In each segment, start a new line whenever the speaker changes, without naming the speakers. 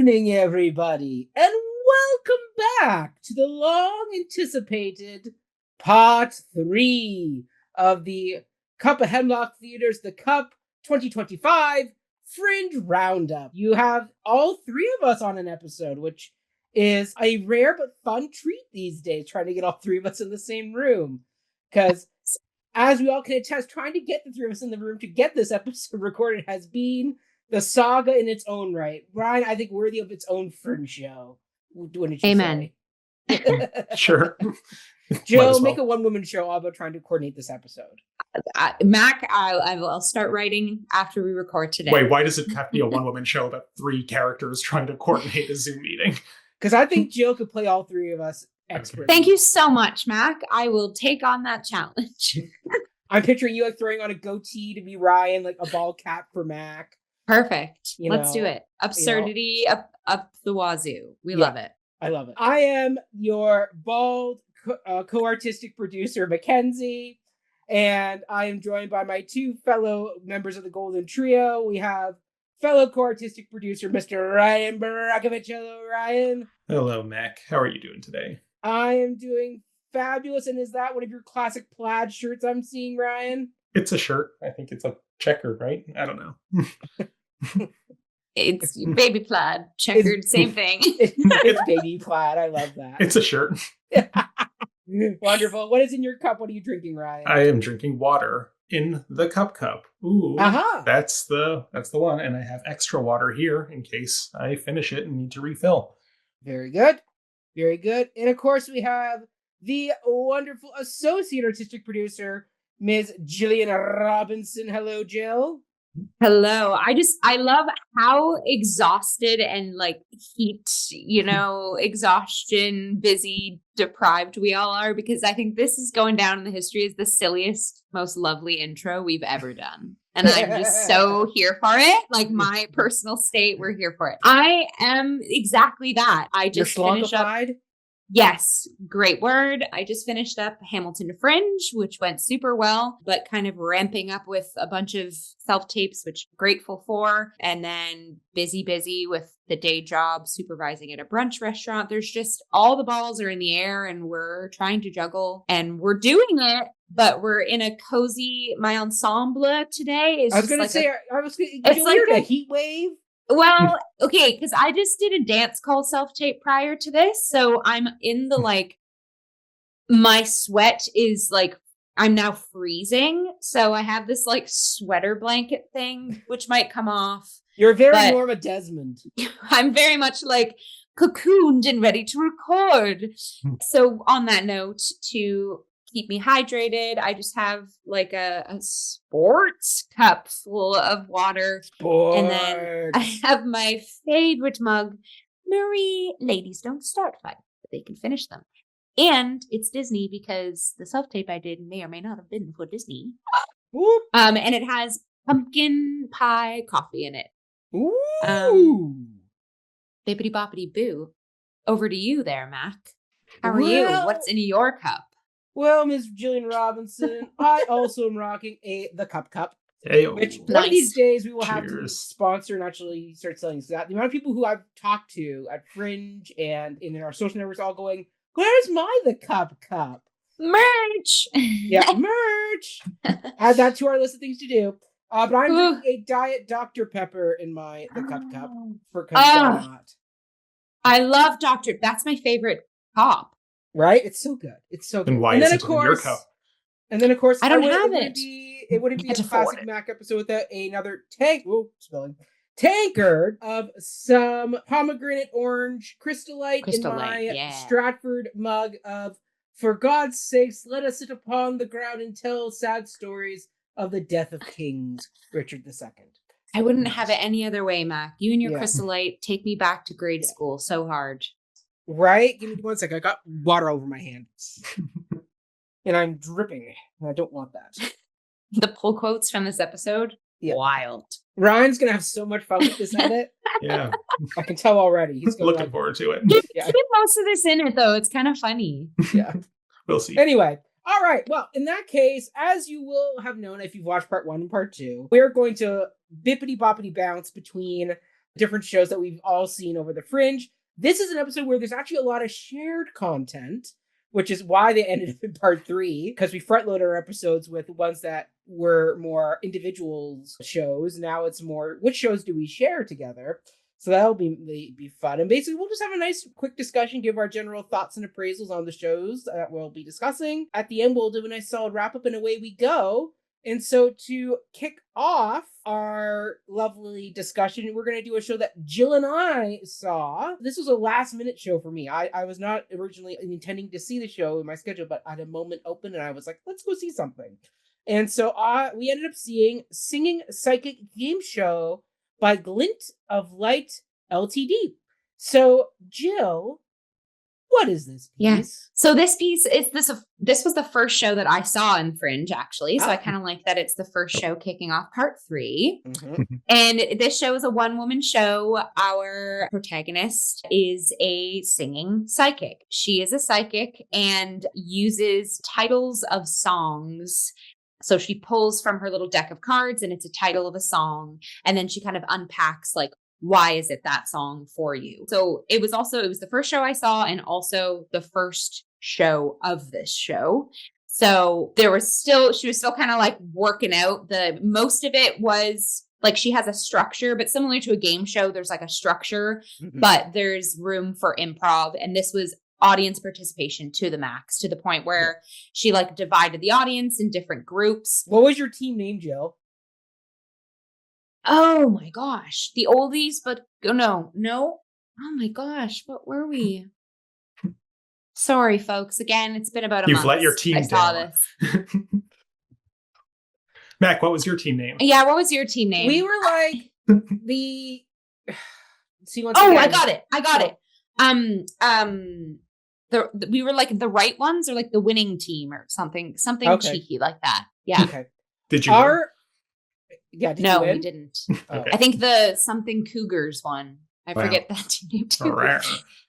evening, everybody, and welcome back to the long-anticipated Part 3 of the Cup of Hemlock Theatre's The Cup 2025 Fringe Roundup. You have all three of us on an episode, which is a rare but fun treat these days, trying to get all three of us in the same room. Because, as we all can attest, trying to get the three of us in the room to get this episode recorded has been the saga in its own right. Ryan, I think worthy of its own Fringe show. Wouldn't you
Amen.
say?
Sure.
Jill, make a one-woman show all about trying to coordinate this episode.
Mac, I'll start writing after we record today.
Wait, why does it have to be a one-woman show about three characters trying to coordinate a Zoom meeting?
Because I think Jill could play all three of us expertly.
Thank you so much, Mac. I will take on that challenge.
I'm picturing you like throwing on a goatee to be Ryan, like a ball cap for Mac.
Perfect. Let's do it. Absurdity up the wazoo. We love it.
I love it. I am your bald co-artistic producer, Mackenzie, and I am joined by my two fellow members of the Golden Trio. We have fellow co-artistic producer, Mr. Ryan Borochovitz. Hello, Ryan.
Hello, Mac. How are you doing today?
I am doing fabulous. And is that one of your classic plaid shirts I'm seeing, Ryan?
It's a shirt. I think it's a checkered, right? I don't know.
It's baby plaid, checkered, same thing.
It's baby plaid. I love that.
It's a shirt.
Wonderful. What is in your cup? What are you drinking, Ryan?
I am drinking water in the cup. Ooh, that's the one. And I have extra water here in case I finish it and need to refill.
Very good. Very good. And of course, we have the wonderful associate artistic producer, Ms. Jillian Robinson. Hello, Jill.
Hello. I love how exhausted and like heat, exhaustion, busy, deprived we all are, because I think this is going down in the history as the silliest, most lovely intro we've ever done. And I'm just so here for it. Like my personal state, we're here for it. I am exactly that. I just finished up. Yes, great word. I just finished up Hamilton Fringe, which went super well, but kind of ramping up with a bunch of self-tapes, which I'm grateful for. And then busy with the day job, supervising at a brunch restaurant. There's just all the balls are in the air and we're trying to juggle and we're doing it, but we're in a cozy, my ensemble today.
I was going to say, it's like a heat wave.
Well, okay, because I just did a dance called Self-Tape prior to this. So I'm in the my sweat is I'm now freezing. So I have this sweater blanket thing, which might come off.
You're very Norma Desmond.
I'm very much cocooned and ready to record. So on that note, to keep me hydrated, I just have a sports cup full of water.
Sports.
And then I have my favorite mug, Marie, ladies don't start fights, but they can finish them. And it's Disney because the self-tape I did may or may not have been for Disney. And it has pumpkin pie coffee in it.
Ooh.
Bippity boppity boo. Over to you there, Mac. How are you? What's in your cup?
Well, Ms. Jillian Robinson, I also am rocking the Cup.
Hey-o.
Which one of these days we will have to sponsor and actually start selling. So that the amount of people who I've talked to at Fringe and in our social networks all going, where's the Cup?
Merch!
Yeah, merch! Add that to our list of things to do. But I'm drinking a Diet Dr. Pepper in the Cup for why not?
I love Dr. That's my favorite pop.
Right? It's so good. It's so good.
And why is it in your cup?
And then, of course,
I don't have it.
It wouldn't be a classic Mac episode without another tankard of some pomegranate orange crystallite in my Stratford mug of, for God's sakes, let us sit upon the ground and tell sad stories of the death of kings, Richard II.
I wouldn't have it any other way, Mac. You and your crystallite take me back to grade school so hard.
Right? Give me 1 second. I got water over my hands. And I'm dripping. And I don't want that.
The pull quotes from this episode? Yeah. Wild.
Ryan's going to have so much fun with this edit.
Yeah.
I can tell already. He's
looking forward to it.
Keep most of this in it, though. It's kind of funny.
Yeah.
We'll see.
Anyway. All right. Well, in that case, as you will have known if you've watched part 1 and part 2, we're going to bippity boppity bounce between different shows that we've all seen over the Fringe. This is an episode where there's actually a lot of shared content, which is why they ended up in part 3, because we front-loaded our episodes with ones that were more individuals shows. Now it's more, which shows do we share together? So that'll be fun. And basically, we'll just have a nice quick discussion, give our general thoughts and appraisals on the shows that we'll be discussing. At the end, we'll do a nice solid wrap-up, and away we go. And so to kick off our lovely discussion, we're going to do a show that Jill and I saw. This was a last-minute show for me. I was not originally intending to see the show in my schedule, but I had a moment open, and I was like, let's go see something. And so we ended up seeing Singing Psychic Game Show by Glint of Light Ltd. So, Jill, what is this piece?
Yeah. So this piece is this was the first show that I saw in Fringe, actually. So I kind of like that it's the first show kicking off part 3. Mm-hmm. And this show is a one-woman show. Our protagonist is a singing psychic. She is a psychic and uses titles of songs. So she pulls from her little deck of cards and it's a title of a song. And then she kind of unpacks like, why is it that song for you? So it was the first show I saw and also the first show of this show. So she was still kind of like working out most of it was like, she has a structure, but similar to a game show, there's like a structure, but there's room for improv. And this was audience participation to the max, to the point where she like divided the audience in different groups.
What was your team name, Jill?
Oh my gosh. The oldies, but no. Oh my gosh. What were we? Sorry, folks. Again, it's been about a month.
You've let your team down.
Saw this.
Mac, what was your team name?
Yeah, what was your team name?
We were like the... See,
I got it. We were like the right ones or like the winning team or something cheeky like that. Yeah. Okay.
Did you win?
Yeah,
no, we didn't. Okay. I think the something Cougars won. I forget that team name too.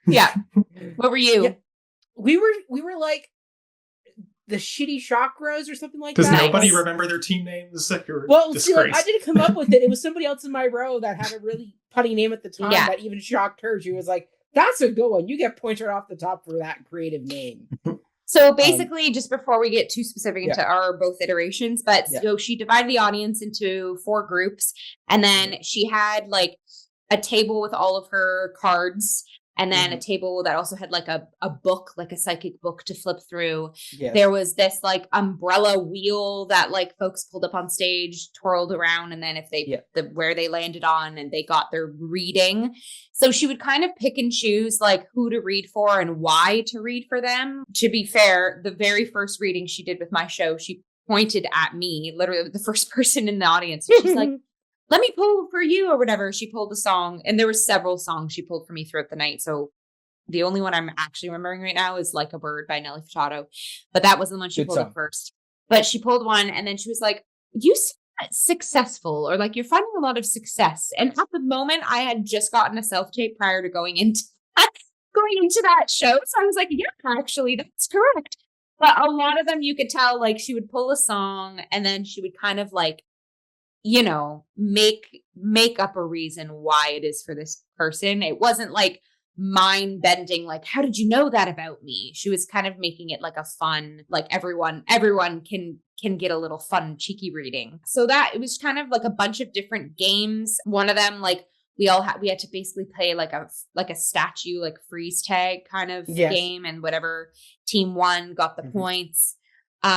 Yeah. What were you? Yeah.
We were like the shitty chakras or something like
that.
Does
nobody remember their team names?
Well, see, like, I didn't come up with it. It was somebody else in my row that had a really punny name at the time that even shocked her. She was like, that's a good one. You get points right off the top for that creative name.
So basically, just before we get too specific into our both iterations, but so she divided the audience into 4 groups, and then she had like a table with all of her cards, and then a table that also had like a book, like a psychic book to flip through. Yes. There was this like umbrella wheel that like folks pulled up on stage, twirled around, and then if they where they landed on and they got their reading. So she would kind of pick and choose like who to read for and why to read for them. To be fair, the very first reading she did with my show, she pointed at me, literally the first person in the audience. And she's like, let me pull for you or whatever. She pulled a song, and there were several songs she pulled for me throughout the night. So the only one I'm actually remembering right now is Like a Bird by Nelly Furtado, but that wasn't the one she pulled at first. But she pulled one, and then she was like, you seem successful, or like you're finding a lot of success. And at the moment I had just gotten a self-tape prior to going into that show. So I was like, yeah, actually that's correct. But a lot of them you could tell like she would pull a song and then she would kind of like, you know, make up a reason why it is for this person. It wasn't like mind bending, like, how did you know that about me? She was kind of making it like a fun, like everyone can get a little fun, cheeky reading. So that it was kind of like a bunch of different games. One of them, like we had to basically play like a statue, like freeze tag kind of game, and whatever team won got the points.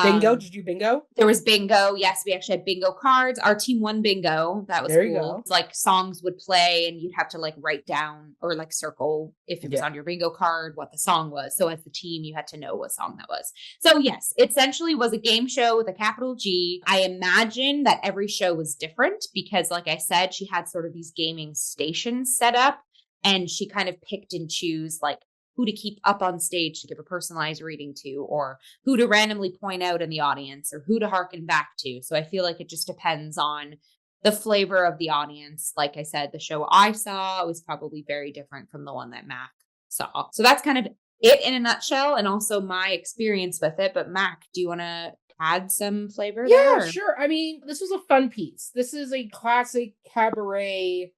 Bingo? Did you bingo?
There was bingo. Yes, we actually had bingo cards. Our team won bingo. That was cool. It's like songs would play and you'd have to like write down or like circle if it was on your bingo card what the song was. So as the team, you had to know what song that was. So yes, it essentially was a game show with a capital G. I imagine that every show was different because like I said, she had sort of these gaming stations set up and she kind of picked and choose like who to keep up on stage to give a personalized reading to, or who to randomly point out in the audience, or who to hearken back to. So I feel like it just depends on the flavor of the audience. Like I said, the show I saw was probably very different from the one that Mac saw. So that's kind of it in a nutshell, and also my experience with it. But Mac, do you want to add some flavor there?
Yeah, sure. I mean, this was a fun piece. This is a classic cabaret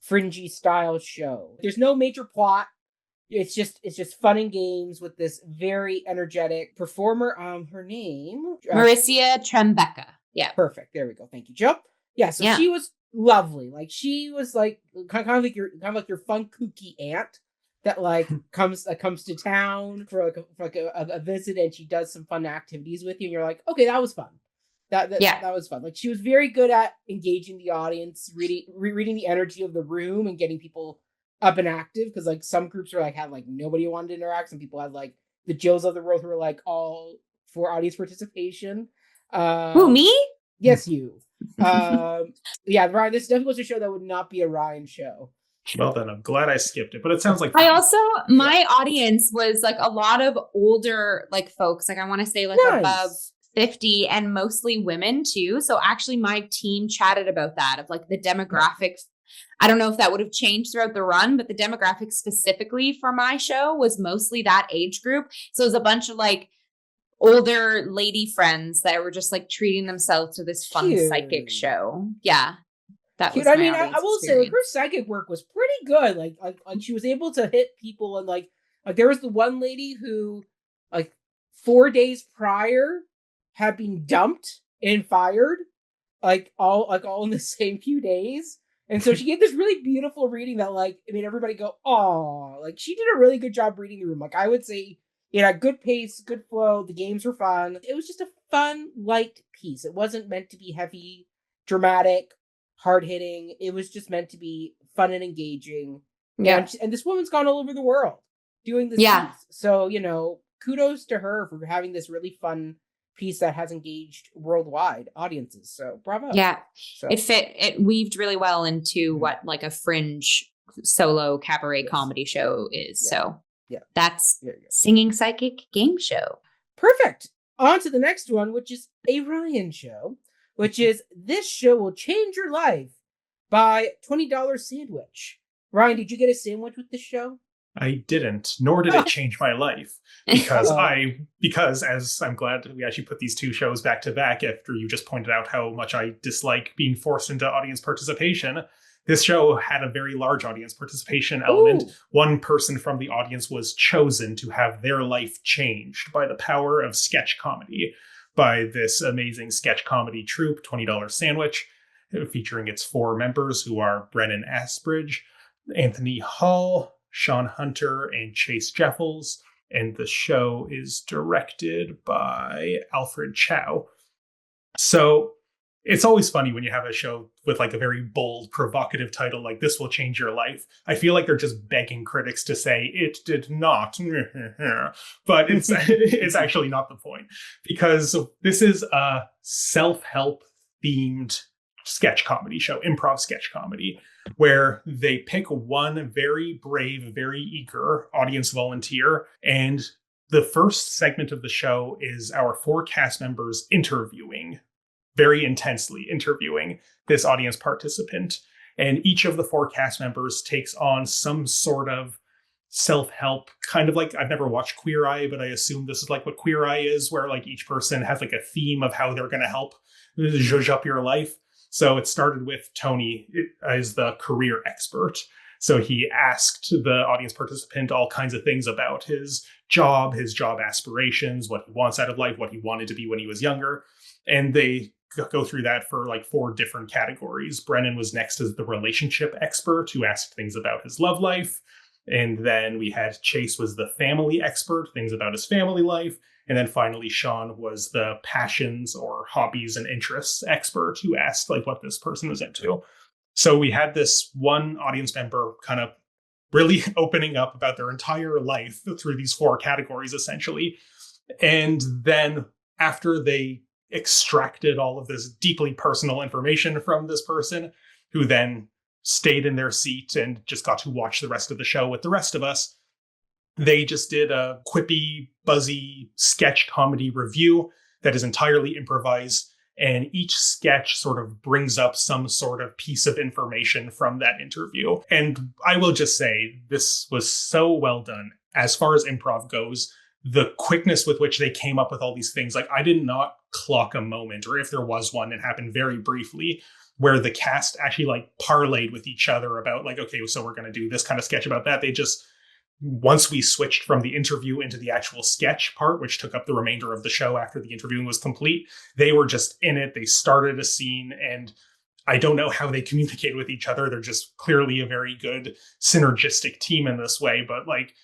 fringy style show. There's no major plot. It's just fun and games with this very energetic performer. Her name
Maricia Trembeca. Yeah.
Perfect. There we go. Thank you, Joe. Yeah, so she was lovely. Like she was like kind of like your fun kooky aunt that like comes to town for a visit, and she does some fun activities with you, and you're like, okay, that was fun. That was fun. Like she was very good at engaging the audience, reading the energy of the room and getting people up and active, because like some groups were like had like nobody wanted to interact, some people had like the Jills of the world who were like all for audience participation.
Who, me?
Yes, you. Yeah, Ryan, this definitely was a show that would not be a Ryan show.
Well, then I'm glad I skipped it, but it sounds like
my audience was like a lot of older like folks, like I want to say like above 50, and mostly women too. So actually my team chatted about that, of like the demographics. I don't know if that would have changed throughout the run, but the demographics specifically for my show was mostly that age group. So it was a bunch of like older lady friends that were just like treating themselves to this fun psychic show. Yeah. That was
I mean, I will say like her psychic work was pretty good. Like she was able to hit people, and like there was the one lady who like 4 days prior had been dumped and fired, like all in the same few days. And so she gave this really beautiful reading that like it made everybody go, "Oh!" Like she did a really good job reading the room. Like I would say, good pace, good flow. The games were fun. It was just a fun, light piece. It wasn't meant to be heavy, dramatic, hard hitting. It was just meant to be fun and engaging. Yeah, and this woman's gone all over the world doing this piece. So kudos to her for having this really fun piece that has engaged worldwide audiences. So bravo.
Yeah. So it weaved really well into what like a fringe solo cabaret comedy show is. So that's singing psychic game show.
Perfect. On to the next one, which is a Ryan show, which is This Show Will Change Your Life by $20 Sandwich. Ryan, did you get a sandwich with this show?
I didn't, nor did it change my life, because as I'm glad we actually put these two shows back to back after you just pointed out how much I dislike being forced into audience participation. This show had a very large audience participation element. Ooh. One person from the audience was chosen to have their life changed by the power of sketch comedy by this amazing sketch comedy troupe, $20 Sandwich, featuring its 4 members, who are Brennan Asbridge, Anthony Hall, Sean Hunter, and Chase Jeffels, and the show is directed by Alfred Chow. So it's always funny when you have a show with like a very bold, provocative title like This Will Change Your Life. I feel like they're just begging critics to say it did not, but it's actually not the point, because this is a self-help themed sketch comedy show, improv sketch comedy, where they pick one very brave, very eager audience volunteer. And the first segment of the show is our 4 cast members very intensely interviewing this audience participant. And each of the 4 cast members takes on some sort of self-help, kind of like, I've never watched Queer Eye, but I assume this is like what Queer Eye is, where like each person has like a theme of how they're going to help zhuzh up your life. So it started with Tony as the career expert. So he asked the audience participant all kinds of things about his job aspirations, what he wants out of life, what he wanted to be when he was younger. And they go through that for like 4 different categories. Brennan was next as the relationship expert, who asked things about his love life. And then we had Chase was the family expert, things about his family life. And then finally, Sean was the passions or hobbies and interests expert, who asked like what this person was into. So we had this one audience member kind of really opening up about their entire life through these 4 categories, essentially. And then after they extracted all of this deeply personal information from this person, who then stayed in their seat and just got to watch the rest of the show with the rest of us, they just did a quippy, buzzy sketch comedy review that is entirely improvised. And each sketch sort of brings up some sort of piece of information from that interview. And I will just say, this was so well done. As far as improv goes, the quickness with which they came up with all these things, like I did not clock a moment, or if there was one, it happened very briefly, where the cast actually like parlayed with each other about like, okay, so we're going to do this kind of sketch about that. They just, once we switched from the interview into the actual sketch part, which took up the remainder of the show after the interviewing was complete, they were just in it. They started a scene, and I don't know how they communicate with each other. They're just clearly a very good synergistic team in this way. But like,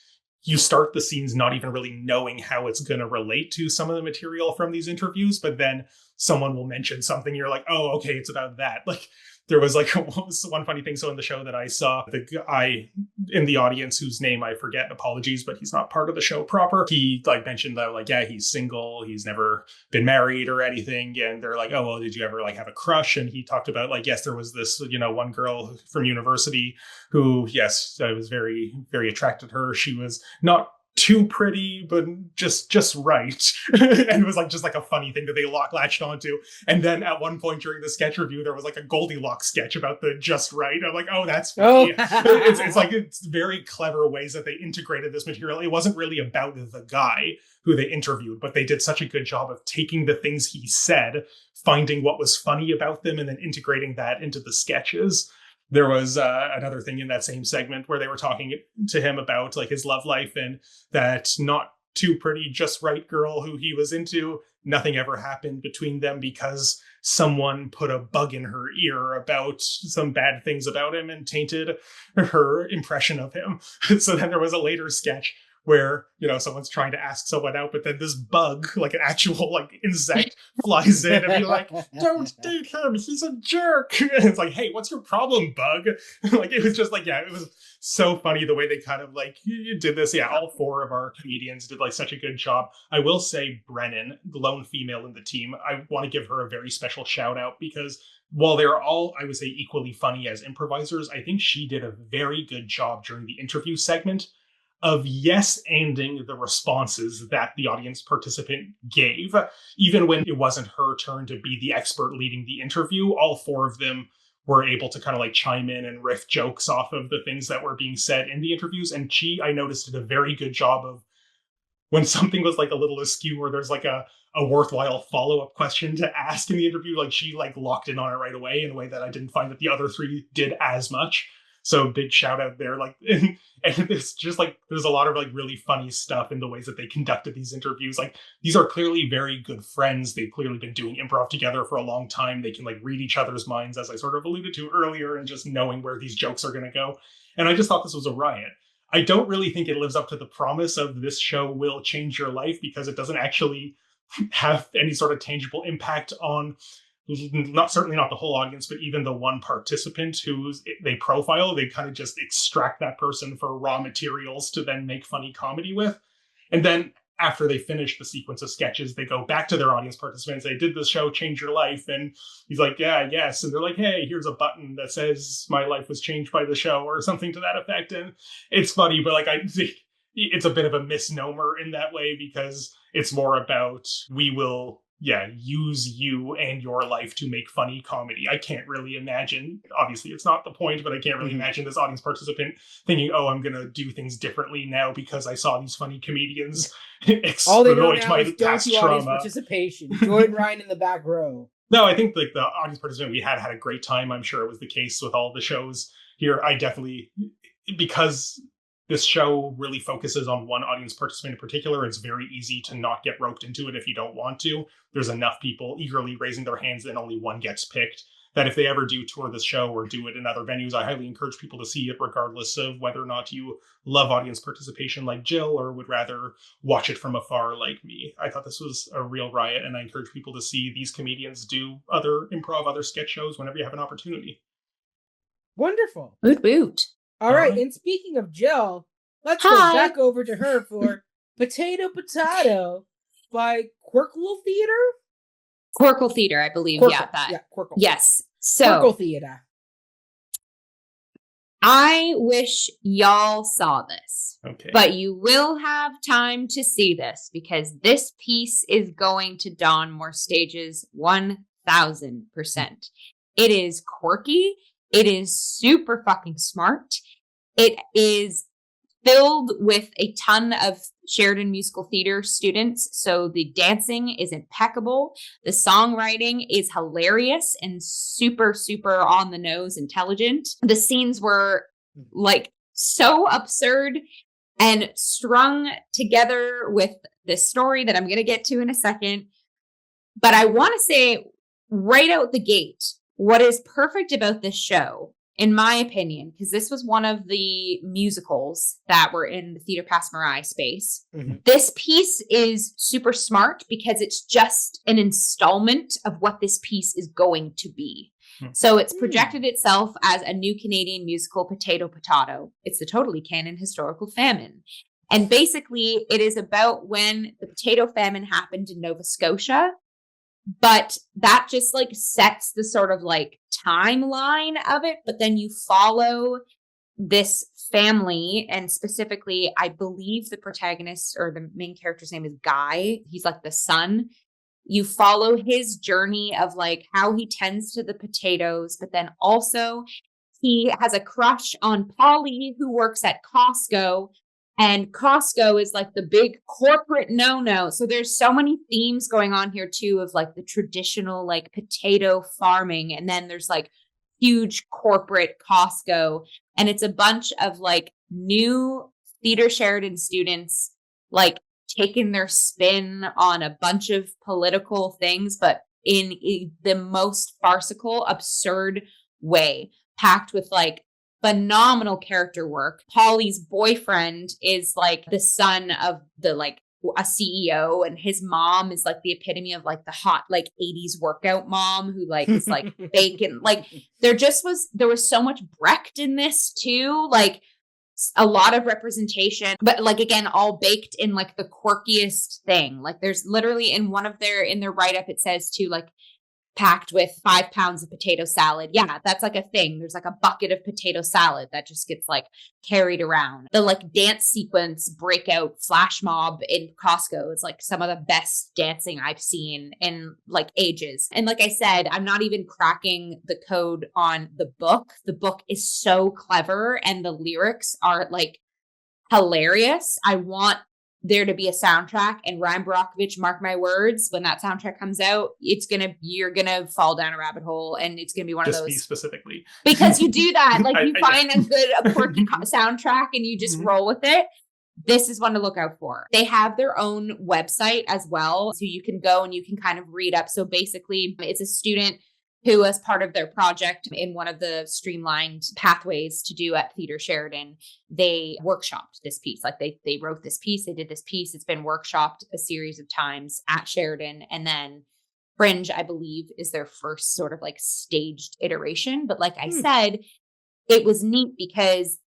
you start the scenes not even really knowing how it's going to relate to some of the material from these interviews, but then someone will mention something. You're like, oh, okay, it's about that. Like, there was like one funny thing. So in the show that I saw, the guy in the audience whose name I forget, apologies, but he's not part of the show proper. He like mentioned that like, yeah, he's single. He's never been married or anything. And they're like, oh, well, did you ever like have a crush? And he talked about like, yes, there was this, one girl from university who, yes, I was very, very attracted to her. She was not too pretty, but just right. And it was like just like a funny thing that they latched onto. And then at one point during the sketch review, there was like a Goldilocks sketch about the just right. I'm like, oh, that's funny. It's like, it's very clever ways that they integrated this material. It wasn't really about the guy who they interviewed, but they did such a good job of taking the things he said, finding what was funny about them, and then integrating that into the sketches. There was another thing in that same segment where they were talking to him about like his love life, and that not too pretty, just right girl who he was into, nothing ever happened between them because someone put a bug in her ear about some bad things about him and tainted her impression of him. So then there was a later sketch where, someone's trying to ask someone out, but then this bug, like an actual like insect, flies in and be like, don't date him, he's a jerk. And it's like, hey, what's your problem, bug? Like, it was just like, yeah, it was so funny the way they kind of like did this. Yeah, all four of our comedians did like such a good job. I will say Brennan, the lone female in the team, I want to give her a very special shout out, because while they're all, I would say, equally funny as improvisers, I think she did a very good job during the interview segment of yes-anding the responses that the audience participant gave. Even when it wasn't her turn to be the expert leading the interview, all four of them were able to kind of like chime in and riff jokes off of the things that were being said in the interviews. And she, I noticed, did a very good job of, when something was like a little askew or there's like a worthwhile follow-up question to ask in the interview, like she like locked in on it right away in a way that I didn't find that the other three did as much. So big shout out there. Like, and it's just like, there's a lot of like really funny stuff in the ways that they conducted these interviews. Like, these are clearly very good friends. They've clearly been doing improv together for a long time. They can like read each other's minds, as I sort of alluded to earlier, and just knowing where these jokes are going to go. And I just thought this was a riot. I don't really think it lives up to the promise of this show will change your life, because it doesn't actually have any sort of tangible impact on certainly not the whole audience, but even the one participant who they profile. They kind of just extract that person for raw materials to then make funny comedy with. And then after they finish the sequence of sketches, they go back to their audience participants. They did this show change your life? And he's like, yeah, yes. And they're like, hey, here's a button that says my life was changed by the show, or something to that effect. And it's funny, but like, I think it's a bit of a misnomer in that way, because it's more about, we will use you and your life to make funny comedy. I can't really imagine, obviously it's not the point, but I can't really imagine this audience participant thinking, oh, I'm going to do things differently now because I saw these funny comedians
all they know
exploit
now
my
is don't
past
do audience
trauma.
participation. Join Ryan in the back row.
No, I think like the audience participant we had a great time. I'm sure it was the case with all the shows here. I definitely, because this show really focuses on one audience participant in particular, it's very easy to not get roped into it if you don't want to. There's enough people eagerly raising their hands and only one gets picked, that if they ever do tour this show or do it in other venues, I highly encourage people to see it, regardless of whether or not you love audience participation like Jill or would rather watch it from afar like me. I thought this was a real riot, and I encourage people to see these comedians do other improv, other sketch shows whenever you have an opportunity.
Wonderful.
Boot boot.
All right, and speaking of Jill, let's go back over to her for Potato Potato by Quirkle Theatre?
Quirkle Theatre, I believe.
Quirkle.
Yeah, that.
Yeah, Quirkle.
Yes. So,
Quirkle Theatre.
I wish y'all saw this.
Okay.
But you will have time to see this, because this piece is going to don more stages 1000%. It is quirky. It is super fucking smart. It is filled with a ton of Sheridan Musical Theater students. So the dancing is impeccable. The songwriting is hilarious and super, super on the nose, intelligent. The scenes were like so absurd and strung together with this story that I'm going to get to in a second. But I want to say right out the gate, what is perfect about this show, in my opinion, because this was one of the musicals that were in the Theatre Passe Muraille space. This piece is super smart because it's just an installment of what this piece is going to be. So it's projected itself as a new Canadian musical, Potato Potato. It's the totally canon historical famine. And basically, it is about when the potato famine happened in Nova Scotia. But that just like sets the sort of like timeline of it. But then you follow this family, and specifically, I believe the protagonist or the main character's name is Guy. He's like the son. You follow his journey of like how he tends to the potatoes, but then also he has a crush on Polly, who works at Costco. And Costco is like the big corporate no-no. So there's so many themes going on here too of like the traditional like potato farming. And then there's like huge corporate Costco. And it's a bunch of like new Theatre Sheridan students like taking their spin on a bunch of political things, but in the most farcical, absurd way, packed with like phenomenal character work. Polly's boyfriend is like the son of the like a CEO, and his mom is like the epitome of like the hot like 80s workout mom who like is like bacon. Like there was so much Brecht in this too, like a lot of representation, but like again, all baked in like the quirkiest thing. Like there's literally in their write-up, it says too, like packed with 5 pounds of potato salad. Yeah, that's like a thing. There's like a bucket of potato salad that just gets like carried around. The like dance sequence breakout flash mob in Costco is like some of the best dancing I've seen in like ages. And like I said, I'm not even cracking the code on the book. The book is so clever and the lyrics are like hilarious. I want there to be a soundtrack, and Ryan Borochovitz, mark my words, when that soundtrack comes out, you're gonna fall down a rabbit hole, and it's gonna be one
just
of those.
Me specifically,
because you do that, like you find a quirky soundtrack and you just roll with it. This is one to look out for. They have their own website as well, so you can go and you can kind of read up. So basically, it's a student who, as part of their project in one of the streamlined pathways to do at Theatre Sheridan, they workshopped this piece. Like they wrote this piece, they did this piece. It's been workshopped a series of times at Sheridan. And then Fringe, I believe, is their first sort of like staged iteration. But like I said, it was neat because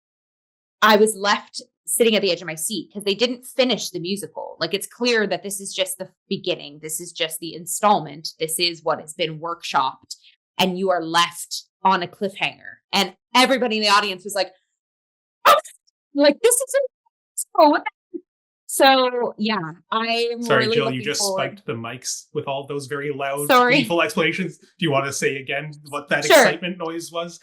I was left sitting at the edge of my seat because they didn't finish the musical. Like it's clear that this is just the beginning. This is just the installment. This is what has been workshopped. And you are left on a cliffhanger. And everybody in the audience was like, oh, like this is so yeah, I am
sorry,
really
Jill, you just
forward.
spiked the mics with all those very loud, gleeful explanations. Do you want to say again what that excitement noise was?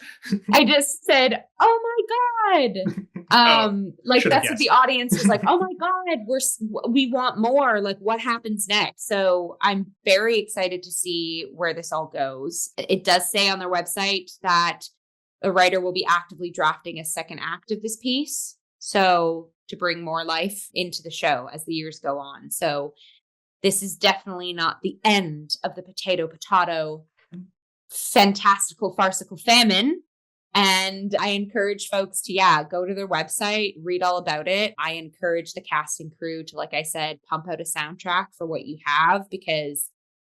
I just said, oh my God. Like that's what the audience was like, oh my God, we want more. Like what happens next? So I'm very excited to see where this all goes. It does say on their website that a writer will be actively drafting a second act of this piece. So to bring more life into the show as the years go on. So this is definitely not the end of the potato fantastical farcical famine. And I encourage folks to, go to their website, read all about it. I encourage the cast and crew to, like I said, pump out a soundtrack for what you have, because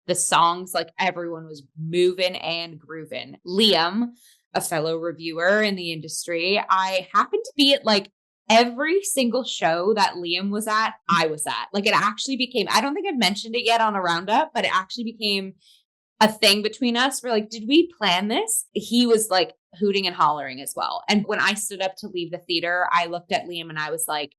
the songs, like everyone was moving and grooving. Liam, a fellow reviewer in the industry, I happened to be at like every single show that Liam was at, I was at. Like it actually became, I don't think I've mentioned it yet on a roundup, but it actually became a thing between us. We're like, did we plan this? He was like hooting and hollering as well. And when I stood up to leave the theater, I looked at Liam and I was like,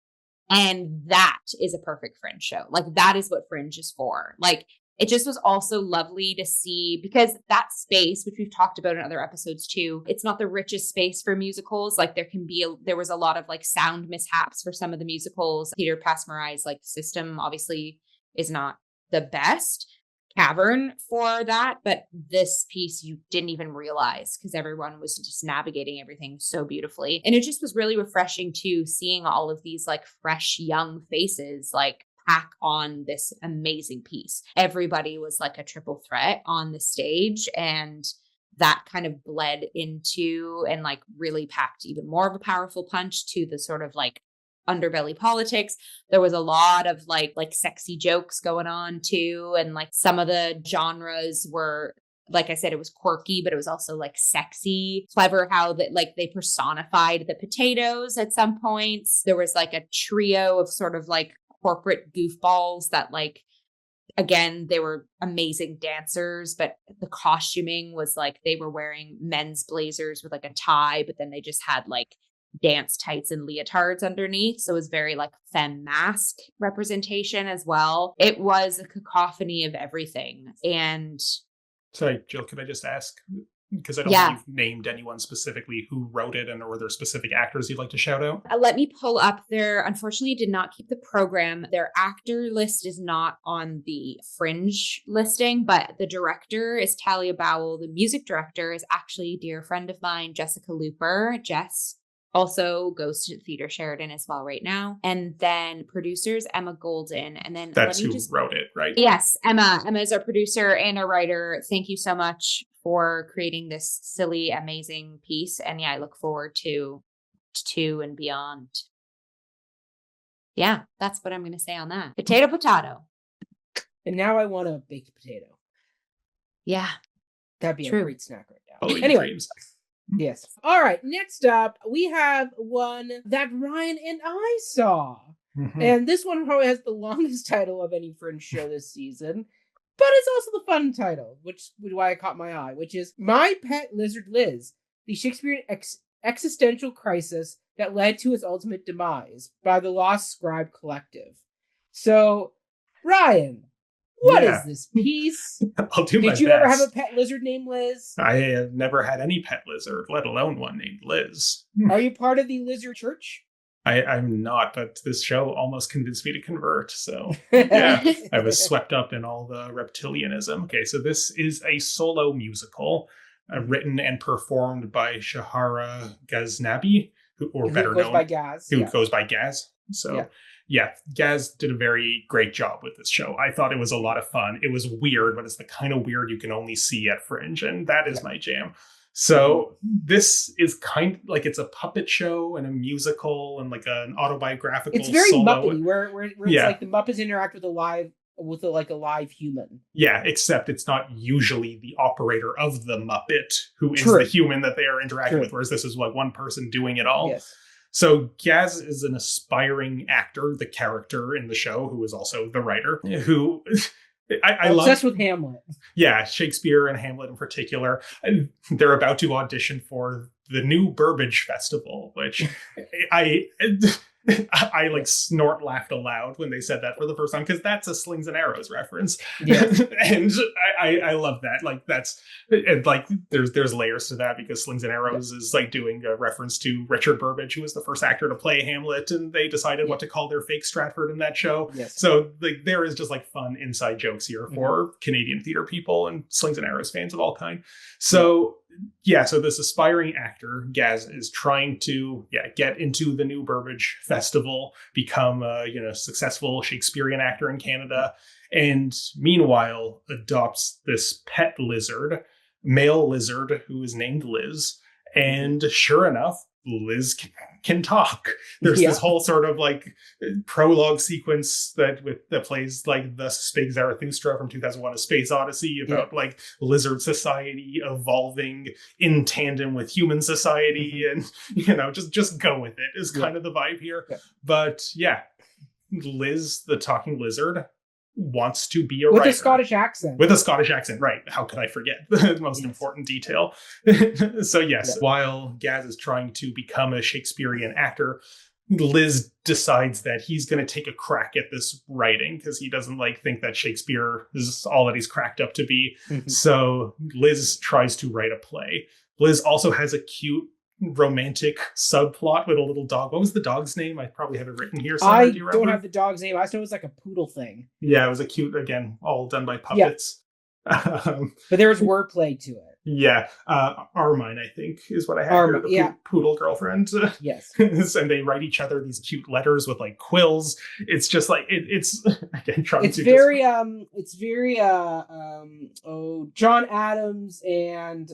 and that is a perfect Fringe show. Like that is what Fringe is for. Like it just was also lovely to see, because that space, which we've talked about in other episodes too, it's not the richest space for musicals. Like there was a lot of like sound mishaps for some of the musicals. Peter Pasmeri's like system obviously is not the best cavern for that, but this piece you didn't even realize because everyone was just navigating everything so beautifully. And it just was really refreshing too, seeing all of these like fresh young faces like pack on this amazing piece. Everybody was like a triple threat on the stage, and that kind of bled into and like really packed even more of a powerful punch to the sort of like underbelly politics. There was a lot of like sexy jokes going on too, and like some of the genres were, like I said, it was quirky, but it was also like sexy. Clever how that like they personified the potatoes at some points. There was like a trio of sort of like corporate goofballs that like, again, they were amazing dancers, but the costuming was like they were wearing men's blazers with like a tie, but then they just had like dance tights and leotards underneath. So it was very like femme mask representation as well. It was a cacophony of everything. And
sorry, Jill, could I just ask? Because I don't think you've named anyone specifically who wrote it, and or there specific actors you'd like to shout out?
Let me pull up their, unfortunately did not keep the program. Their actor list is not on the Fringe listing, but the director is Talia Bowell. The music director is actually a dear friend of mine, Jessica Looper. Jess also goes to Theatre Sheridan as well right now. And then producers, Emma Golden. And then
that's who wrote it, right?
Yes, Emma. Emma is our producer and our writer. Thank you so much for creating this silly, amazing piece. And yeah, I look forward to 2 and beyond. Yeah, that's what I'm going to say on that. Potato.
And now I want a baked potato.
Yeah.
That'd be a great snack right now.
Oh,
anyway.
Dreams.
Yes. All right. Next up, we have one that Ryan and I saw. Mm-hmm. And this one probably has the longest title of any Fringe show this season. But it's also the fun title, which is why it caught my eye, which is My Pet Lizard Liz, the Shakespearean existential crisis that led to his ultimate demise by the Lost Scribe Collective. So, Ryan, what is this piece?
I'll do my best.
Did you ever have a pet lizard named Liz?
I have never had any pet lizard, let alone one named Liz.
Are you part of the lizard church?
I'm not, but this show almost convinced me to convert. So, yeah, I was swept up in all the reptilianism. Okay, so this is a solo musical written and performed by Shahara Ghaznavi, who goes by Gaz. So, yeah, Gaz did a very great job with this show. I thought it was a lot of fun. It was weird, but it's the kind of weird you can only see at Fringe, and that is my jam. So this is kind of like it's a puppet show and a musical and like an autobiographical. It's very solo.
Muppety, where it's like the Muppets interact with a live human.
Yeah, except it's not usually the operator of the Muppet who is the human that they are interacting with, whereas this is like one person doing it all.
Yes.
So Gaz is an aspiring actor, the character in the show, who is also the writer, who I love.
Obsessed with Hamlet.
Yeah, Shakespeare and Hamlet in particular. And they're about to audition for the new Burbage Festival, which I like snort laughed aloud when they said that for the first time, because that's a Slings and Arrows reference. Yeah. And I love that. Like that's, and like there's layers to that, because Slings and Arrows is like doing a reference to Richard Burbage, who was the first actor to play Hamlet, and they decided what to call their fake Stratford in that show.
Yes.
So like there is just like fun inside jokes here for Canadian theater people and Slings and Arrows fans of all kind. So so this aspiring actor, Gaz, is trying to get into the new Burbage Festival, become a successful Shakespearean actor in Canada, and meanwhile adopts this pet lizard, male lizard, who is named Liz. And sure enough, Liz can talk. There's this whole sort of like prologue sequence that plays like the Spake Zarathustra from 2001: A Space Odyssey about like lizard society evolving in tandem with human society, and just go with it is kind of the vibe here. But Liz, the talking lizard, wants to be a writer.
With a Scottish accent,
right. How could I forget the most important detail? So while Gaz is trying to become a Shakespearean actor, Liz decides that he's going to take a crack at this writing because he doesn't think that Shakespeare is all that he's cracked up to be. So Liz tries to write a play. Liz also has a cute romantic subplot with a little dog. What was the dog's name? I probably have it written here somewhere.
I don't have the dog's name. I just know it was like a poodle thing.
Yeah, it was a cute, again, all done by puppets.
Yeah. But there was wordplay to it.
Yeah, Armine, I think, is what I have here, the poodle girlfriend.
Yes.
And they write each other these cute letters with quills. It's just it's again trying
it's
to
very John Adams and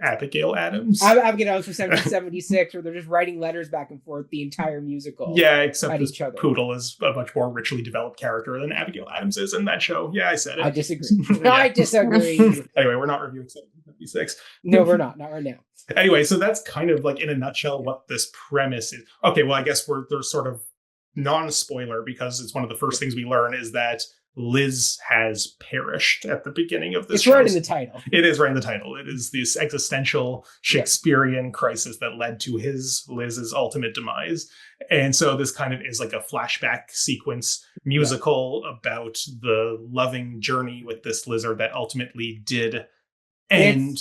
Abigail Adams.
Abigail Adams from 1776, where they're just writing letters back and forth the entire musical.
Yeah, except this poodle is a much more richly developed character than Abigail Adams is in that show. Yeah, I said it.
I disagree. I disagree.
Anyway, we're not reviewing 1776.
No, we're not right now.
Anyway, so that's kind of in a nutshell what this premise is. Okay, well, I guess there's sort of non-spoiler because it's one of the first things we learn is that Liz has perished at the beginning of this.
It's right in the title.
It is right in the title. It is this existential Shakespearean crisis that led to Liz's ultimate demise. And so this kind of is a flashback sequence musical about the loving journey with this lizard that ultimately did end.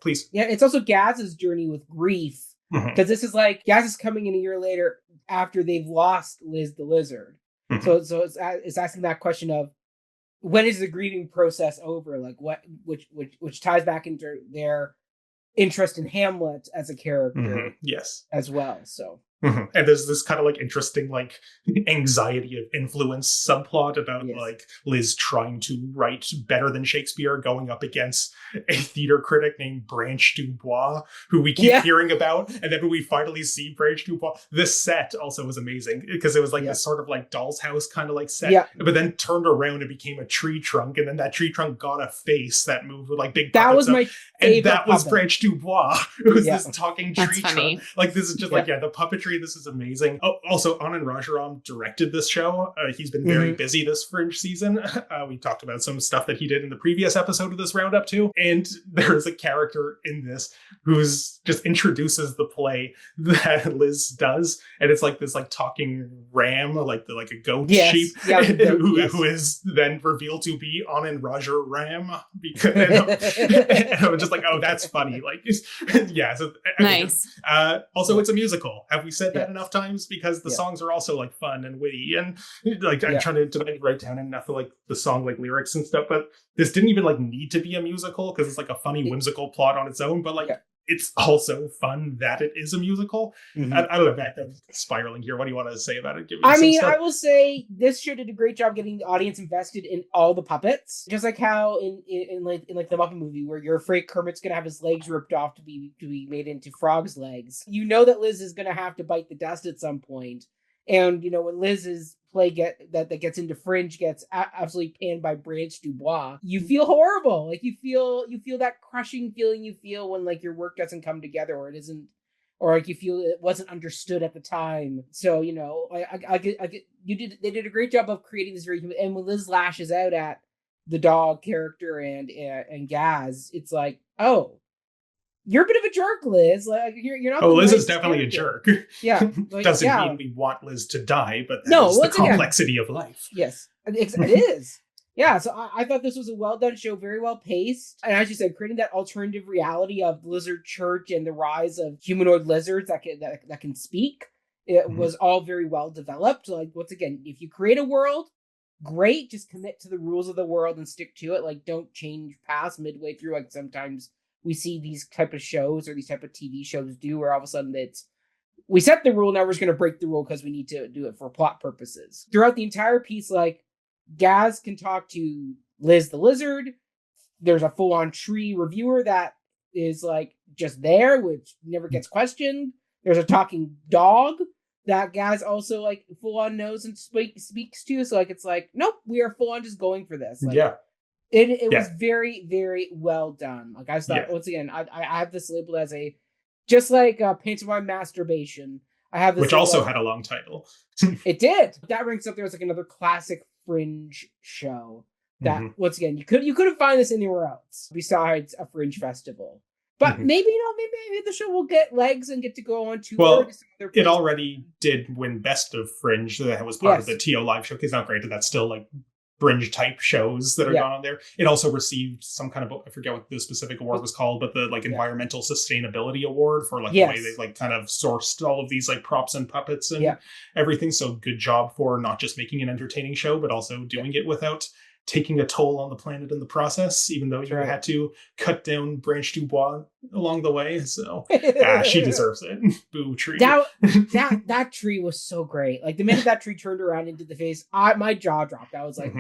Please. Yeah,
it's also Gaz's journey with grief. Because this is Gaz is coming in a year later after they've lost Liz the lizard. So it's asking that question of when is the grieving process over? Which ties back into their interest in Hamlet as a character,
yes,
as well. So.
And there's this kind of interesting anxiety of influence subplot about Liz trying to write better than Shakespeare, going up against a theater critic named Branch Dubois, who we keep hearing about. And then when we finally see Branch Dubois, this set also was amazing because it was this sort of doll's house kind of set, but then turned around and became a tree trunk, and then that tree trunk got a face that moved with big.
That was my favorite.
And that was Branch Dubois, who was this talking
That's
tree
funny.
trunk. This is just the puppetry. This is amazing. Oh, also, Anand Rajaram directed this show. He's been very busy this Fringe season. We talked about some stuff that he did in the previous episode of this Roundup too. And there's a character in this who's just introduces the play that Liz does, and it's this talking ram, a goat sheep, who is then revealed to be Anand Rajaram. Because and I'm just oh, that's funny. Yeah. So
nice.
Also, it's a musical. Have we said that enough times? Because the songs are also fun and witty, and I'm trying to write down enough of the song lyrics and stuff. But this didn't even need to be a musical because it's a funny whimsical plot on its own. But it's also fun that it is a musical. I don't know, back I'm spiraling here. What do you want to say about it?
I will say this show did a great job getting the audience invested in all the puppets, just like how in the Muppet movie where you're afraid Kermit's gonna have his legs ripped off to be made into frog's legs. You know that Liz is gonna have to bite the dust at some point, and when Liz's play that gets into Fringe gets absolutely panned by Branch Dubois, you feel horrible. You feel that crushing feeling you feel when your work doesn't come together, or it isn't, or you feel it wasn't understood at the time. So they did a great job of creating this very human. And when Liz lashes out at the dog character and Gaz, it's oh, you're a bit of a jerk, Liz. You're not.
Oh, Liz is definitely
character.
A jerk.
Yeah,
doesn't mean we want Liz to die, but that's the complexity of life.
Yes, it is. Yeah, so I thought this was a well done show, very well paced, and as you said, creating that alternative reality of Lizard Church and the rise of humanoid lizards that can speak. It was all very well developed. Once again, if you create a world, great. Just commit to the rules of the world and stick to it. Don't change past midway through. Sometimes we see these type of shows or these type of TV shows do, where all of a sudden we set the rule, now we're just going to break the rule because we need to do it for plot purposes. Throughout the entire piece, Gaz can talk to Liz the lizard. There's a full-on tree reviewer that is just there, which never gets questioned. There's a talking dog that Gaz also full-on knows and speaks to. So it's nope, we are full-on just going for this. It was very, very well done. I thought, once again, I have this labeled as just like pantomime masturbation. I have this,
which also had a long title.
It did. That ranks up there as another classic Fringe show. That once again, you couldn't find this anywhere else besides a Fringe festival. But maybe maybe the show will get legs and get to go on tour.
Well, it already did win Best of Fringe. That was part of the TO Live showcase. Not great, but that's still like Fringe type shows that are gone on there. It also received some kind of, I forget what the specific award was called, but the like environmental sustainability award for like the way they like kind of sourced all of these like props and puppets and everything. So good job for not just making an entertaining show, but also doing it without taking a toll on the planet in the process, even though you had to cut down Branch du Bois along the way. So she deserves it. Boo tree.
That tree was so great. Like the minute that tree turned around into the face, my jaw dropped. I was like,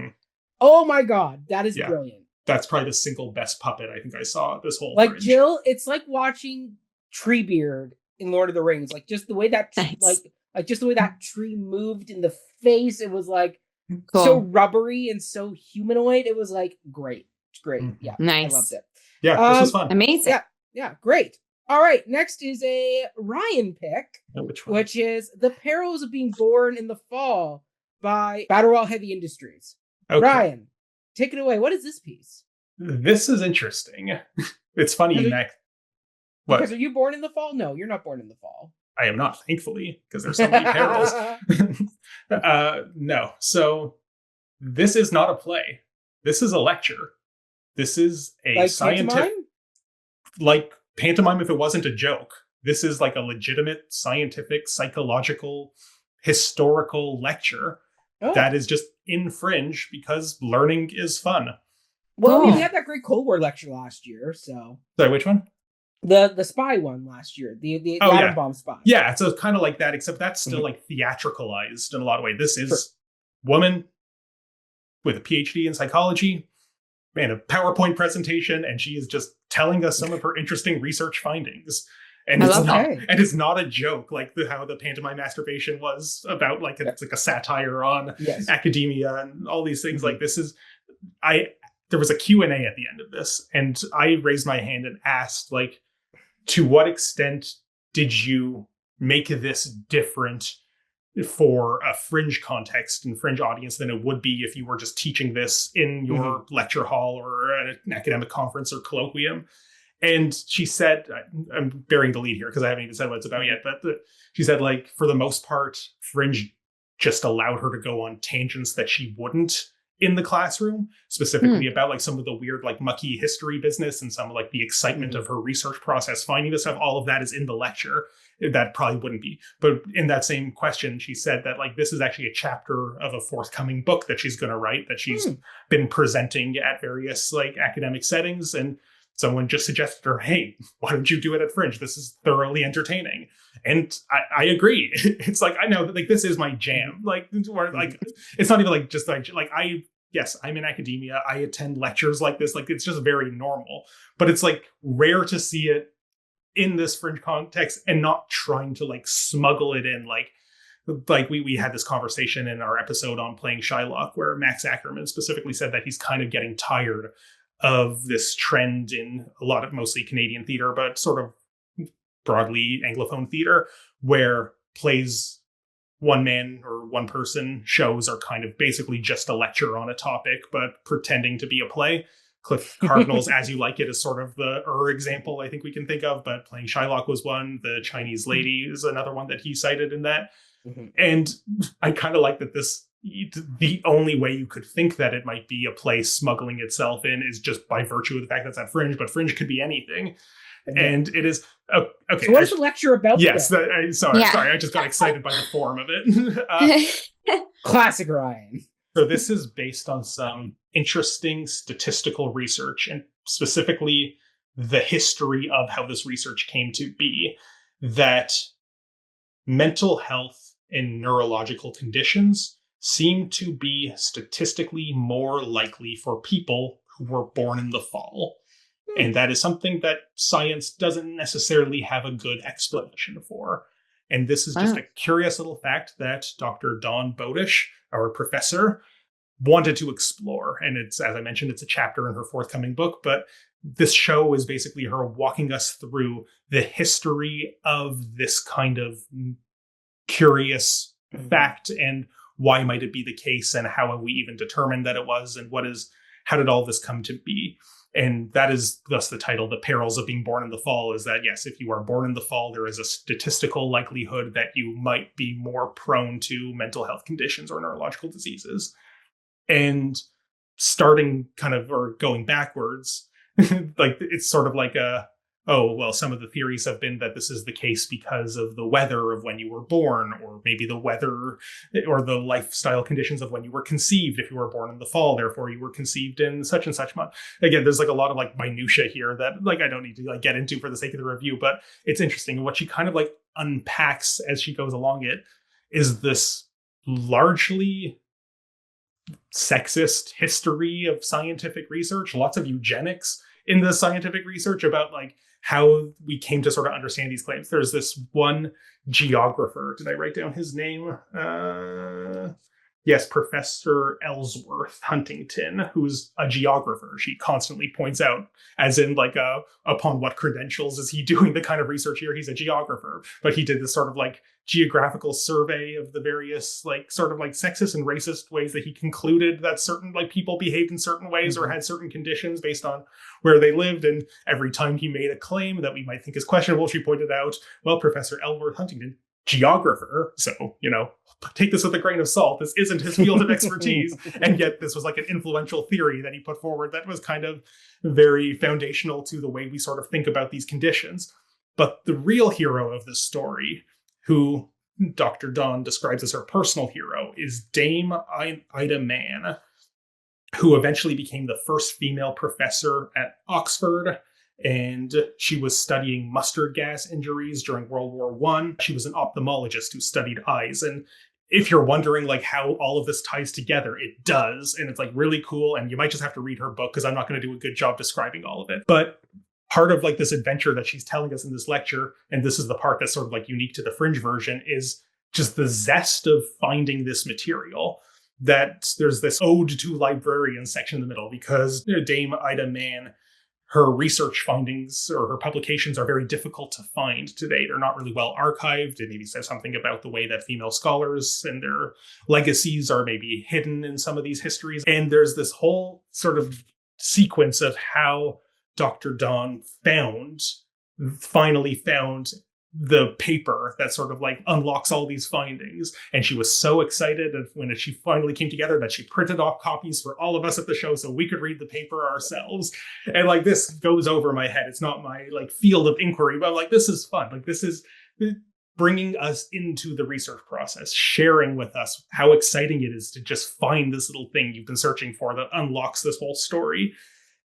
oh my God, that is brilliant.
That's probably the single best puppet I think I saw this whole
like
Fringe.
Jill, it's like watching Treebeard in Lord of the Rings. Like just the way that like just the way that tree moved in the face, it was like so rubbery and so humanoid. It was like great. Yeah,
nice.
I loved it.
Yeah, this was fun.
Amazing.
Yeah, great. All right, next is a Ryan pick, which is The Perils of Being Born in the Fall by Battle Royale Heavy Industries. Okay. Ryan, take it away. What is this piece?
This is interesting. It's funny, Mac. What?
Because are you born in the fall? No, you're not born in the fall.
I am not, thankfully, because there's so many perils. No. So this is not a play. This is a lecture. This is a scientific, like pantomime if it wasn't a joke. This is like a legitimate scientific, psychological, historical lecture that is just in Fringe because learning is fun.
Well, we had that great Cold War lecture last year, so.
Sorry, which one?
The spy one last year, the atom bomb spy.
Yeah, so it's kind of like that, except that's still like theatricalized in a lot of ways. This is woman with a PhD in psychology and a PowerPoint presentation, and she is just telling us some of her interesting research findings. And it's not a joke, like how the pantomime masturbation was about, like it's like a satire on academia and all these things. Like this is, there was a Q&A at the end of this, and I raised my hand and asked, like, to what extent did you make this different for a Fringe context and Fringe audience than it would be if you were just teaching this in your lecture hall or at an academic conference or colloquium? And she said, I'm burying the lead here because I haven't even said what it's about yet, but she said, like, for the most part, Fringe just allowed her to go on tangents that she wouldn't in the classroom, specifically about like some of the weird, like mucky history business and some of like the excitement of her research process, finding this stuff. All of that is in the lecture. That probably wouldn't be. But in that same question, she said that like this is actually a chapter of a forthcoming book that she's going to write, that she's been presenting at various like academic settings. And someone just suggested to her, hey, why don't you do it at Fringe? This is thoroughly entertaining. And I agree. It's like, I know that like this is my jam. Like, it's not even like just like yes, I'm in academia. I attend lectures like this. Like, it's just very normal. But it's like rare to see it in this Fringe context and not trying to like smuggle it in. Like we had this conversation in our episode on playing Shylock where Max Ackerman specifically said that he's kind of getting tired of this trend in a lot of mostly Canadian theater, but sort of broadly Anglophone theater, where plays one man or one person shows are kind of basically just a lecture on a topic, but pretending to be a play. Cliff Cardinal's As You Like It is sort of the example I think we can think of, but Playing Shylock was one. The Chinese Lady is another one that he cited in that. And I kind of like that the only way you could think that it might be a play smuggling itself in is just by virtue of the fact that it's at Fringe, but Fringe could be anything. And it is okay.
So what is the lecture about?
Yes, sorry, I just got excited by the form of it.
Classic Ryan.
So this is based on some interesting statistical research, and specifically the history of how this research came to be. That mental health and neurological conditions seem to be statistically more likely for people who were born in the fall. And that is something that science doesn't necessarily have a good explanation for. And this is just a curious little fact that Dr. Dawn Bodish, our professor, wanted to explore. And it's, as I mentioned, it's a chapter in her forthcoming book, but this show is basically her walking us through the history of this kind of curious fact and why might it be the case and how have we even determined that it was and how did all this come to be. And that is thus the title, The Perils of Being Born in the Fall, is that, yes, if you are born in the fall, there is a statistical likelihood that you might be more prone to mental health conditions or neurological diseases. And starting kind of, or going backwards, like it's sort of like some of the theories have been that this is the case because of the weather of when you were born, or maybe the weather or the lifestyle conditions of when you were conceived. If you were born in the fall, therefore you were conceived in such and such month. Again, there's like a lot of like minutia here that like I don't need to like get into for the sake of the review, but it's interesting. And what she kind of like unpacks as she goes along it is this largely sexist history of scientific research, lots of eugenics in the scientific research about like how we came to sort of understand these claims. There's this one geographer. Did I write down his name? Yes, Professor Ellsworth Huntington, who's a geographer. She constantly points out, as in like, upon what credentials is he doing the kind of research here? He's a geographer, but he did this sort of like geographical survey of the various like sort of like sexist and racist ways that he concluded that certain like people behaved in certain ways or had certain conditions based on where they lived. And every time he made a claim that we might think is questionable, she pointed out, well, Professor Ellsworth Huntington, geographer, so, you know, take this with a grain of salt. This isn't his field of expertise. And yet this was like an influential theory that he put forward that was kind of very foundational to the way we sort of think about these conditions. But the real hero of this story, who Dr. Dawn describes as her personal hero, is Dame Ida Mann, who eventually became the first female professor at Oxford. And she was studying mustard gas injuries during World War I. She was an ophthalmologist who studied eyes. And if you're wondering like how all of this ties together, it does. And it's like really cool. And you might just have to read her book because I'm not going to do a good job describing all of it. But part of like this adventure that she's telling us in this lecture, and this is the part that's sort of like unique to the Fringe version, is just the zest of finding this material. That there's this ode to librarians section in the middle because Dame Ida Mann, her research findings or her publications are very difficult to find today. They're not really well archived. It maybe says something about the way that female scholars and their legacies are maybe hidden in some of these histories. And there's this whole sort of sequence of how Dr. Dawn finally found the paper that sort of like unlocks all these findings. And she was so excited when she finally came together that she printed off copies for all of us at the show so we could read the paper ourselves. And like, this goes over my head. It's not my like field of inquiry, but I'm like, this is fun. Like, this is bringing us into the research process, sharing with us how exciting it is to just find this little thing you've been searching for that unlocks this whole story.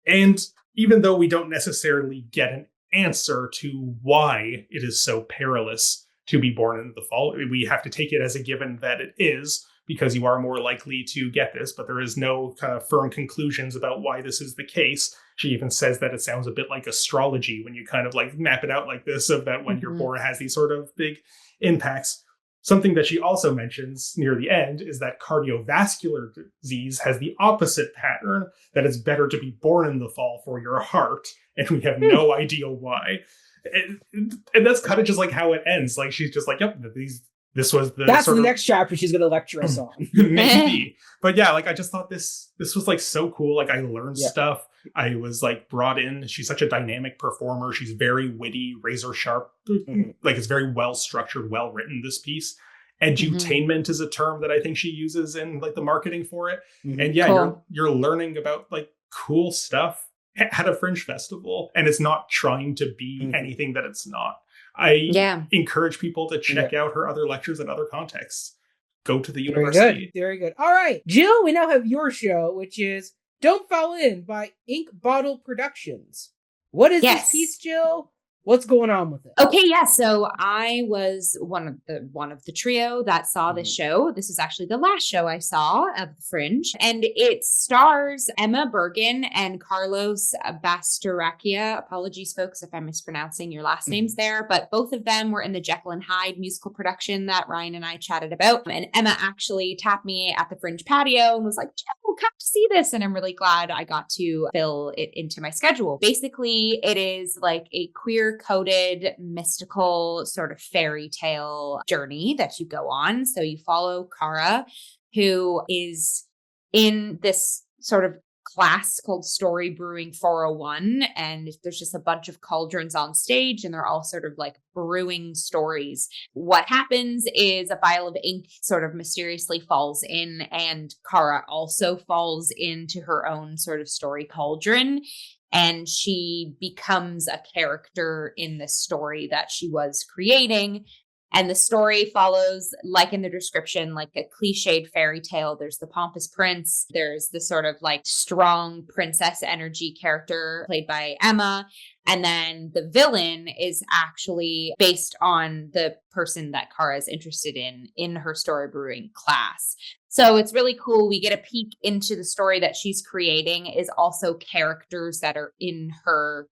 And even though we don't necessarily get an answer to why it is so perilous to be born in the fall, we have to take it as a given that it is, because you are more likely to get this, but there is no kind of firm conclusions about why this is the case. She even says that it sounds a bit like astrology when you kind of like map it out like this, of that when you're born has these sort of big impacts. Something that she also mentions near the end is that cardiovascular disease has the opposite pattern, that it's better to be born in the fall for your heart. And we have no idea why. And that's kind of just like how it ends. Like, she's just like, yep, this was the
That's the next chapter she's going to lecture us on.
Maybe. But yeah, like, I just thought this was like so cool. Like, I learned stuff. I was like brought in. She's such a dynamic performer. She's very witty, razor sharp. Like, it's very well structured, well written, this piece. Edutainment is a term that I think she uses in like the marketing for it. And yeah, cool. you're learning about like cool stuff at a Fringe festival, and it's not trying to be anything that it's not. I encourage people to check out her other lectures and other contexts. Go to the university.
Very good. All right, Jill, we now have your show, which is Don't Fall In by Ink Bottle Productions. What is this piece, Jill? What's going on with it?
Okay, yeah. So I was one of the trio that saw this show. This is actually the last show I saw of the Fringe, and it stars Emma Bergen and Carlos Bastaracchia. Apologies, folks, if I'm mispronouncing your last names there, but both of them were in the Jekyll and Hyde musical production that Ryan and I chatted about. And Emma actually tapped me at the Fringe patio and was like, "Jill, come to see this," and I'm really glad I got to fill it into my schedule. Basically, it is like a queer-coded, mystical sort of fairy tale journey that you go on. So you follow Kara, who is in this sort of class called Story Brewing 401, and there's just a bunch of cauldrons on stage, and they're all sort of like brewing stories. What happens is a vial of ink sort of mysteriously falls in, and Kara also falls into her own sort of story cauldron, and she becomes a character in this story that she was creating. And the story follows, like in the description, like a cliched fairy tale. There's the pompous prince. There's the sort of like strong princess energy character played by Emma. And then the villain is actually based on the person that Kara is interested in her story brewing class. So it's really cool. We get a peek into the story that she's creating is also characters that are in her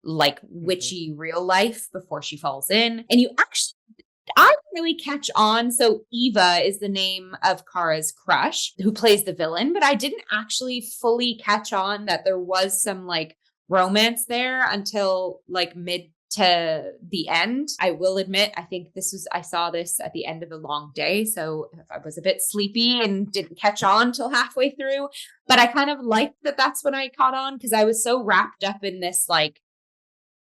like witchy real life before she falls in. And I didn't really catch on. So Eva is the name of Kara's crush who plays the villain, but I didn't actually fully catch on that there was some like romance there until like mid to the end. I will admit, I think I saw this at the end of a long day. So I was a bit sleepy and didn't catch on till halfway through, but I kind of liked that that's when I caught on because I was so wrapped up in this, like,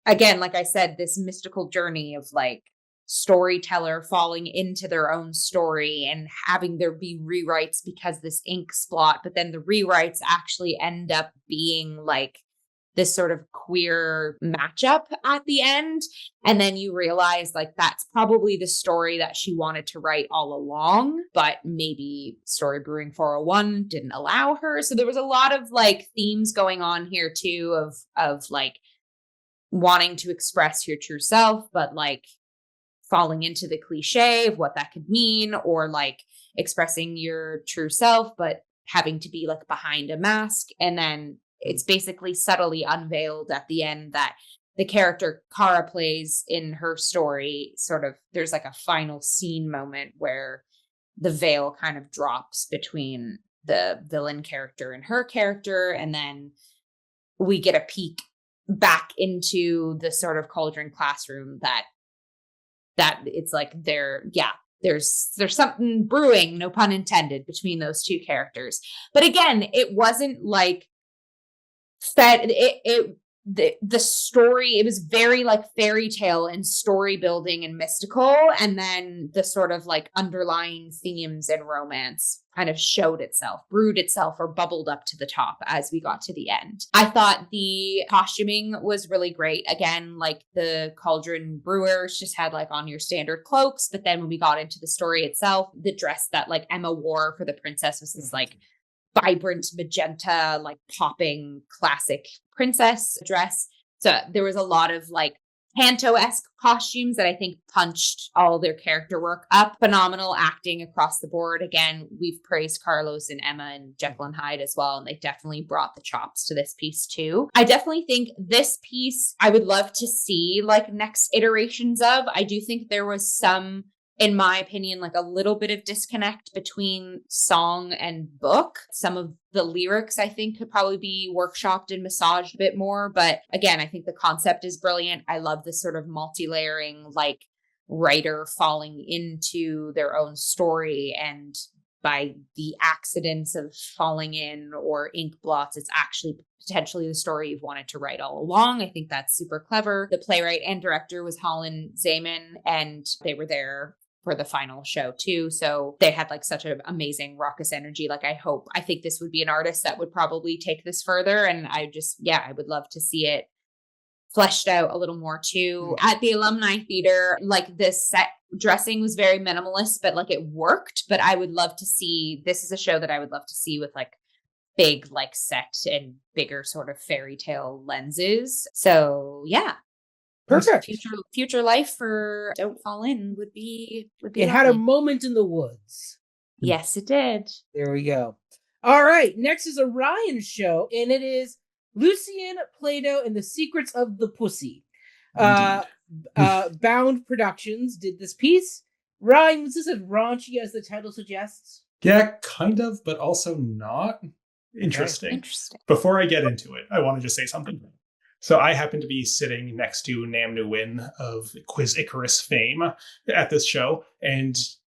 again, like I said, this mystical journey of like, storyteller falling into their own story and having there be rewrites because this ink splot, but then the rewrites actually end up being like this sort of queer matchup at the end. And then you realize like that's probably the story that she wanted to write all along, but maybe Story Brewing 401 didn't allow her. So there was a lot of like themes going on here too of like wanting to express your true self, but like falling into the cliche of what that could mean, or like expressing your true self, but having to be like behind a mask. And then it's basically subtly unveiled at the end that the character Kara plays in her story sort of, there's like a final scene moment where the veil kind of drops between the villain character and her character. And then we get a peek back into the sort of cauldron classroom that it's like there's something brewing, no pun intended, between those two characters. But again, it wasn't like the story, it was very like fairy tale and story building and mystical, and then the sort of like underlying themes and romance kind of brewed itself or bubbled up to the top as we got to the end. I thought the costuming was really great. Again, like the cauldron brewers just had like on your standard cloaks, but then when we got into the story itself, the dress that like Emma wore for the princess was this like vibrant magenta, like popping classic princess dress. So there was a lot of like Panto-esque costumes that I think punched all their character work up. Phenomenal acting across the board. Again, we've praised Carlos and Emma and Jekyll and Hyde as well, and they definitely brought the chops to this piece too. I definitely think this piece I would love to see like next iterations of. I do think there was some, in my opinion, like a little bit of disconnect between song and book. Some of the lyrics, I think, could probably be workshopped and massaged a bit more. But again, I think the concept is brilliant. I love this sort of multi-layering, like writer falling into their own story. And by the accidents of falling in or ink blots, it's actually potentially the story you've wanted to write all along. I think that's super clever. The playwright and director was Holland Zaman, and they were there for the final show too. So they had like such an amazing raucous energy. Like I think this would be an artist that would probably take this further. And I would love to see it fleshed out a little more too. At the Alumni Theater, like this set dressing was very minimalist, but like it worked. But I would love to see, this is a show that I would love to see with like big like set and bigger sort of fairy tale lenses. So yeah.
Perfect.
Future life for Don't Fall In would be
It had a moment in the woods.
Yes, it did.
There we go. All right. Next is a Ryan show, and it is Lucian, Plato, and the Secrets of the Pussy. Bound Productions did this piece. Ryan, was this as raunchy as the title suggests?
Yeah, kind of, but also not. Interesting. Before I get into it, I want to just say something. So I happen to be sitting next to Nam Nu Win of Quiz Icarus fame at this show. And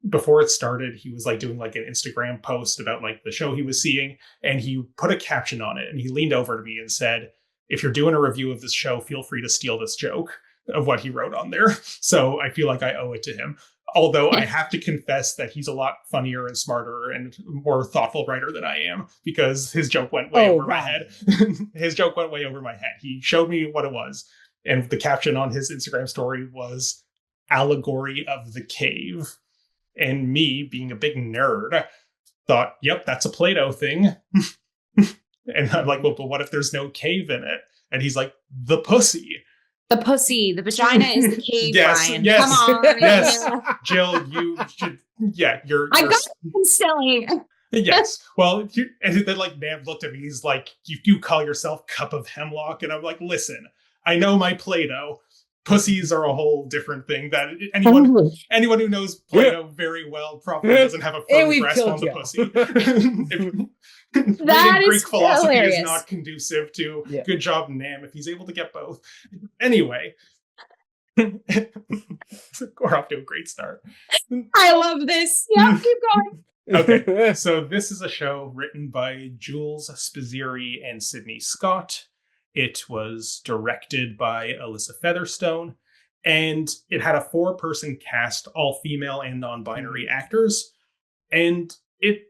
before it started, he was like doing like an Instagram post about like the show he was seeing, and he put a caption on it, and he leaned over to me and said, if you're doing a review of this show, feel free to steal this joke of what he wrote on there. So I feel like I owe it to him. Although I have to confess that he's a lot funnier and smarter and more thoughtful writer than I am, because his joke went way over my head. His joke went way over my head. He showed me what it was. And the caption on his Instagram story was Allegory of the Cave. And me, being a big nerd, thought, yep, that's a Plato thing. And I'm like, well, but what if there's no cave in it? And he's like, the pussy.
The pussy, the vagina is the cave,
yes,
Ryan.
Yes,
come on.
Yes, Jill, you should, you're
I got silly.
Yes. Well, and then like Nam looked at me, he's like, you call yourself Cup of Hemlock? And I'm like, listen, I know my Plato. Pussies are a whole different thing that anyone who knows Plato very well probably doesn't have a firm grasp on the pussy. Reading Greek philosophy is not conducive to good job, Nam, if he's able to get both. Anyway, we're off to a great start.
I love this. Yeah, keep going.
Okay, so this is a show written by Jules Spizzeri and Sidney Scott. It was directed by Alyssa Featherstone, and it had a 4-person cast, all female and non-binary actors. And it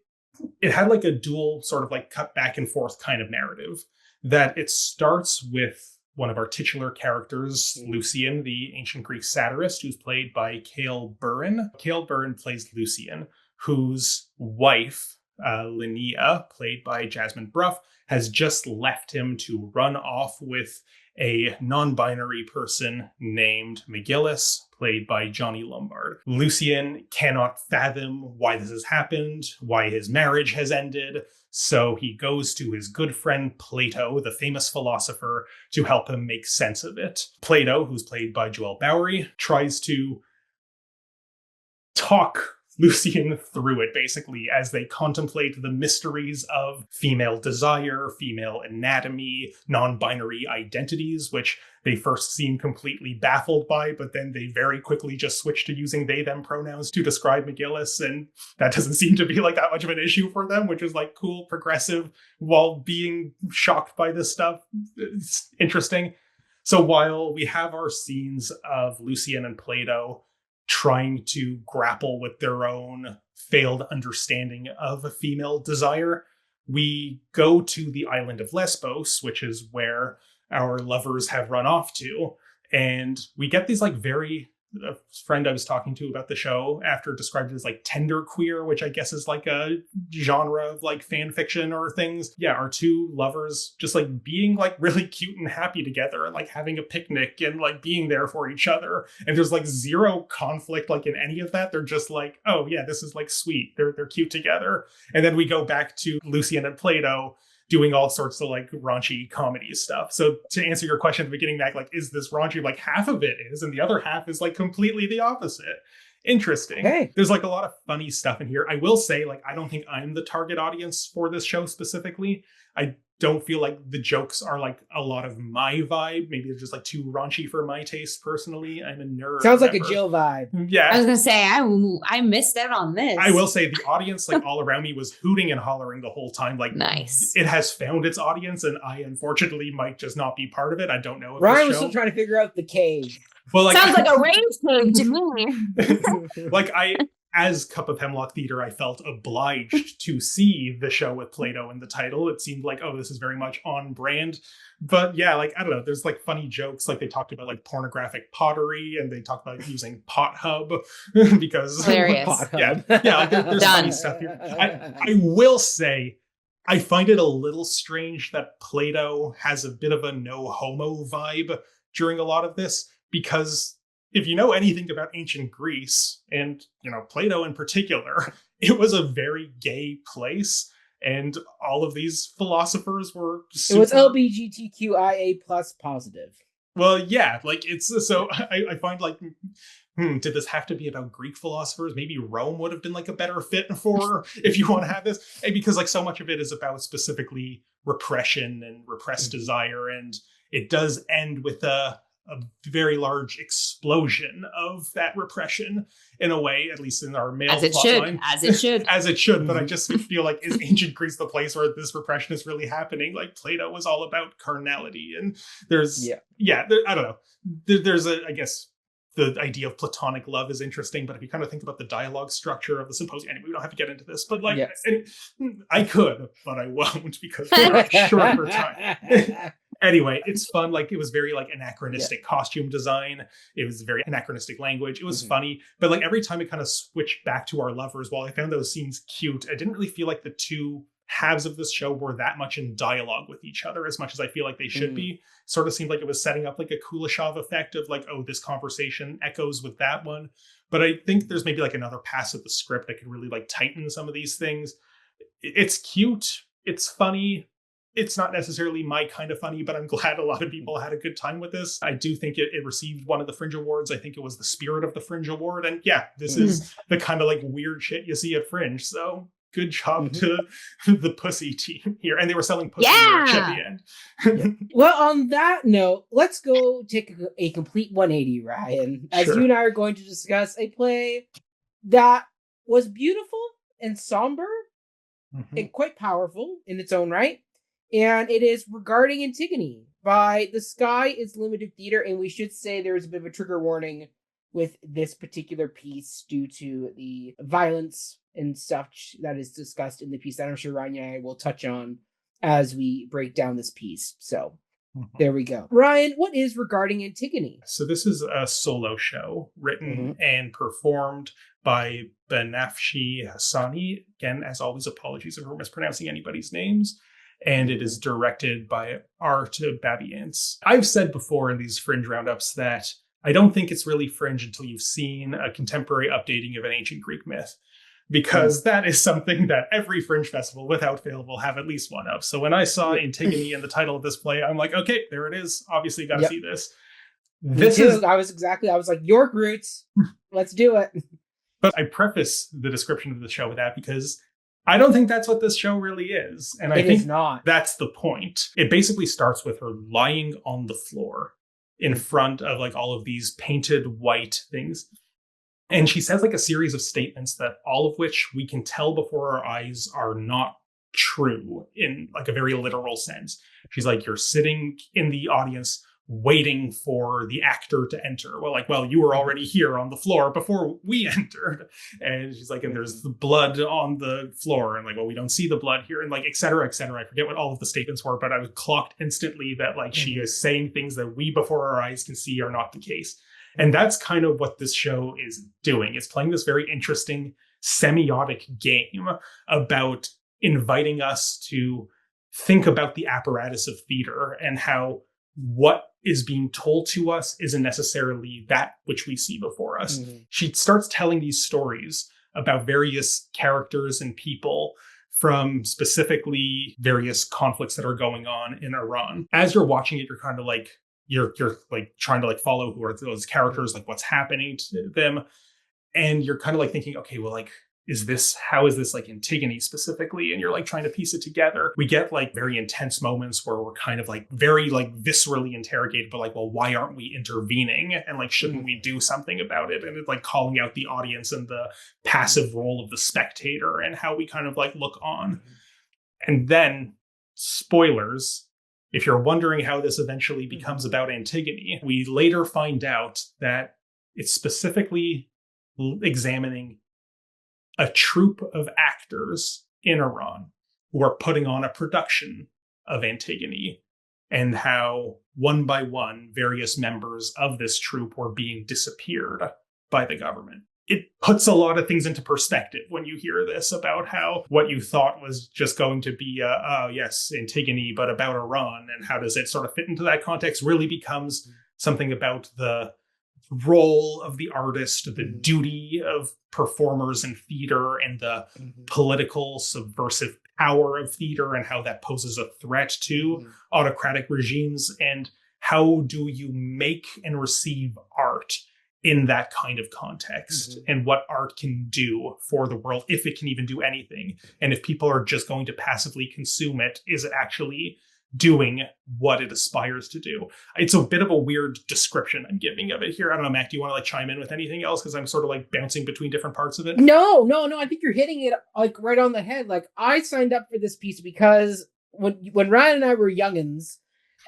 had like a dual sort of like cut back and forth kind of narrative, that it starts with one of our titular characters, Lucian, the ancient Greek satirist, who's played by Cale Burren. Cale Burren plays Lucian, whose wife, Linnea, played by Jasmine Bruff, has just left him to run off with a non-binary person named McGillis, played by Johnny Lombard. Lucian cannot fathom why this has happened, why his marriage has ended, so he goes to his good friend Plato, the famous philosopher, to help him make sense of it. Plato, who's played by Joel Bowery, tries to talk Lucian through it, basically, as they contemplate the mysteries of female desire, female anatomy, non-binary identities, which they first seem completely baffled by, but then they very quickly just switch to using they-them pronouns to describe McGillis, and that doesn't seem to be like that much of an issue for them, which is like cool, progressive, while being shocked by this stuff. It's interesting. So while we have our scenes of Lucian and Plato trying to grapple with their own failed understanding of a female desire, we go to the island of Lesbos, which is where our lovers have run off to. And we get these like very, a friend I was talking to about the show after described it as like tender queer, which I guess is like a genre of like fan fiction or things. Yeah, our two lovers just like being like really cute and happy together and like having a picnic and like being there for each other. And there's like zero conflict like in any of that. They're just like, oh yeah, this is like sweet. They're cute together. And then we go back to Lucian and Plato doing all sorts of like raunchy comedy stuff. So to answer your question at the beginning, Mac, like, is this raunchy? Like half of it is, and the other half is like completely the opposite. Interesting. Hey. There's like a lot of funny stuff in here. I will say, like, I don't think I'm the target audience for this show specifically. I don't feel like the jokes are like a lot of my vibe. Maybe they're just like too raunchy for my taste personally. I'm a nerd.
Sounds like a Jill vibe.
Yeah.
I was gonna say I missed out on this.
I will say the audience like all around me was hooting and hollering the whole time. Like,
nice.
It has found its audience, and I unfortunately might just not be part of it. I don't know if
Ryan was still trying to figure out the cave.
Well, like,
sounds like a rave cave to me.
Like as Cup of Hemlock Theatre, I felt obliged to see the show with Plato in the title. It seemed like, oh, this is very much on brand. But yeah, like, I don't know, there's like funny jokes. Like they talked about like pornographic pottery, and they talked about using Pot Hub because
hilarious.
Yeah, like there's funny stuff here. I will say, I find it a little strange that Plato has a bit of a no homo vibe during a lot of this, because if you know anything about ancient Greece, and, you know, Plato in particular, it was a very gay place. And all of these philosophers were super... It
was LGBTQIA+ positive.
Well, yeah, like it's... So I find like, did this have to be about Greek philosophers? Maybe Rome would have been like a better fit for if you want to have this. And because like so much of it is about specifically repression and repressed desire. And it does end with a a very large explosion of that repression in a way, at least in our male
as it
plot
should,
line.
as it should,
as it should. But I just feel like, is ancient Greece the place where this repression is really happening? Like Plato was all about carnality, and there's I don't know. There's I guess the idea of platonic love is interesting, but if you kind of think about the dialogue structure of the symposium, anyway, we don't have to get into this, but like, I could, but I won't because we're short for time. Anyway, it's fun. Like, it was very like anachronistic costume design. It was very anachronistic language. It was funny, but like every time it kind of switched back to our lovers, while I found those scenes cute, I didn't really feel like the two halves of this show were that much in dialogue with each other as much as I feel like they should be. Sort of seemed like it was setting up like a Kuleshov effect of like, oh, this conversation echoes with that one. But I think there's maybe like another pass of the script that could really like tighten some of these things. It's cute. It's funny. It's not necessarily my kind of funny, but I'm glad a lot of people had a good time with this. I do think it received one of the Fringe Awards. I think it was the Spirit of the Fringe Award. And yeah, this is the kind of like weird shit you see at Fringe. So good job to the Pussy team here. And they were selling Pussy merch at the end.
Well, on that note, let's go take a complete 180, Ryan. As you and I are going to discuss a play that was beautiful and somber and quite powerful in its own right. And it is regarding Antigone by The Sky is Limited Theater. And we should say there's a bit of a trigger warning with this particular piece due to the violence and stuff that is discussed in the piece that I'm sure Ryan and I will touch on as we break down this piece. So there we go. Ryan, what is regarding Antigone?
So this is a solo show written and performed by Banafshi Hassani. Again, as always, apologies if we're mispronouncing anybody's names. And it is directed by Art Babiance. I've said before in these Fringe roundups that I don't think it's really Fringe until you've seen a contemporary updating of an ancient Greek myth, because that is something that every Fringe festival without fail will have at least one of. So when I saw Antigone in the title of this play, I'm like, okay, there it is. Obviously got to see this.
I was like, York roots, let's do it.
But I preface the description of the show with that because I don't think that's what this show really is. And I think that's the point. It basically starts with her lying on the floor in front of like all of these painted white things. And she says like a series of statements that all of which we can tell before our eyes are not true in like a very literal sense. She's like, you're sitting in the audience waiting for the actor to enter. Well, you were already here on the floor before we entered. And she's like, and there's the blood on the floor. And like, well, we don't see the blood here. And like, et cetera, et cetera. I forget what all of the statements were, but I was clocked instantly that like she is saying things that we before our eyes can see are not the case. And that's kind of what this show is doing. It's playing this very interesting semiotic game about inviting us to think about the apparatus of theater and how what is being told to us isn't necessarily that which we see before us. She starts telling these stories about various characters and people from specifically various conflicts that are going on in Iran. As you're watching it, you're kind of like, you're like trying to like follow who are those characters, like what's happening to them. And you're kind of like thinking, okay, well, like, how is this like Antigone specifically? And you're like trying to piece it together. We get like very intense moments where we're kind of like very like viscerally interrogated, but like, well, why aren't we intervening? And like, shouldn't we do something about it? And it's like calling out the audience and the passive role of the spectator and how we kind of like look on. And then spoilers, if you're wondering how this eventually becomes about Antigone, we later find out that it's specifically examining a troupe of actors in Iran who are putting on a production of Antigone, and how one by one various members of this troupe were being disappeared by the government. It puts a lot of things into perspective when you hear this about how what you thought was just going to be Antigone, but about Iran, and how does it sort of fit into that context, really becomes something about the role of the artist, the duty of performers in theater, and the political subversive power of theater, and how that poses a threat to autocratic regimes, and how do you make and receive art in that kind of context, and what art can do for the world, if it can even do anything. And if people are just going to passively consume it, is it actually doing what it aspires to do. It's a bit of a weird description I'm giving of it here. I don't know, Mac, do you want to like chime in with anything else? Because I'm sort of like bouncing between different parts of it.
No. I think you're hitting it like right on the head. Like I signed up for this piece because when Ryan and I were youngins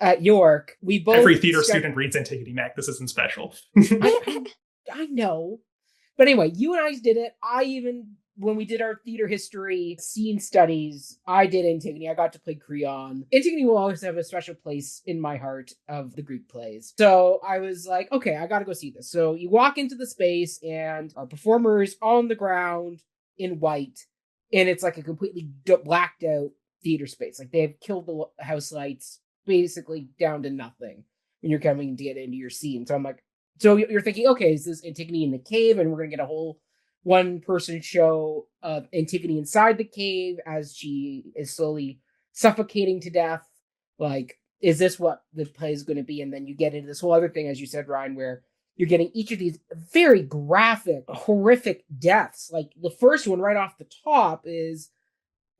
at York, we both
every theater student reads Antigone, Mac. This isn't special.
I know, but anyway, you and I did it. When we did our theater history scene studies, I did Antigone. I got to play Creon. Antigone will always have a special place in my heart of the Greek plays. So I was like, okay, I got to go see this. So you walk into the space and our performer is on the ground in white. And it's like a completely blacked out theater space. Like they've killed the house lights basically down to nothing when you're coming to get into your scene. So I'm like, so you're thinking, okay, is this Antigone in the cave? And we're going to get a whole one-person show of Antigone inside the cave as she is slowly suffocating to death. Like, is this what the play is going to be? And then you get into this whole other thing, as you said, Ryan, where you're getting each of these very graphic, horrific deaths. Like, the first one right off the top is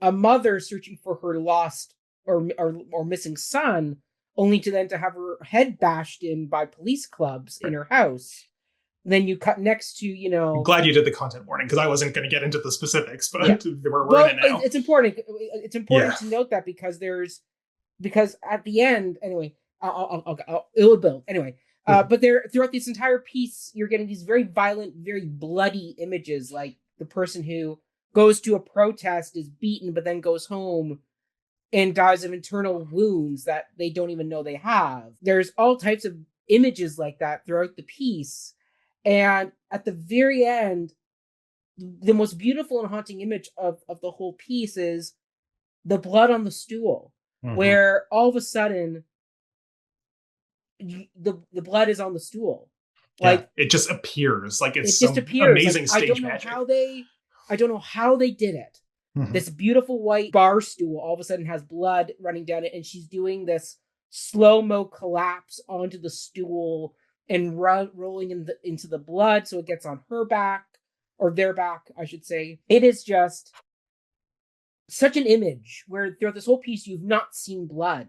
a mother searching for her lost or missing son, only to then to have her head bashed in by police clubs in her house. Then you cut next to,
I'm glad you did the content warning because I wasn't going to get into the specifics, but we're in it now.
It's important. It's important to note that because at the end, anyway, it will build anyway. But throughout this entire piece, you're getting these very violent, very bloody images, like the person who goes to a protest is beaten, but then goes home and dies of internal wounds that they don't even know they have. There's all types of images like that throughout the piece. And at the very end, the most beautiful and haunting image of the whole piece is the blood on the stool, where all of a sudden the blood is on the stool. Like
it just appears. Like it's
just appears.
Amazing
like,
stage magic.
I don't know how they did it. This beautiful white bar stool all of a sudden has blood running down it, and she's doing this slow-mo collapse onto the stool and rolling into the blood, so it gets on her back, or their back, I should say. It is just such an image where throughout this whole piece you've not seen blood.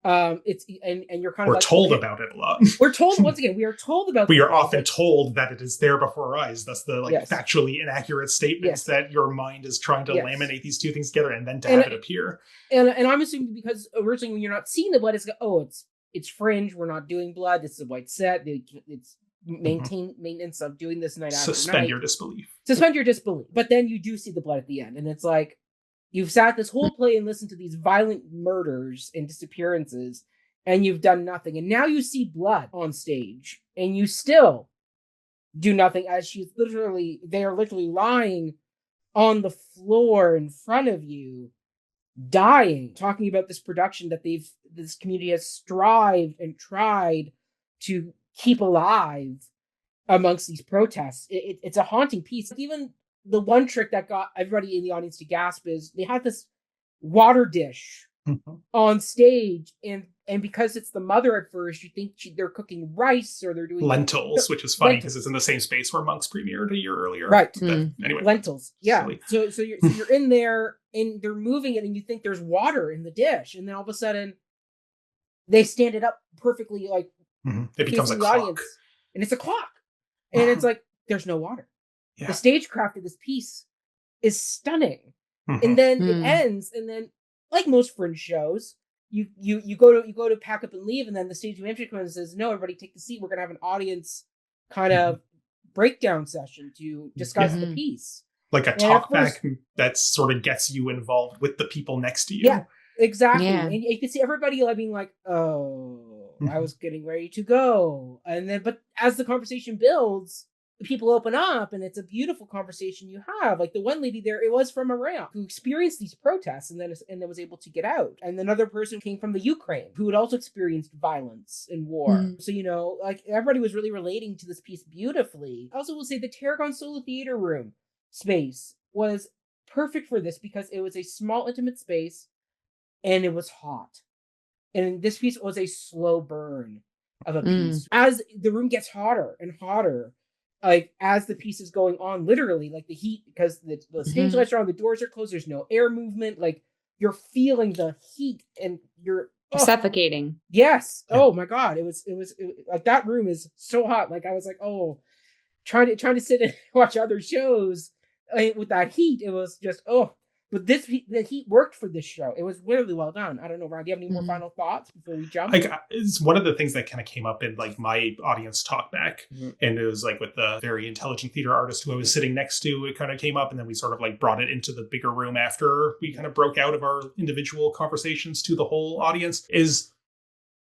It's and you're kind of
we're told about it a lot.
We're told once again. We are told about.
We are often told that it is there before our eyes. That's the factually inaccurate statements that your mind is trying to laminate these two things together and then to have it appear.
And I'm assuming because originally when you're not seeing the blood, it's Fringe. We're not doing blood. This is a white set. It's maintenance of doing this night after night.
Suspend your disbelief.
Suspend your disbelief. But then you do see the blood at the end, and it's like you've sat this whole play and listened to these violent murders and disappearances, and you've done nothing. And now you see blood on stage, and you still do nothing. As they are literally lying on the floor in front of you, dying, talking about this production that this community has strived and tried to keep alive amongst these protests. It's a haunting piece. Even the one trick that got everybody in the audience to gasp is they had this water dish on stage, and because it's the mother at first, you think they're cooking rice or they're doing
lentils, which is funny because it's in the same space where Monks premiered a year earlier.
Right.
Anyway,
lentils. Yeah. Silly. So you're in there and they're moving it, and you think there's water in the dish, and then all of a sudden they stand it up perfectly, like
it becomes a clock,
audience, and it's a clock, and it's like there's no water. Yeah. The stagecraft of this piece is stunning, and then it ends, and then like most Fringe shows, you go to pack up and leave, and then the stage manager comes and says, "No, everybody take the seat. We're gonna have an audience kind of breakdown session to discuss the piece." Like a talkback
that sort of gets you involved with the people next to you.
Yeah, exactly. Yeah. And you can see everybody being like, "Oh, I was getting ready to go," and then, but as the conversation builds, people open up, and it's a beautiful conversation you have. Like the one lady there, it was from Iran who experienced these protests and then was able to get out. And another person came from the Ukraine who had also experienced violence and war. So, like everybody was really relating to this piece beautifully. I also will say the Tarragon Solo Theater Room space was perfect for this because it was a small, intimate space and it was hot. And this piece was a slow burn of a piece. As the room gets hotter and hotter, like as the piece is going on, literally, like the heat, because the stage lights are on, the doors are closed, there's no air movement, like you're feeling the heat and you're
Suffocating.
Yes.
Yeah.
Oh my God. It was like that room is so hot. Like I was like, oh, trying to sit and watch other shows with that heat. It was just But the heat worked for this show. It was really well done. I don't know, Ron. Do you have any more final thoughts before we jump?
Like, it's one of the things that kind of came up in like my audience talk back, and it was like with the very intelligent theater artist who I was sitting next to. It kind of came up, and then we sort of like brought it into the bigger room after we kind of broke out of our individual conversations to the whole audience.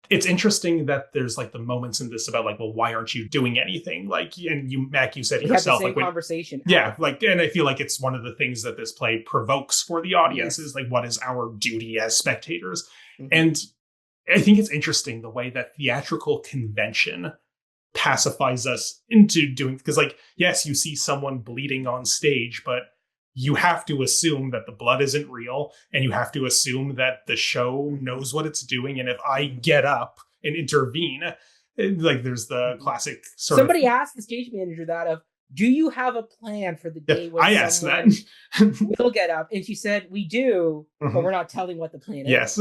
It's interesting that there's like the moments in this about like, well, why aren't you doing anything? Like, and you, Mac, you said
We
yourself,
had the same
like,
conversation.
yeah, like, and I feel like it's one of the things that this play provokes for the audience is like, what is our duty as spectators? And I think it's interesting the way that theatrical convention pacifies us into doing, because like, yes, you see someone bleeding on stage, but you have to assume that the blood isn't real, and you have to assume that the show knows what it's doing. And if I get up and intervene, like there's the classic sort
Somebody asked the stage manager that of, do you have a plan for the day when
I asked that.
will get up? And she said, we do, but we're not telling what the plan is.
Yes.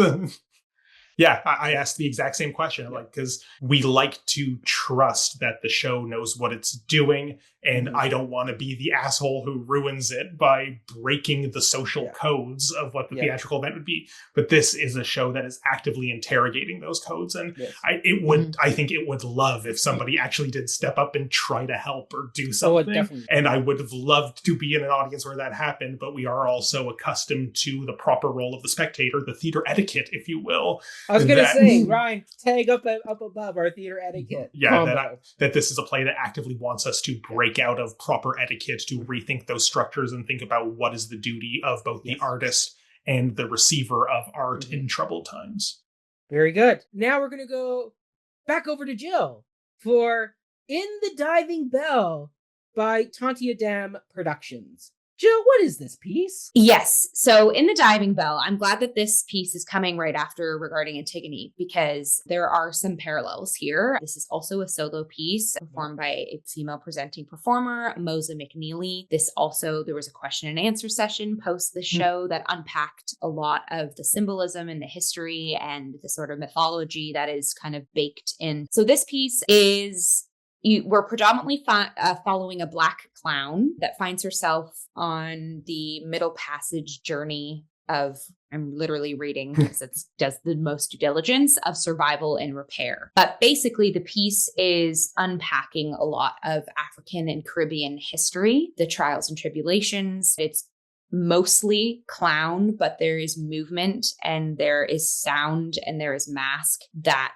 Yeah, I asked the exact same question, like, because we like to trust that the show knows what it's doing, and I don't want to be the asshole who ruins it by breaking the social codes of what the theatrical event would be. But this is a show that is actively interrogating those codes, and I think it would love if somebody actually did step up and try to help or do something. And I would have loved to be in an audience where that happened, but we are also accustomed to the proper role of the spectator, the theater etiquette, if you will.
I was going to say, Ryan, tag up above our theater etiquette.
Yeah, that this is a play that actively wants us to break out of proper etiquette, to rethink those structures and think about what is the duty of both the artist and the receiver of art in troubled times.
Very good. Now we're going to go back over to Jill for In the Diving Bell by Tantia Dam Productions. Jill, what is this piece?
Yes. So in the Diving Bell, I'm glad that this piece is coming right after regarding Antigone, because there are some parallels here. This is also a solo piece performed by a female presenting performer, Moza McNeely. There was a question and answer session post the show that unpacked a lot of the symbolism and the history and the sort of mythology that is kind of baked in. So this piece is... We're predominantly following a Black clown that finds herself on the middle passage journey of, I'm literally reading because it does the most due diligence, of survival and repair. But basically the piece is unpacking a lot of African and Caribbean history, the trials and tribulations. It's mostly clown, but there is movement and there is sound and there is mask that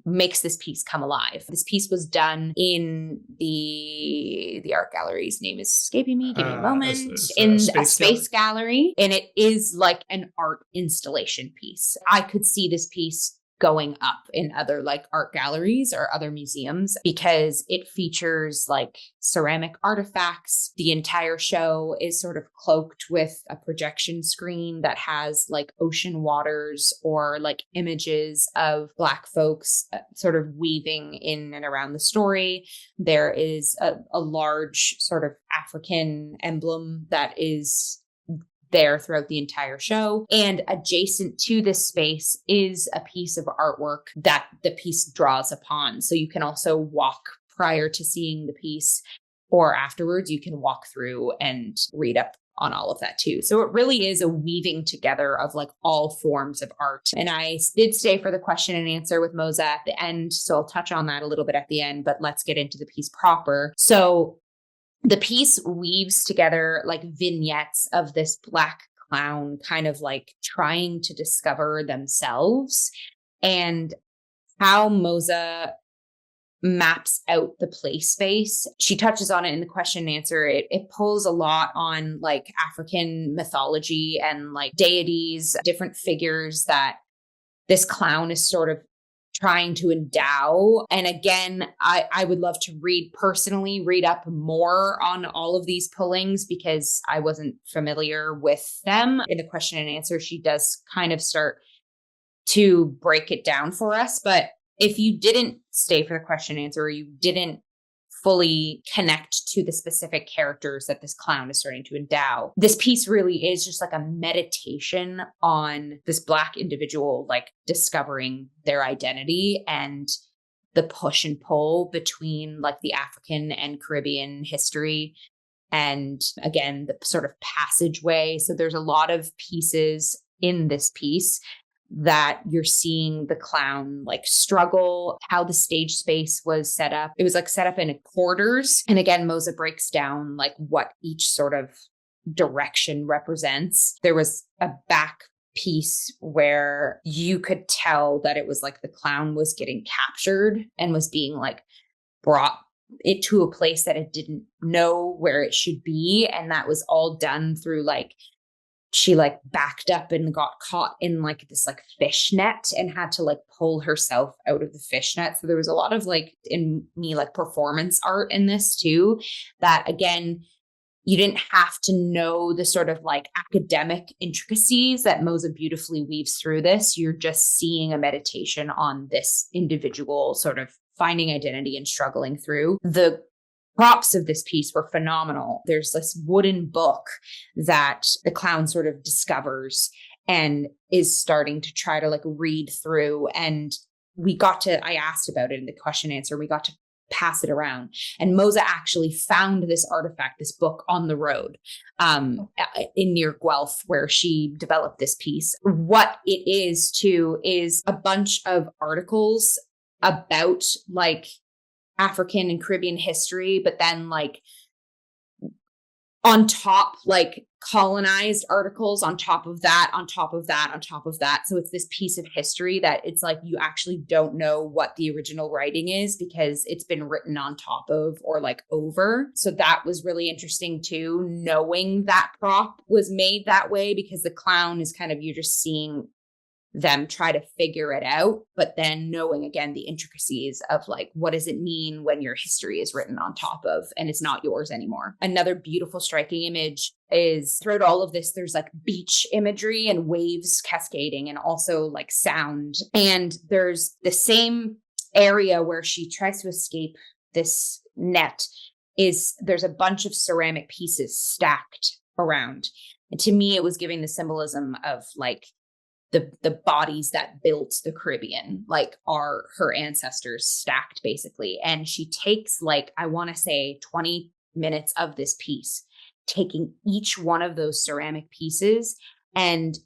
makes this piece come alive. This piece was done in the art gallery's name is escaping me. Give me a moment. In a space gallery. And it is like an art installation piece. I could see this piece going up in other like art galleries or other museums because it features like ceramic artifacts. The entire show is sort of cloaked with a projection screen that has like ocean waters or like images of Black folks sort of weaving in and around the story. There is a large sort of African emblem that is there throughout the entire show. And adjacent to this space is a piece of artwork that the piece draws upon. So you can also walk prior to seeing the piece, or afterwards, you can walk through and read up on all of that too. So it really is a weaving together of like all forms of art. And I did stay for the question and answer with Moza at the end. So I'll touch on that a little bit at the end, but let's get into the piece proper. So the piece weaves together like vignettes of this Black clown kind of like trying to discover themselves, and how Moza maps out the play space. She touches on it in the question and answer. It pulls a lot on like African mythology and like deities, different figures that this clown is sort of trying to endow. And again, I would love to read up more on all of these pullings because I wasn't familiar with them. In the question and answer, she does kind of start to break it down for us. But if you didn't stay for the question and answer, or you didn't fully connect to the specific characters that this clown is starting to endow. This piece really is just like a meditation on this Black individual, like discovering their identity and the push and pull between like the African and Caribbean history. And again, the sort of passageway. So there's a lot of pieces in this piece that you're seeing the clown like struggle, how the stage space was set up. It was like set up in quarters. And again, Moza breaks down like what each sort of direction represents. There was a back piece where you could tell that it was like the clown was getting captured and was being like brought it to a place that it didn't know where it should be. And that was all done through like, she like backed up and got caught in like this like fishnet and had to like pull herself out of the fishnet. So there was a lot of like in me like performance art in this too, that again, you didn't have to know the sort of like academic intricacies that Moza beautifully weaves through this. You're just seeing a meditation on this individual sort of finding identity and struggling through. The props of this piece were phenomenal. There's this wooden book that the clown sort of discovers and is starting to try to like read through. And I asked about it in the question answer. We got to pass it around. And Moza actually found this artifact, this book on the road in near Guelph, where she developed this piece. What it is too is a bunch of articles about like African and Caribbean history, but then like on top, like colonized articles on top of that, on top of that, on top of that. So it's this piece of history that it's like you actually don't know what the original writing is because it's been written on top of or like over. So that was really interesting too, knowing that prop was made that way, because the clown is kind of, you're just seeing them try to figure it out, but then knowing again the intricacies of like, what does it mean when your history is written on top of and it's not yours anymore. Another beautiful striking image is throughout all of this, there's like beach imagery and waves cascading and also like sound. And there's the same area where she tries to escape this net there's a bunch of ceramic pieces stacked around. And to me, it was giving the symbolism of like the bodies that built the Caribbean, like are her ancestors stacked basically. And she takes like, I want to say 20 minutes of this piece, taking each one of those ceramic pieces and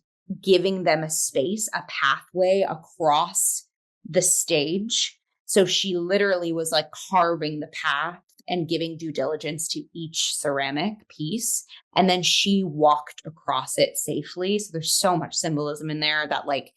giving them a space, a pathway across the stage. So she literally was like carving the path and giving due diligence to each ceramic piece. And then she walked across it safely. So there's so much symbolism in there that like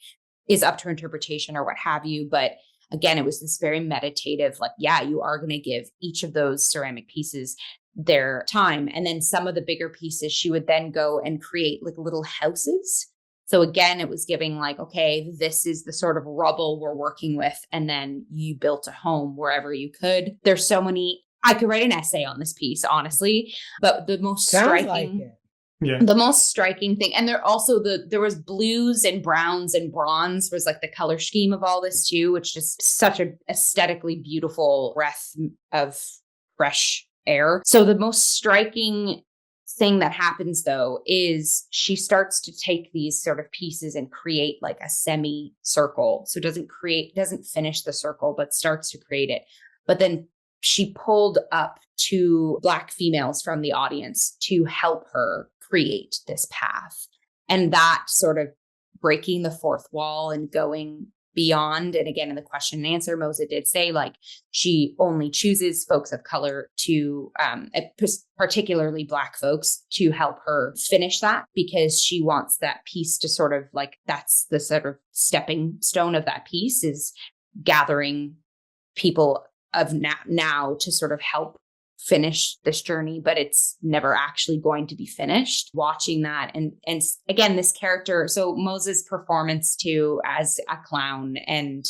is up to interpretation or what have you. But again, it was this very meditative, like, yeah, you are going to give each of those ceramic pieces their time. And then some of the bigger pieces, she would then go and create like little houses. So again, it was giving like, okay, this is the sort of rubble we're working with. And then you built a home wherever you could. There's so many, I could write an essay on this piece, honestly, but the most striking, the most striking thing, and there also there was blues and browns and bronze was like the color scheme of all this too, which just such a aesthetically beautiful breath of fresh air. So the most striking thing that happens though is she starts to take these sort of pieces and create like a semi-circle. So doesn't finish the circle, but starts to create it. But then she pulled up 2 Black females from the audience to help her create this path. And that sort of breaking the fourth wall and going beyond. And again, in the question and answer, Moza did say like she only chooses folks of color to, particularly Black folks, to help her finish that, because she wants that piece to sort of like, that's the sort of stepping stone of that piece, is gathering people of now to sort of help finish this journey, but it's never actually going to be finished. Watching that and again, this character, so Moza's performance too as a clown. And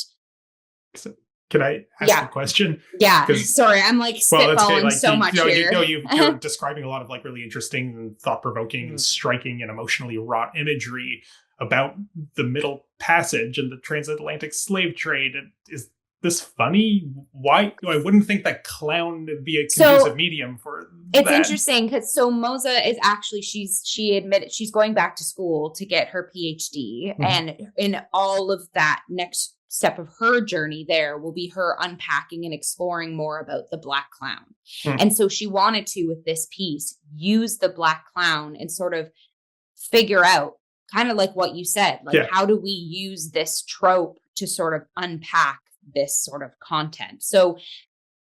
so, can I ask a question?
Yeah, sorry, I'm like spitballing so much here.
You're describing a lot of like really interesting and thought-provoking, striking and emotionally wrought imagery about the Middle Passage and the transatlantic slave trade. Is this funny? Why? I wouldn't think that clown would be a conducive medium for
it's
that.
interesting because Moza is actually, she admitted she's going back to school to get her PhD.
Mm-hmm.
And in all of that next step of her journey there will be her unpacking and exploring more about the Black Clown. Mm. And so she wanted to, with this piece, use the Black Clown and sort of figure out, kind of like what you said, like how do we use this trope to sort of unpack this sort of content? So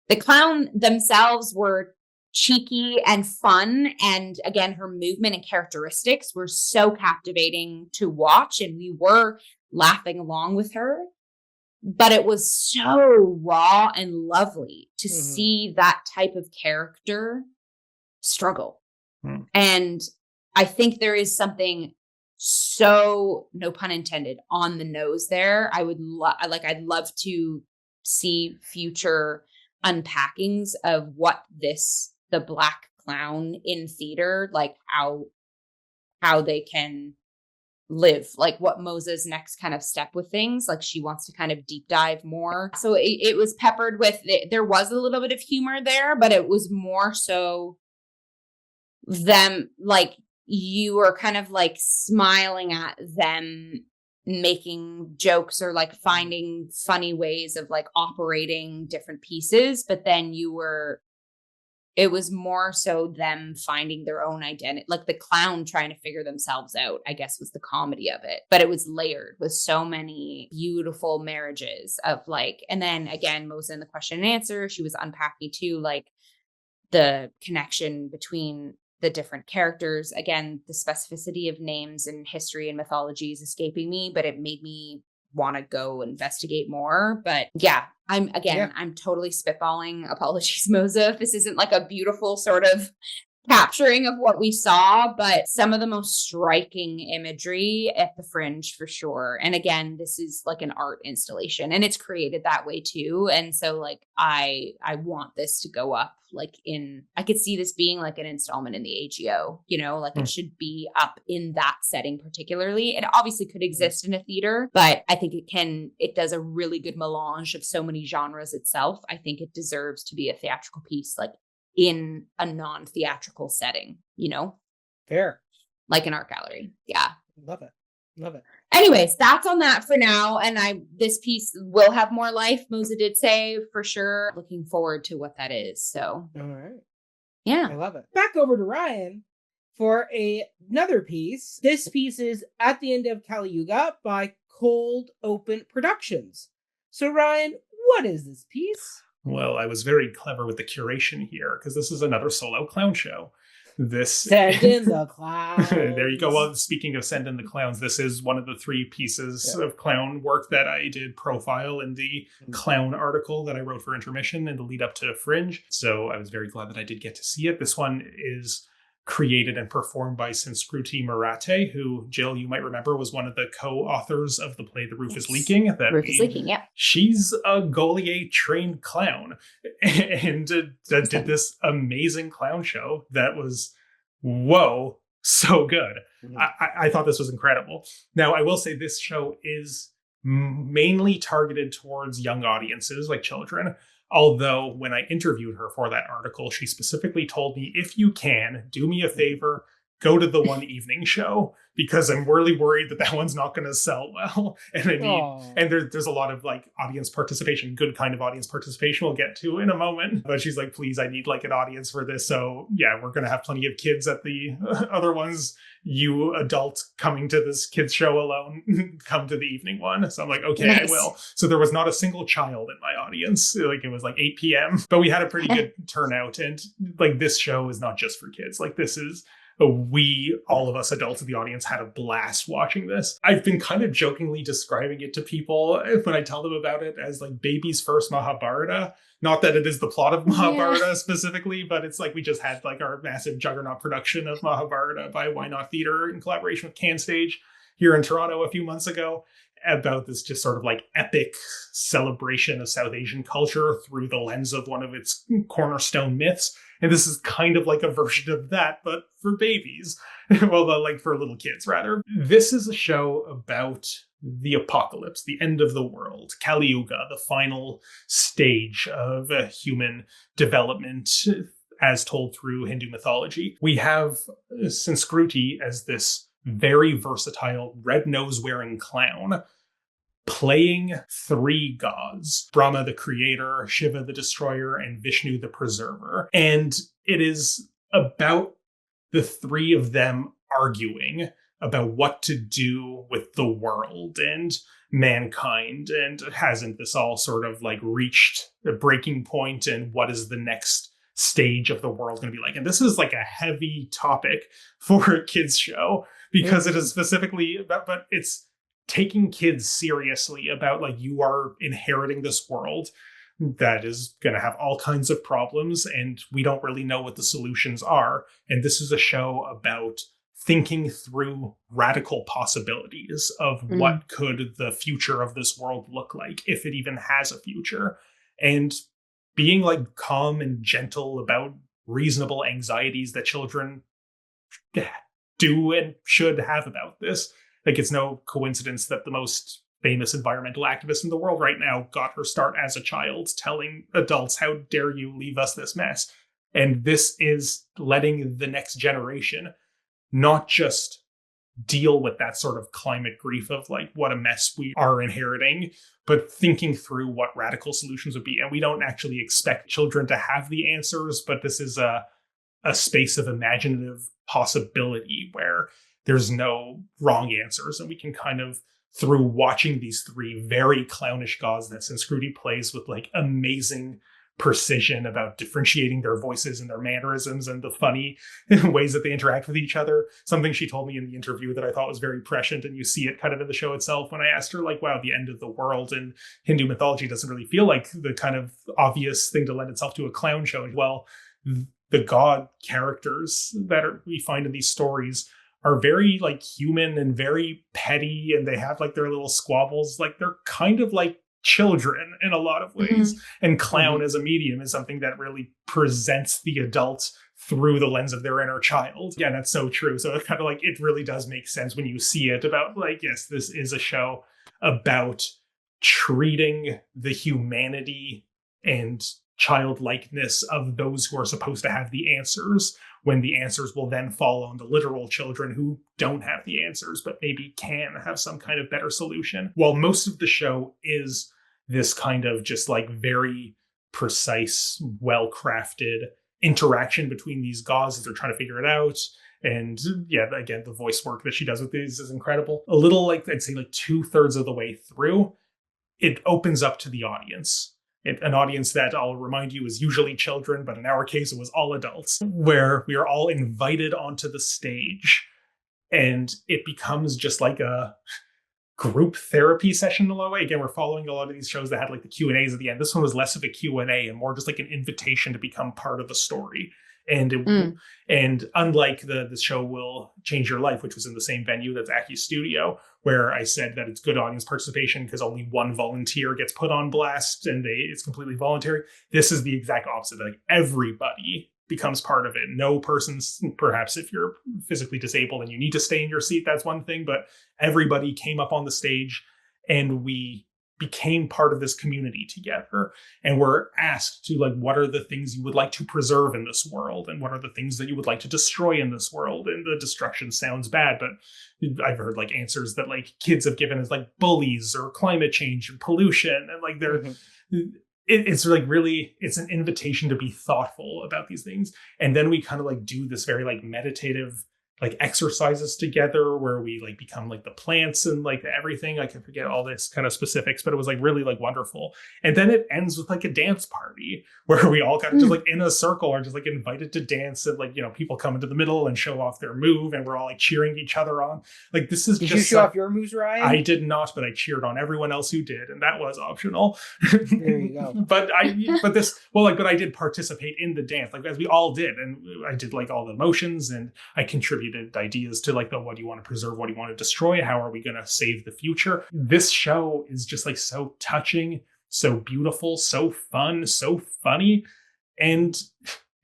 the clown themselves were cheeky and fun. And again, her movement and characteristics were so captivating to watch. And we were laughing along with her. But it was so raw and lovely to see that type of character struggle. And I think there is something so, no pun intended, on the nose there. I'd love to see future unpackings of what the Black Clown in theater, like how they can live, like what Moza's next kind of step with things. Like she wants to kind of deep dive more. So it was peppered with, there was a little bit of humor there, but it was more so them, like you were kind of like smiling at them making jokes or like finding funny ways of like operating different pieces. But then it was more so them finding their own identity, like the clown trying to figure themselves out, I guess, was the comedy of it. But it was layered with so many beautiful marriages of like, and then again, Moza in the question and answer, she was unpacking too, like the connection between the different characters. Again, the specificity of names and history and mythology is escaping me, but it made me want to go investigate more. But yeah, I'm totally spitballing. Apologies, Moza, if this isn't like a beautiful sort of capturing of what we saw, but some of the most striking imagery at the Fringe for sure. And again, this is like an art installation and it's created that way too. And so like, I want this to go up I could see this being like an installment in the AGO, like it should be up in that setting particularly. It obviously could exist in a theater, but I think it does a really good melange of so many genres itself. I think it deserves to be a theatrical piece, like in a non-theatrical setting,
Fair.
Like an art gallery. Yeah.
Love it.
Anyways, that's on that for now. And this piece will have more life, Moza did say, for sure. Looking forward to what that is. So,
all right.
Yeah.
I love it. Back over to Ryan for another piece. This piece is At the End of Kaliyuga by Cold Open Productions. So, Ryan, what is this piece?
Well, I was very clever with the curation here because this is another solo clown show.
Send in the clowns.
There you go. Well, speaking of send in the clowns, this is one of the 3 pieces of clown work that I did profile in the clown article that I wrote for Intermission in the lead up to Fringe. So I was very glad that I did get to see it. This one is created and performed by Sanskruti Marate, who, Jill, you might remember, was one of the co-authors of the play The Roof is Leaking.
Roof is Leaking, yeah.
She's a Gaulier-trained clown and did this amazing clown show that was, whoa, so good. Mm-hmm. I thought this was incredible. Now, I will say this show is mainly targeted towards young audiences, like children. Although when I interviewed her for that article, she specifically told me, if you can, do me a favor, go to the one evening show, because I'm really worried that one's not going to sell well. And I need, and there's a lot of like audience participation, good kind of audience participation we'll get to in a moment. But she's like, please, I need like an audience for this. So yeah, we're going to have plenty of kids at the other ones. You adults coming to this kids show alone, come to the evening one. So I'm like, okay, nice. I will. So there was not a single child in my audience. Like it was like 8 p.m. But we had a pretty good turnout. And like this show is not just for kids. Like this is, all of us adults in the audience had a blast watching this. I've been kind of jokingly describing it to people when I tell them about it as like baby's first Mahabharata. Not that it is the plot of Mahabharata specifically, but it's like we just had like our massive juggernaut production of Mahabharata by Why Not Theatre in collaboration with Can Stage here in Toronto a few months ago, about this just sort of like epic celebration of South Asian culture through the lens of one of its cornerstone myths. And this is kind of like a version of that, but for babies. Well, like for little kids, rather. This is a show about the apocalypse, the end of the world, Kaliyuga, the final stage of human development as told through Hindu mythology. We have Sanskruti as this very versatile red nose wearing clown playing three gods: Brahma, the creator, Shiva, the destroyer, and Vishnu, the preserver. And it is about the three of them arguing about what to do with the world and mankind. And hasn't this all sort of like reached the breaking point, and what is the next stage of the world going to be like? And this is like a heavy topic for a kids show, because it is specifically about, but it's taking kids seriously about like, you are inheriting this world that is going to have all kinds of problems, and we don't really know what the solutions are. And this is a show about thinking through radical possibilities of what could the future of this world look like, if it even has a future, and being like calm and gentle about reasonable anxieties that children do and should have about this. Like, it's no coincidence that the most famous environmental activist in the world right now got her start as a child, telling adults, how dare you leave us this mess? And this is letting the next generation not just deal with that sort of climate grief of like, what a mess we are inheriting, but thinking through what radical solutions would be. And we don't actually expect children to have the answers, but this is a space of imaginative possibility where there's no wrong answers. And we can kind of, through watching these three very clownish gods that Sanskruti plays with like amazing precision about differentiating their voices and their mannerisms and the funny ways that they interact with each other. Something she told me in the interview that I thought was very prescient, and you see it kind of in the show itself, when I asked her like, wow, the end of the world in Hindu mythology doesn't really feel like the kind of obvious thing to lend itself to a clown show. Well, the god characters that we find in these stories are very like human and very petty, and they have like their little squabbles. Like, they're kind of like children in a lot of ways. And clown as a medium is something that really presents the adult through the lens of their inner child. Yeah, that's so true. So it's kind of like, it really does make sense when you see it about like, yes, this is a show about treating the humanity and childlikeness of those who are supposed to have the answers, when the answers will then fall on the literal children who don't have the answers, but maybe can have some kind of better solution. While most of the show is this kind of just like very precise, well-crafted interaction between these gods as they're trying to figure it out. And yeah, again, the voice work that she does with these is incredible. A little like, I'd say like 2/3 of the way through, it opens up to the audience. An audience that, I'll remind you, is usually children, but in our case, it was all adults, where we are all invited onto the stage. And it becomes just like a group therapy session in a lot of way. Again, we're following a lot of these shows that had like the Q&As at the end. This one was less of a Q&A and more just like an invitation to become part of the story. And and unlike the show Will Change Your Life, which was in the same venue, that's Aki's studio, where I said that it's good audience participation because only one volunteer gets put on blast and it's completely voluntary. This is the exact opposite. Like, everybody becomes part of it. No person's, perhaps if you're physically disabled and you need to stay in your seat, that's one thing, but everybody came up on the stage and we became part of this community together, and we're asked to like, what are the things you would like to preserve in this world, and what are the things that you would like to destroy in this world? And the destruction sounds bad, but I've heard like answers that like kids have given as like bullies or climate change and pollution, and like they're it's like really, it's an invitation to be thoughtful about these things. And then we kind of like do this very like meditative like exercises together where we like become like the plants and like everything. I can forget all this kind of specifics, but it was like really like wonderful. And then it ends with like a dance party where we all kind of just like in a circle are just like invited to dance, and like, you know, people come into the middle and show off their move, and we're all like cheering each other on. Like, this is
Did
just
you show off your moves, Ryan?
I did not, but I cheered on everyone else who did, and that was optional.
There you go.
But I did participate in the dance, like as we all did, and I did like all the motions, and I contributed ideas to like the, what do you want to preserve, what do you want to destroy, how are we going to save the future. This show is just like so touching, so beautiful, so fun, so funny, and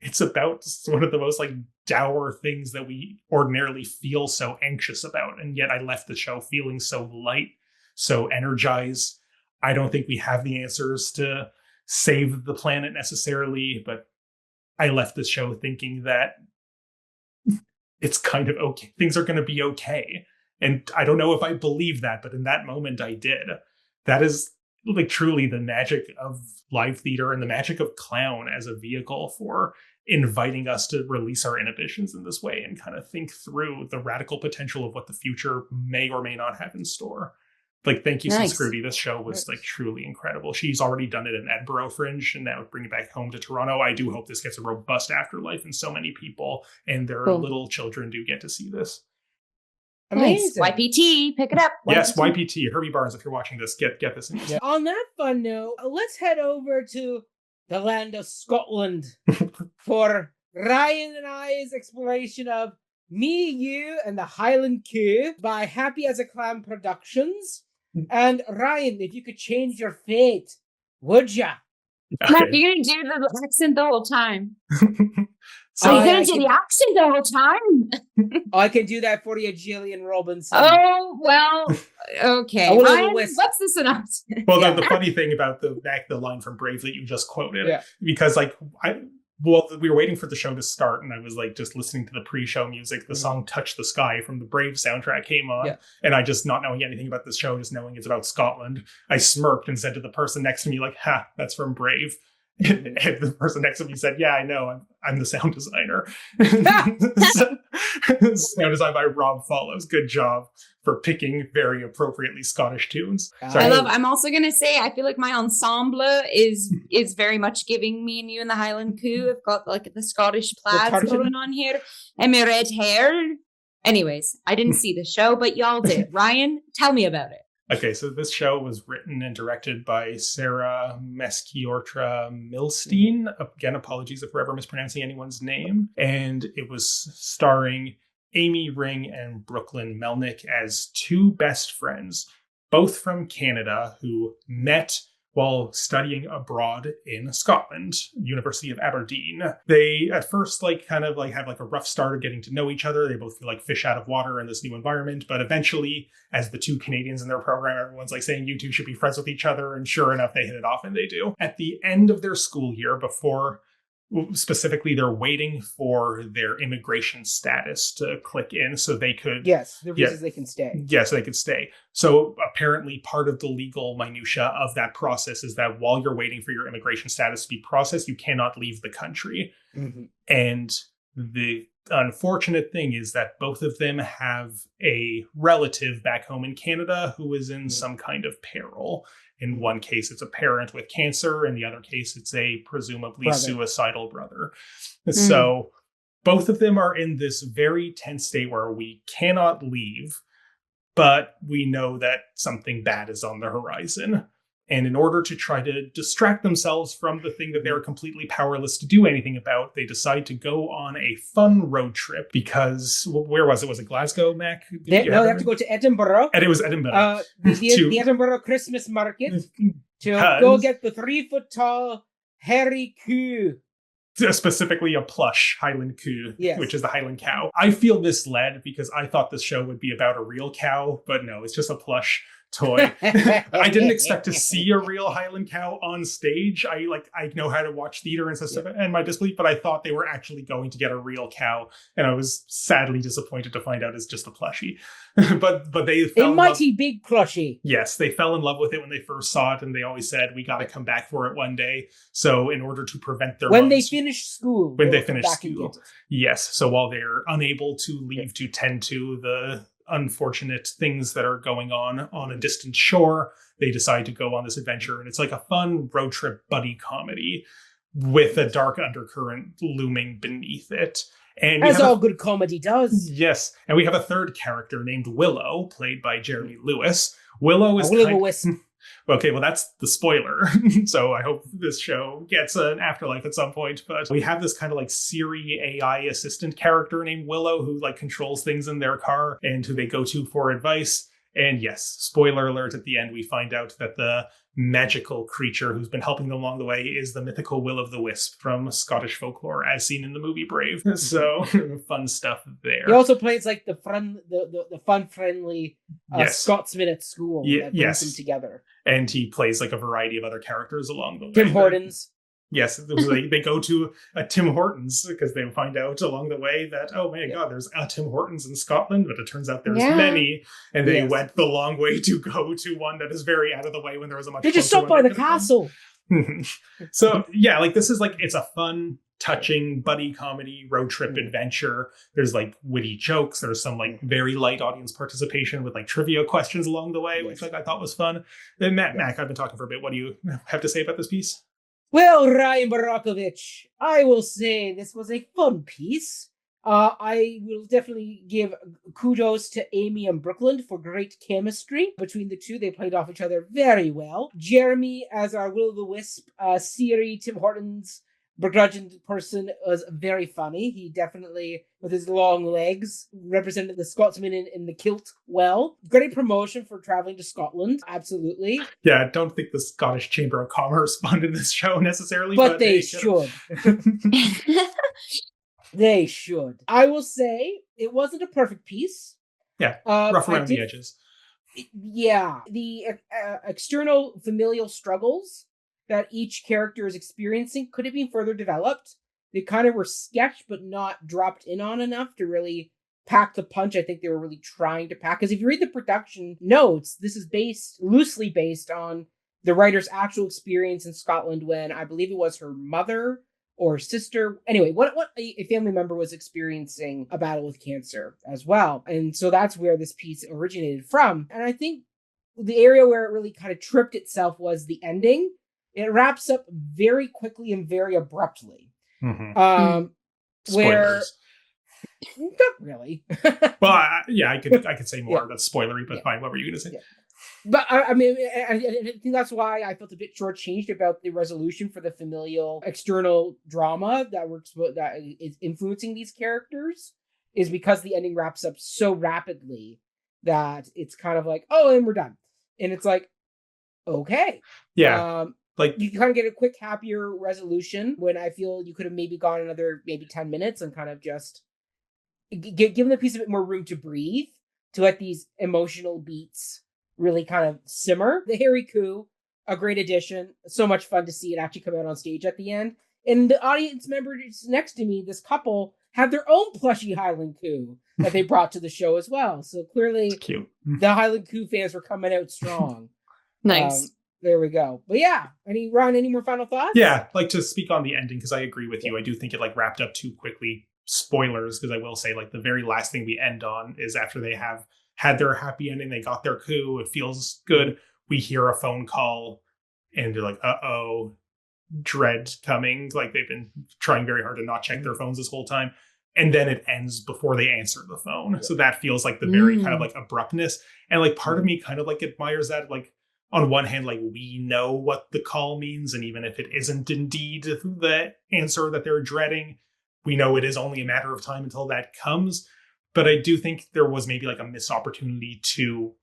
it's about one of the most like dour things that we ordinarily feel so anxious about, and yet I left the show feeling so light, so energized. I don't think we have the answers to save the planet necessarily, but I left this show thinking that it's kind of okay. Things are going to be okay. And I don't know if I believe that, but in that moment I did. That is like truly the magic of live theater and the magic of clown as a vehicle for inviting us to release our inhibitions in this way and kind of think through the radical potential of what the future may or may not have in store. Like, thank you,
Nice.
Scrooty. This show was like truly incredible. She's already done it in Edinburgh Fringe and now bring it back home to Toronto. I do hope this gets a robust afterlife and so many people and their
Cool.
little children do get to see this.
Amazing.
Nice. YPT, pick it up.
Yes, YPT, Herbie Barnes, if you're watching this, get this in.
Yeah. On that fun note, let's head over to the land of Scotland for Ryan and I's exploration of Me, You, and the Highland Coo by Happy as a Clam Productions. And Ryan, if you could change your fate, would ya?
Matt, you're going to do the accent the whole time.
So,
Are you
I
going to do
can-
the accent the whole time?
I can do that for you, Jillian Robinson.
Oh, well, okay.
A little
Ryan,
whisk.
what's the synopsis?
well,
Yeah.
the funny thing about the line from Brave that you just quoted,
Yeah.
because like we were waiting for the show to start, and I was like just listening to the pre-show music. The song "Touch the Sky" from the Brave soundtrack came on,
Yeah.
and I just not knowing anything about this show, just knowing it's about Scotland, I smirked and said to the person next to me, like, "Ha, that's from Brave." And the person next to me said, "Yeah, I know. I'm the sound designer." Sound design by Rob Follows. Good job for picking very appropriately Scottish tunes. Sorry.
I'm also going to say, I feel like my ensemble is very much giving Me and You in the Highland Coo. I've got like the Scottish plaids
tartan.
going on here and my red hair. Anyways, I didn't see the show, but y'all did. Ryan, tell me about it.
Okay, so this show was written and directed by Sarah Mesquiortra Milstein. Again, apologies if we're ever mispronouncing anyone's name. And it was starring Amy Ring and Brooklyn Melnick as two best friends, both from Canada, who met while studying abroad in Scotland, University of Aberdeen. They at first have a rough start of getting to know each other. They both feel like fish out of water in this new environment, but eventually, as the two Canadians in their program, everyone's like saying you two should be friends with each other, and sure enough, they hit it off, and they do. At the end of their school year, specifically, they're waiting for their immigration status to click in so they could...
Yes, the reasons they can stay.
Yeah, so they could stay. So apparently part of the legal minutia of that process is that while you're waiting for your immigration status to be processed, you cannot leave the country.
Mm-hmm.
And the unfortunate thing is that both of them have a relative back home in Canada who is in some kind of peril. In one case, it's a parent with cancer. In the other case, it's a presumably suicidal brother. So both of them are in this very tense state where we cannot leave, but we know that something bad is on the horizon. And in order to try to distract themselves from the thing that they're completely powerless to do anything about, they decide to go on a fun road trip because, where was it? Was it Glasgow, Mac?
They have to go to Edinburgh.
And it was Edinburgh.
The Edinburgh Christmas market to go get the 3-foot-tall hairy coo.
Specifically a plush Highland Coo,
yes.
Which is the Highland cow. I feel misled because I thought this show would be about a real cow, but no, it's just a plush toy. I didn't expect to see a real Highland cow on stage. I know how to watch theater and stuff and my disbelief, but I thought they were actually going to get a real cow, and I was sadly disappointed to find out it's just a plushie. but they fell
a mighty big plushie.
Yes, they fell in love with it when they first saw it, and they always said we got to come back for it one day. So in order to prevent their
when they finish school,
yes. So while they're unable to leave to tend to the unfortunate things that are going on a distant shore, they decide to go on this adventure, and it's like a fun road trip buddy comedy with a dark undercurrent looming beneath it. And
as all good comedy does.
Yes, and we have a third character named Willow, played by Jeremy Lewis. Willow is okay, well, that's the spoiler. So I hope this show gets an afterlife at some point. But we have this kind of like Siri AI assistant character named Willow who like controls things in their car and who they go to for advice. And yes, spoiler alert, at the end, we find out that the magical creature who's been helping them along the way is the mythical Will-o'-the-Wisp from Scottish folklore, as seen in the movie Brave. So fun stuff there.
He also plays like the fun, friendly Scotsman at school that brings them together.
And he plays like a variety of other characters along the way.
Tim Hortons.
Yes, they go to a Tim Hortons because they find out along the way that, oh my God, there's a Tim Hortons in Scotland, but it turns out there's many, and they went the long way to go to one that is very out of the way when there was a much.
They just stopped by the castle.
So yeah, like this is like, it's a fun, touching buddy comedy road trip adventure. There's like witty jokes. There's some like very light audience participation with like trivia questions along the way, which like I thought was fun. Then Mac, I've been talking for a bit. What do you have to say about this piece?
Well, Ryan Borochovitz, I will say this was a fun piece. I will definitely give kudos to Amy and Brooklyn for great chemistry between the two. They played off each other very well. Jeremy as our Will-o'-the-Wisp, Siri, Tim Hortons, begrudging person, was very funny. He definitely, with his long legs, represented the Scotsman in the kilt well. Great promotion for traveling to Scotland, absolutely.
Yeah, I don't think the Scottish Chamber of Commerce funded this show necessarily.
But they should. They should. I will say, it wasn't a perfect piece.
Yeah, rough around the edges.
Yeah, the external familial struggles that each character is experiencing could have been further developed. They kind of were sketched, but not dropped in on enough to really pack the punch I think they were really trying to pack. Because if you read the production notes, this is loosely based on the writer's actual experience in Scotland when I believe it was her mother or sister. Anyway, what a family member was experiencing a battle with cancer as well. And so that's where this piece originated from. And I think the area where it really kind of tripped itself was the ending. It wraps up very quickly and very abruptly.
Mm-hmm.
Where not really.
Well, I could say more. That's spoilery, but fine. What were you going to say? Yeah.
But I mean, I think that's why I felt a bit shortchanged about the resolution for the familial external drama that is influencing these characters, is because the ending wraps up so rapidly that it's kind of like, oh, and we're done, and it's like, okay,
yeah.
Like you kind of get a quick, happier resolution when I feel you could have maybe gone another maybe 10 minutes and kind of just given the piece a bit more room to breathe, to let these emotional beats really kind of simmer. The Harry Coo, a great addition. So much fun to see it actually come out on stage at the end. And the audience members next to me, this couple, have their own plushie Highland Coo that they brought to the show as well. So clearly
cute.
The Highland Coo fans were coming out strong.
Nice.
There we go. But yeah, Ron, any more final thoughts?
Yeah, like to speak on the ending, because I agree with you. I do think it like wrapped up too quickly. Spoilers, because I will say like the very last thing we end on is after they have had their happy ending, they got their coup, it feels good. We hear a phone call and they're like, uh-oh, dread coming. Like they've been trying very hard to not check their phones this whole time. And then it ends before they answer the phone. So that feels like the very kind of like abruptness. And like part of me kind of like admires that. Like on one hand, like we know what the call means. And even if it isn't indeed the answer that they're dreading, we know it is only a matter of time until that comes. But I do think there was maybe like a missed opportunity to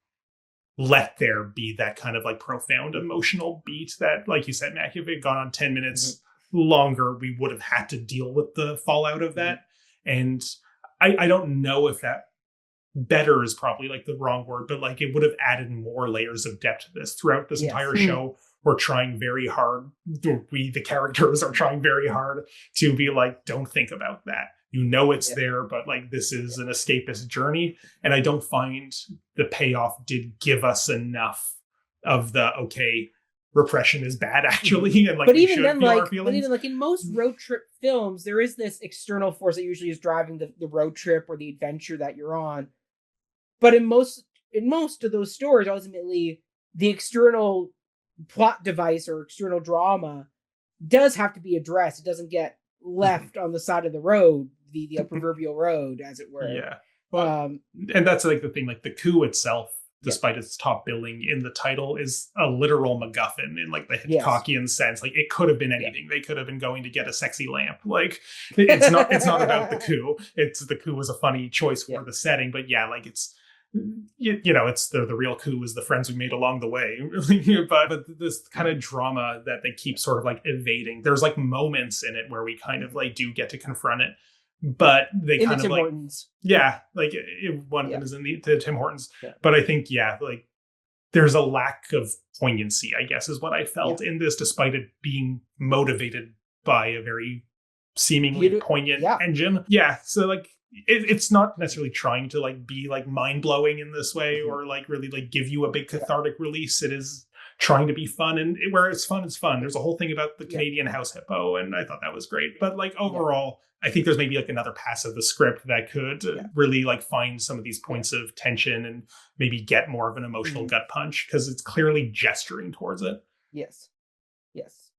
let there be that kind of like profound emotional beat that, like you said, Mac, if it had gone on 10 minutes longer, we would have had to deal with the fallout of that. And I don't know if that better is probably like the wrong word, but like it would have added more layers of depth to this throughout this entire show. We're trying very hard. We, the characters, are trying very hard to be like, don't think about that. You know it's there, but like this is an escapist journey. And I don't find the payoff did give us enough of the, okay, repression is bad actually. And like,
but even then, like, in most road trip films, there is this external force that usually is driving the road trip or the adventure that you're on. But in most of those stories, ultimately, the external plot device or external drama does have to be addressed. It doesn't get left on the side of the road, the proverbial road, as it were.
Yeah. Well, and that's like the thing, like the coup itself, despite its top billing in the title, is a literal MacGuffin in like the Hitchcockian sense. Like it could have been anything. They could have been going to get a sexy lamp. Like it's not about the coup. The coup was a funny choice for the setting, but like it's the real coup is the friends we made along the way. but this kind of drama that they keep sort of like evading. There's like moments in it where we kind of like do get to confront it, but they
In
kind
the
of
Tim
like,
Hortons.
like one of them is in the Tim Hortons.
Yeah.
But I think, like there's a lack of poignancy, I guess, is what I felt in this, despite it being motivated by a very seemingly poignant engine. Yeah. So like, it's not necessarily trying to like be like mind blowing in this way or like really like give you a big cathartic release. It is trying to be fun, and where it's fun, it's fun. There's a whole thing about the Canadian house hippo, and I thought that was great. But like overall, I think there's maybe like another pass of the script that could really like find some of these points of tension and maybe get more of an emotional gut punch, because it's clearly gesturing towards it.
Yes,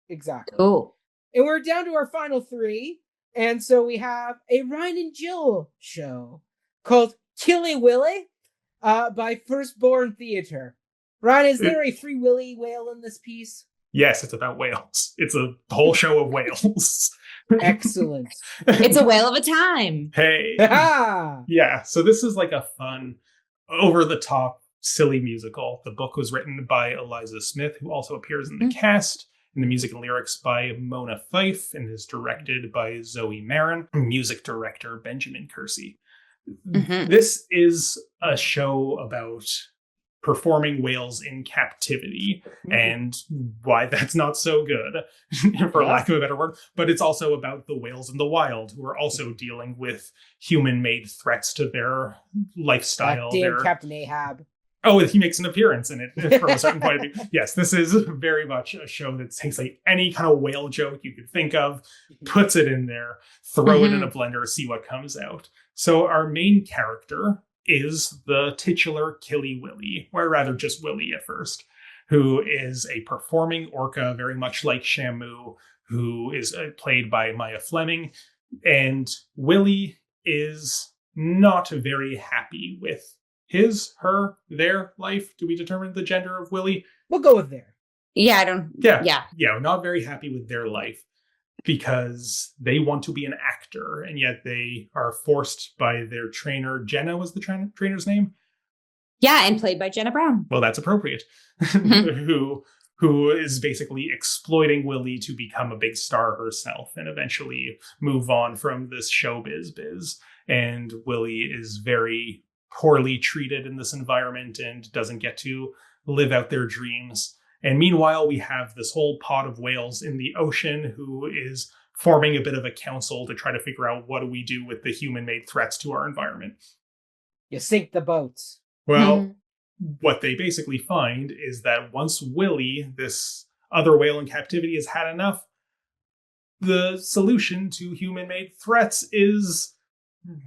exactly.
Cool.
And we're down to our final three. And so we have a Ryan and Jill show called Killy Willy by Firstborn Theatre. Ryan, is there a Free Willy whale in this piece?
Yes, it's about whales. It's a whole show of whales.
Excellent.
It's a whale of a time.
Hey. Yeah, so this is like a fun, over-the-top, silly musical. The book was written by Eliza Smith, who also appears in the cast. And the music and lyrics by Mona Fife, and is directed by Zoe Marin, music director Benjamin Kersey. This is a show about performing whales in captivity and why that's not so good, for lack of a better word. But it's also about the whales in the wild, who are also dealing with human-made threats to their lifestyle.
Captain Ahab.
Oh, he makes an appearance in it from a certain point of view. Yes, this is very much a show that takes like any kind of whale joke you could think of, puts it in there, throw it in a blender, see what comes out. So our main character is the titular Killy Willy, or rather just Willy at first, who is a performing orca, very much like Shamu, who is played by Maya Fleming. And Willy is not very happy with his, her, their life. Do we determine the gender of Willy?
We'll go with their.
Yeah, not very happy with their life because they want to be an actor, and yet they are forced by their trainer. Jenna was the trainer's name?
Yeah, and played by Jenna Brown.
Well, that's appropriate. Who is basically exploiting Willy to become a big star herself and eventually move on from this showbiz biz. And Willy is very poorly treated in this environment and doesn't get to live out their dreams. And meanwhile, we have this whole pod of whales in the ocean who is forming a bit of a council to try to figure out what do we do with the human-made threats to our environment.
You sink the boats.
Well, what they basically find is that once Willy, this other whale in captivity, has had enough, the solution to human-made threats is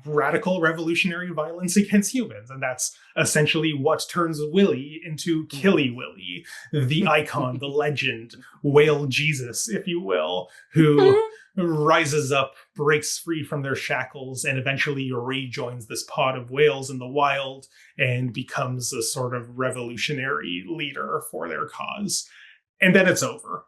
radical revolutionary violence against humans. And that's essentially what turns Willy into Killy Willy, the icon, the legend, whale Jesus, if you will, who rises up, breaks free from their shackles, and eventually rejoins this pod of whales in the wild and becomes a sort of revolutionary leader for their cause. And then it's over.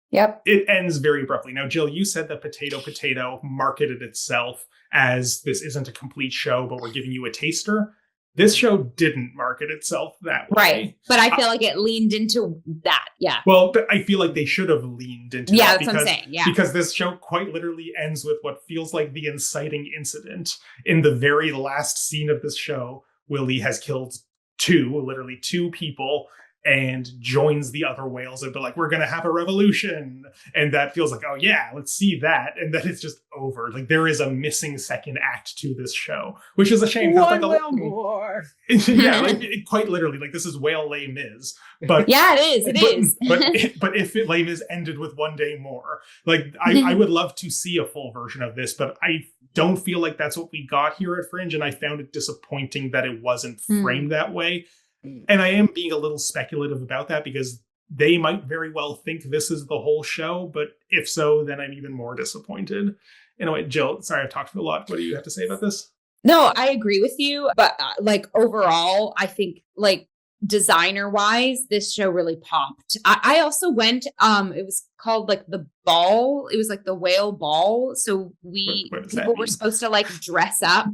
Yep.
It ends very abruptly. Now, Jill, you said that Potato marketed itself as this isn't a complete show, but we're giving you a taster. This show didn't market itself that way.
Right. But I feel like it leaned into that. Yeah.
Well, but I feel like they should have leaned into that.
Yeah, that's what I'm saying. Yeah.
Because this show quite literally ends with what feels like the inciting incident. In the very last scene of this show, Willy has killed literally two people, and joins the other whales and be like, we're going to have a revolution. And that feels like, oh yeah, let's see that. And then it's just over. Like there is a missing second act to this show, which is a shame.
One whale more.
Yeah, like quite literally, like this is whale Les Mis. But
yeah, it is.
But if Les Mis ended with one day more, like I would love to see a full version of this, but I don't feel like that's what we got here at Fringe. And I found it disappointing that it wasn't framed that way. And I am being a little speculative about that because they might very well think this is the whole show. But if so, then I'm even more disappointed. Anyway, Jill, sorry, I've talked a lot. What do you have to say about this?
No, I agree with you. But like overall, I think like designer wise, this show really popped. I also went, it was called like the ball. It was like the whale ball. So people were supposed to like dress up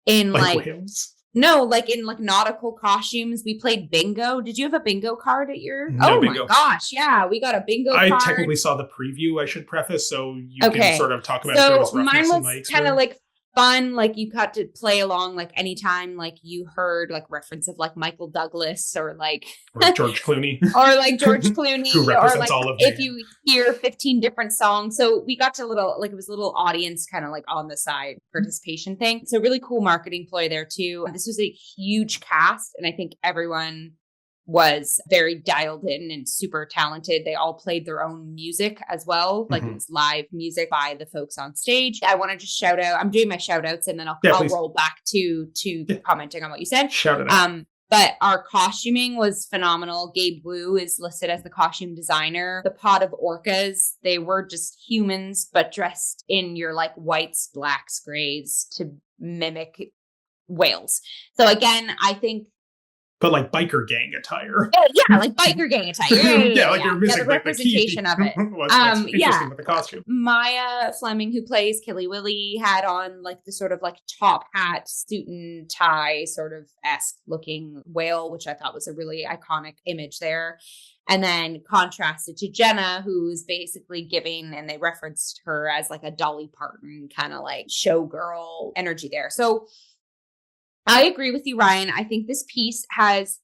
in like
whales?
No, like in like nautical costumes. We played bingo. Did you have a bingo card at your?
No
Oh
bingo.
my gosh, yeah, we got a bingo
I
card.
technically saw the preview, I should preface, so you
Okay.
can sort of talk about if there was
So
roughness
mine
in my
was
experience.
kind of like fun. Like you got to play along like anytime like you heard like reference of like Michael Douglas or like
Or George Clooney.
or like George Clooney
Who
or
represents
like
all of
if
man.
you hear 15 different songs. So we got to it was a little audience kind of like on the side participation thing. So really cool marketing ploy there too. This was a huge cast and I think everyone was very dialed in and super talented. They all played their own music as well. Like it was live music by the folks on stage. I want to just shout out, I'm doing my shout outs and then I'll roll back to commenting on what you said.
Shout it out.
But our costuming was phenomenal. Gabe Wu is listed as the costume designer. The pod of orcas, they were just humans, but dressed in your like whites, blacks, grays to mimic whales. So again, I think
But like biker gang attire.
yeah, like biker gang attire.
Yeah, like you're missing
the representation of it.
What's interesting with the costume.
Maya Fleming, who plays Killy Willy, had on like the sort of like top hat, suit and tie sort of esque looking whale, which I thought was a really iconic image there. And then contrasted to Jenna, who's basically giving, and they referenced her as like a Dolly Parton kind of like showgirl energy there. So I agree with you, Ryan. I think this piece has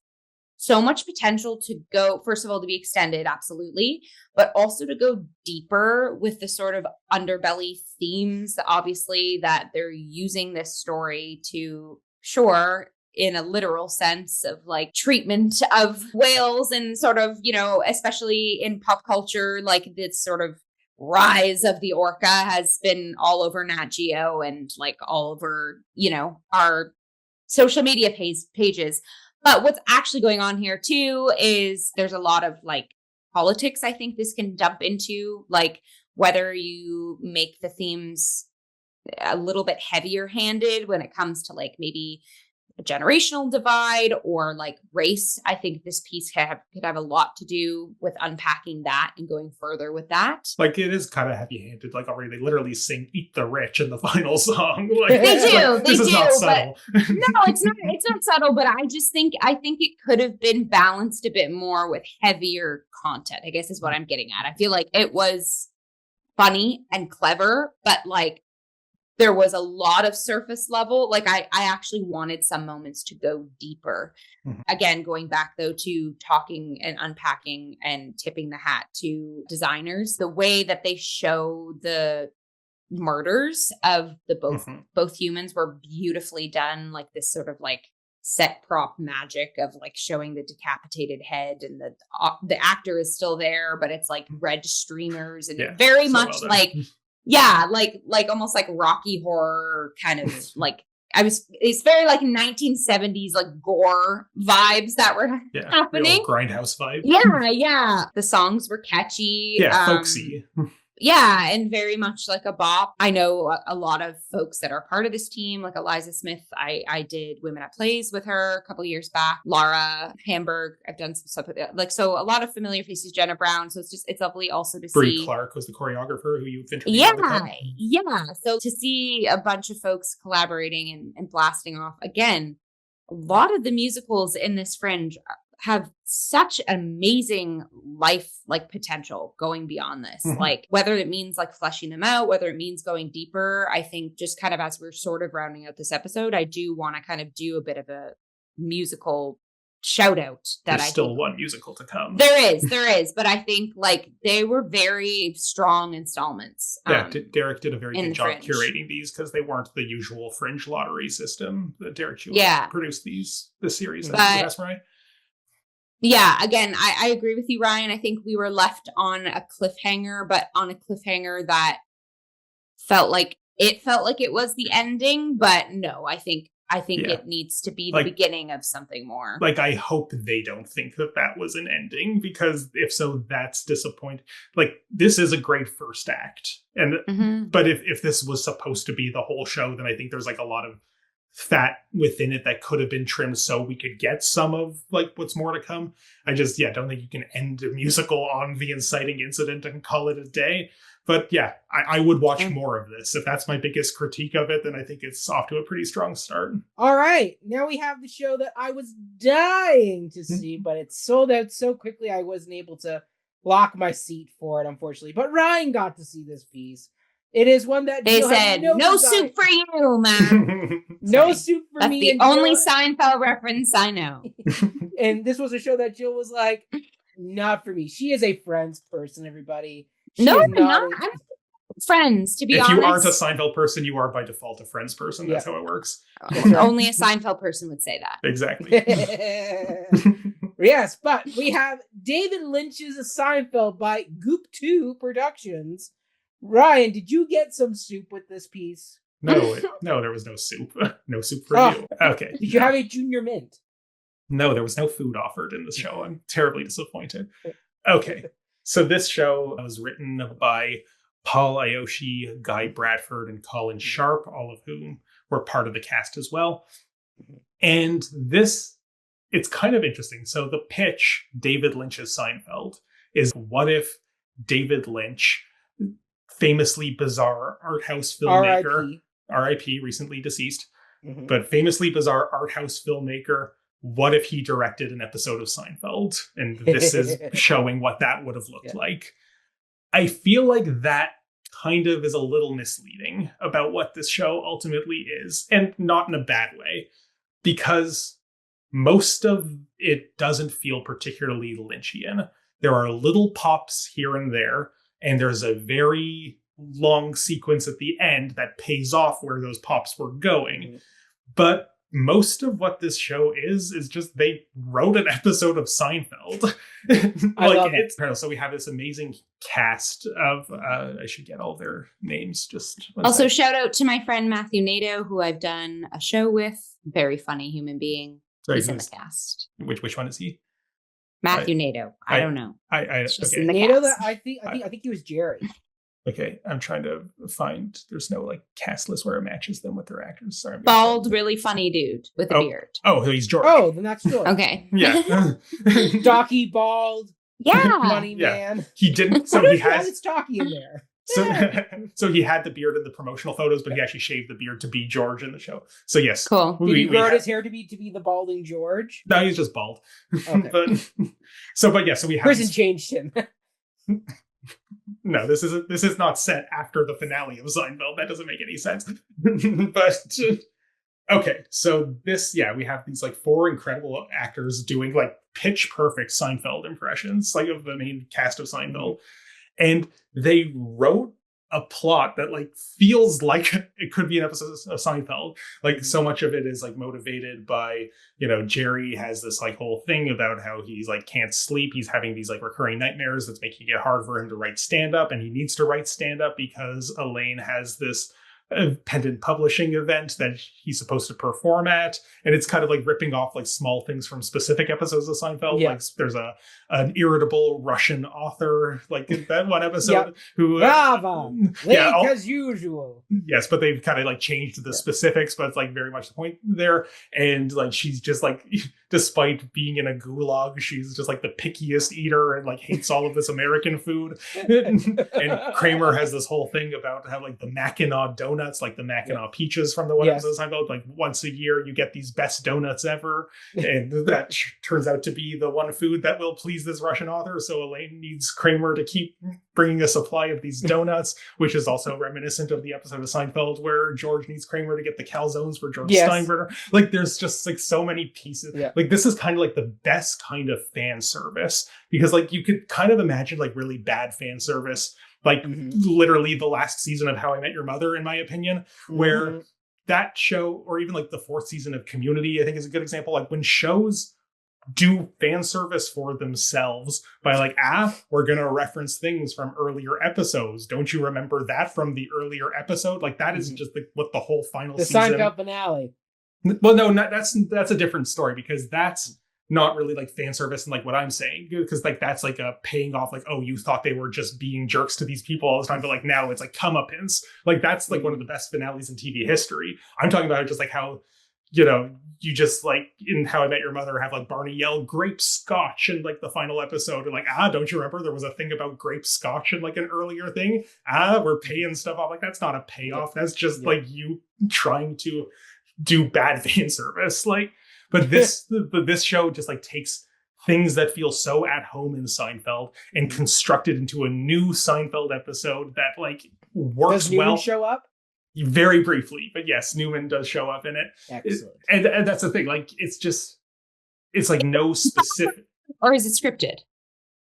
so much potential to go, first of all, to be extended, absolutely, but also to go deeper with the sort of underbelly themes, obviously, that they're using this story to, sure, in a literal sense of like treatment of whales and sort of, you know, especially in pop culture, like this sort of rise of the orca has been all over Nat Geo and like all over, you know, our social media pages. But what's actually going on here too is there's a lot of like politics I think this can dump into, like whether you make the themes a little bit heavier handed when it comes to like maybe a generational divide or like race. I think this piece could have a lot to do with unpacking that and going further with that.
Like it is kind of heavy-handed. Like already, they literally sing "Eat the Rich" in the final song. Like,
they do.
Like, this is not subtle.
No, it's not. It's not subtle. But I think it could have been balanced a bit more with heavier content, I guess is what I'm getting at. I feel like it was funny and clever, but like there was a lot of surface level. Like I actually wanted some moments to go deeper. Again, going back though to talking and unpacking and tipping the hat to designers, the way that they show the murders of the both humans were beautifully done. Like this sort of like set prop magic of like showing the decapitated head and the actor is still there, but it's like red streamers and very so much like like almost like Rocky Horror kind of like it's very like 1970s like gore vibes that were happening.
Grindhouse vibe.
Yeah. The songs were catchy.
Folksy.
Yeah, and very much like a bop. I know a lot of folks that are part of this team, like Eliza Smith. I did Women at Plays with her a couple of years back. Laura Hamburg, I've done some stuff with it. Like, so a lot of familiar faces, Jenna Brown. So it's lovely also to
Brie
see.
Clark was the choreographer who you've interviewed.
Yeah. So to see a bunch of folks collaborating and blasting off again, a lot of the musicals in this Fringe have such amazing life like potential going beyond this. Like whether it means like fleshing them out, whether it means going deeper. I think just kind of as we're sort of rounding out this episode, I do want to kind of do a bit of a musical shout out that
There's still one musical to come.
There is, but I think like they were very strong installments.
Derek did a very good job
Fringe.
curating these because they weren't the usual Fringe lottery system that Derek produced this series. That's right.
Yeah, again, I agree with you, Ryan. I think we were left on a cliffhanger, but on a cliffhanger that felt like it was the ending. But no, I think it needs to be the beginning of something more. Like,
I hope they don't think that was an ending, because if so, that's disappointing. Like, this is a great first act. And but if this was supposed to be the whole show, then I think there's like a lot of fat within it that could have been trimmed so we could get some of like what's more to come. I just don't think you can end a musical on the inciting incident and call it a day. But yeah, I would watch more of this. If that's my biggest critique of it, then I think it's off to a pretty strong start.
All right, now we have the show that I was dying to see, but it sold out so quickly I wasn't able to lock my seat for it, unfortunately. But Ryan got to see this piece. It is one that
They
Jill had
said, no soup for you, man.
No soup for
That's
me.
the
and
only
Jill...
Seinfeld reference I know.
And this was a show that Jill was like, not for me. She is a Friends person, everybody. She
No,
is
I'm not. I'm Friends, to be honest.
If you aren't a Seinfeld person, you are by default a Friends person. That's how it works.
Only a Seinfeld person would say that.
Exactly.
Yes, but we have David Lynch's Seinfeld by Goop 2 Productions. Ryan, did you get some soup with this piece?
No, there was no soup. No soup for you. Okay.
Did you have a junior mint?
No, there was no food offered in the show. I'm terribly disappointed. Okay. So this show was written by Paul Ayoshi, Guy Bradford, and Colin Sharp, all of whom were part of the cast as well. And this, it's kind of interesting. So the pitch, David Lynch's Seinfeld, is what if David Lynch, famously bizarre art house filmmaker, R.I.P., recently deceased, but famously bizarre art house filmmaker, what if he directed an episode of Seinfeld? And this is showing what that would have looked like. I feel like that kind of is a little misleading about what this show ultimately is, and not in a bad way, because most of it doesn't feel particularly Lynchian. There are little pops here and there, and there's a very long sequence at the end that pays off where those pops were going. But most of what this show is just they wrote an episode of Seinfeld.
I love it.
So we have this amazing cast of I should get all their names. Just
also shout out to my friend Matthew Nato, who I've done a show with. Very funny human being.
Sorry,
he's in the cast.
Which one is he?
Matthew Nato. I don't know.
Okay.
Nato, that I think he was Jerry.
Okay, I'm trying to find. There's no like cast list where it matches them with their actors. Sorry,
bald, really funny dude with a beard.
Oh, he's George.
Oh, then that's George.
Okay.
Yeah.
Stocky, bald.
Yeah.
Money man.
He didn't. So he has.
It's stocky in there.
So he had the beard in the promotional photos, but he actually shaved the beard to be George in the show. So yes,
cool.
Did he grow his hair to be the balding George?
No, he's just bald.
Okay.
So we have
Prison changed him.
No, this is not set after the finale of Seinfeld. That doesn't make any sense. But okay, so we have these like four incredible actors doing like pitch perfect Seinfeld impressions, like of the main cast of Seinfeld. And they wrote a plot that like feels like it could be an episode of Seinfeld. Like so much of it is like motivated by, Jerry has this like whole thing about how he's like can't sleep. He's having these like recurring nightmares that's making it hard for him to write stand-up, and he needs to write stand-up because Elaine has this pendant publishing event that he's supposed to perform at, and it's kind of like ripping off like small things from specific episodes of Seinfeld. Like there's an irritable Russian author, like in that one episode, who
late as usual.
Yes, but they've kind of like changed the specifics, but it's like very much the point there. And like she's just like, despite being in a gulag, she's just like the pickiest eater and like hates all of this American food. And Kramer has this whole thing about how like the Mackinac donuts, like the Mackinac peaches from the one episode of Seinfeld, like once a year you get these best donuts ever, and that turns out to be the one food that will please this Russian author. So Elaine needs Kramer to keep bringing a supply of these donuts, which is also reminiscent of the episode of Seinfeld where George needs Kramer to get the calzones for George Steinbrenner. Like there's just like so many pieces. Like this is kind of like the best kind of fan service, because like you could kind of imagine like really bad fan service, like literally the last season of How I Met Your Mother, in my opinion, where that show, or even like the fourth season of Community, I think is a good example. Like when shows do fan service for themselves by like, we're going to reference things from earlier episodes. Don't you remember that from the earlier episode? Like that is just what the whole final season. The
Seinfeld finale.
Well, no, that's a different story, because that's not really like fan service and like what I'm saying, because like that's like a paying off, like, oh, you thought they were just being jerks to these people all the time, but like now it's like comeuppance. Like that's like one of the best finales in TV history. I'm talking about just like how you know, you just like in How I Met Your Mother have like Barney yell grape scotch in like the final episode, and like, don't you remember there was a thing about grape scotch in like an earlier thing? We're paying stuff off. Like, that's not a payoff. That's just like you trying to do bad fan service. Like, but this show just like takes things that feel so at home in Seinfeld and construct it into a new Seinfeld episode that like works
Does Newman
well.
show up?
Very briefly, but yes, Newman does show up in it.
Excellent.
And that's the thing. Like, it's like no specific.
Or is it scripted?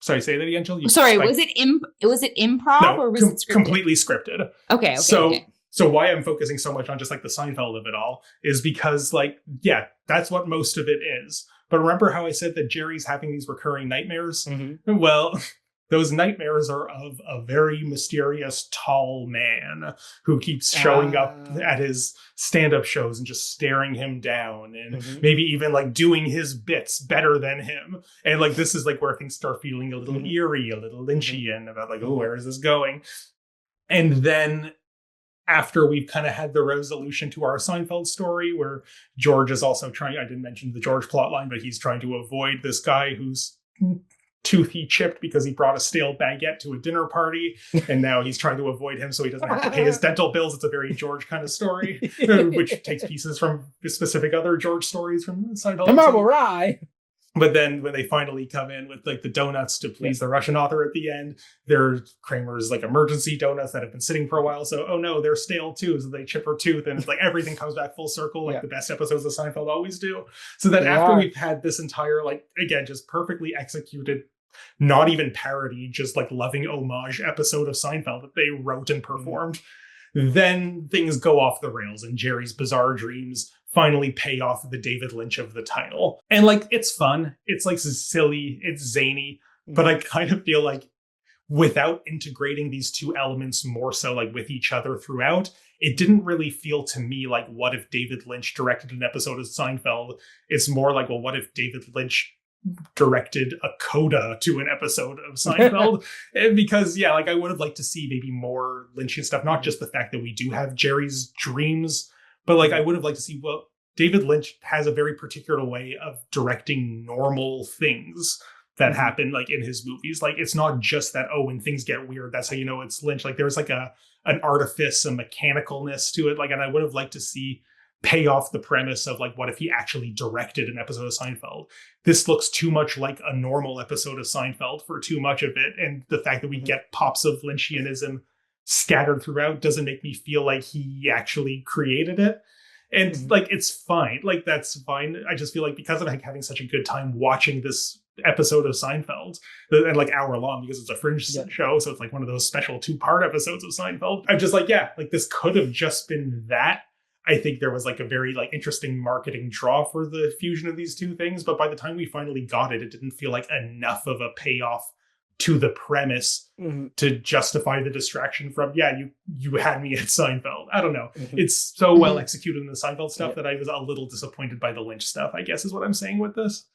Sorry, say that again, Jill.
Sorry, was it improv or was it scripted?
Completely scripted.
Okay.
So why I'm focusing so much on just like the Seinfeld of it all is because like, yeah, that's what most of it is. But remember how I said that Jerry's having these recurring nightmares?
Mm-hmm.
Well, those nightmares are of a very mysterious tall man who keeps showing up at his stand-up shows and just staring him down and maybe even like doing his bits better than him. And like, this is like where things start feeling a little eerie, a little Lynchian about like, oh, where is this going? And then after we've kind of had the resolution to our Seinfeld story where George is also trying, I didn't mention the George plot line, but he's trying to avoid this guy who's tooth he chipped because he brought a stale baguette to a dinner party, and now he's trying to avoid him so he doesn't have to pay his dental bills. It's a very George kind of story, which takes pieces from specific other George stories from Seinfeld.
Commemorate.
But then when they finally come in with like the donuts to please the Russian author at the end, they're Kramer's like emergency donuts that have been sitting for a while. So, oh no, they're stale too. So they chip her tooth, and it's like everything comes back full circle, like the best episodes of Seinfeld always do. So then after we've had this entire, like, again, just perfectly executed, not even parody, just like loving homage episode of Seinfeld that they wrote and performed, then things go off the rails and Jerry's bizarre dreams finally pay off the David Lynch of the title. And like, it's fun. It's like silly. It's zany. But I kind of feel like without integrating these two elements more so like with each other throughout, it didn't really feel to me like, what if David Lynch directed an episode of Seinfeld? It's more like, well, what if David Lynch directed a coda to an episode of Seinfeld? Because like, I would have liked to see maybe more Lynchian stuff, not just the fact that we do have Jerry's dreams, but like, I would have liked to see, well, David Lynch has a very particular way of directing normal things that happen like in his movies. Like, it's not just that, when things get weird, that's how you know it's Lynch. Like, there's like an artifice, a mechanicalness to it. Like, and I would have liked to see pay off the premise of like, what if he actually directed an episode of Seinfeld? This looks too much like a normal episode of Seinfeld for too much of it. And the fact that we get pops of Lynchianism scattered throughout doesn't make me feel like he actually created it. And like, it's fine. Like, that's fine. I just feel like because of like having such a good time watching this episode of Seinfeld, and like hour long because it's a Fringe show, so it's like one of those special 2-part episodes of Seinfeld, I'm just like, like this could have just been that. I think there was like a very like interesting marketing draw for the fusion of these two things, but by the time we finally got it, it didn't feel like enough of a payoff to the premise to justify the distraction from, you had me at Seinfeld. I don't know. It's so well executed in the Seinfeld stuff that I was a little disappointed by the Lynch stuff, I guess is what I'm saying with this.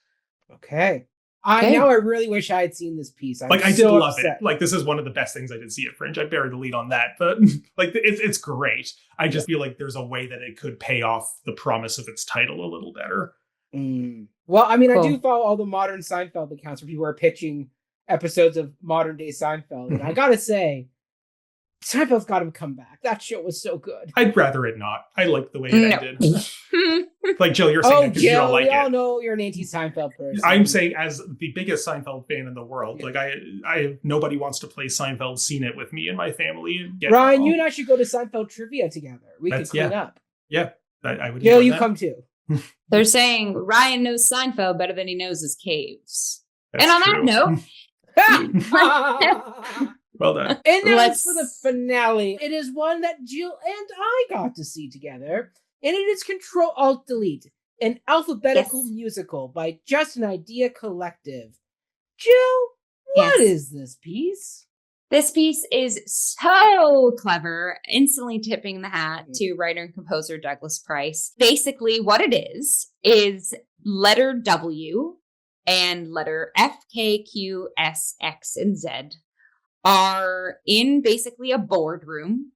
Okay. Now I really wish I had seen this piece.
I did love it. Like, this is one of the best things I did see at Fringe. I buried the lead on that, but like, it's great. I just feel like there's a way that it could pay off the promise of its title a little better.
Well, I mean, I do follow all the modern Seinfeld accounts where people are pitching episodes of modern day Seinfeld, and I gotta say, Seinfeld's got him come back. That show was so good.
I'd rather it not. I like the way it ended. Like, Jill, you're saying that because you don't like it.
We all know you're an anti-Seinfeld person.
I'm saying, as the biggest Seinfeld fan in the world, like, I nobody wants to play Seinfeld Seen It with me and my family.
Ryan, you and I should go to Seinfeld trivia together. We could clean up.
Yeah, I would.
Jill, you come too.
They're saying Ryan knows Seinfeld better than he knows his caves.
That's
and on
true.
that note,
well done.
And now for the finale. It is one that Jill and I got to see together, and it is Ctrl Alt Delete, an alphabetical musical by Just an Idea Collective. Jill, what is this piece?
This piece is so clever, instantly tipping the hat to writer and composer Douglas Price. Basically, what it is letter W and letter F, K, Q, S, X, and Z are in basically a boardroom.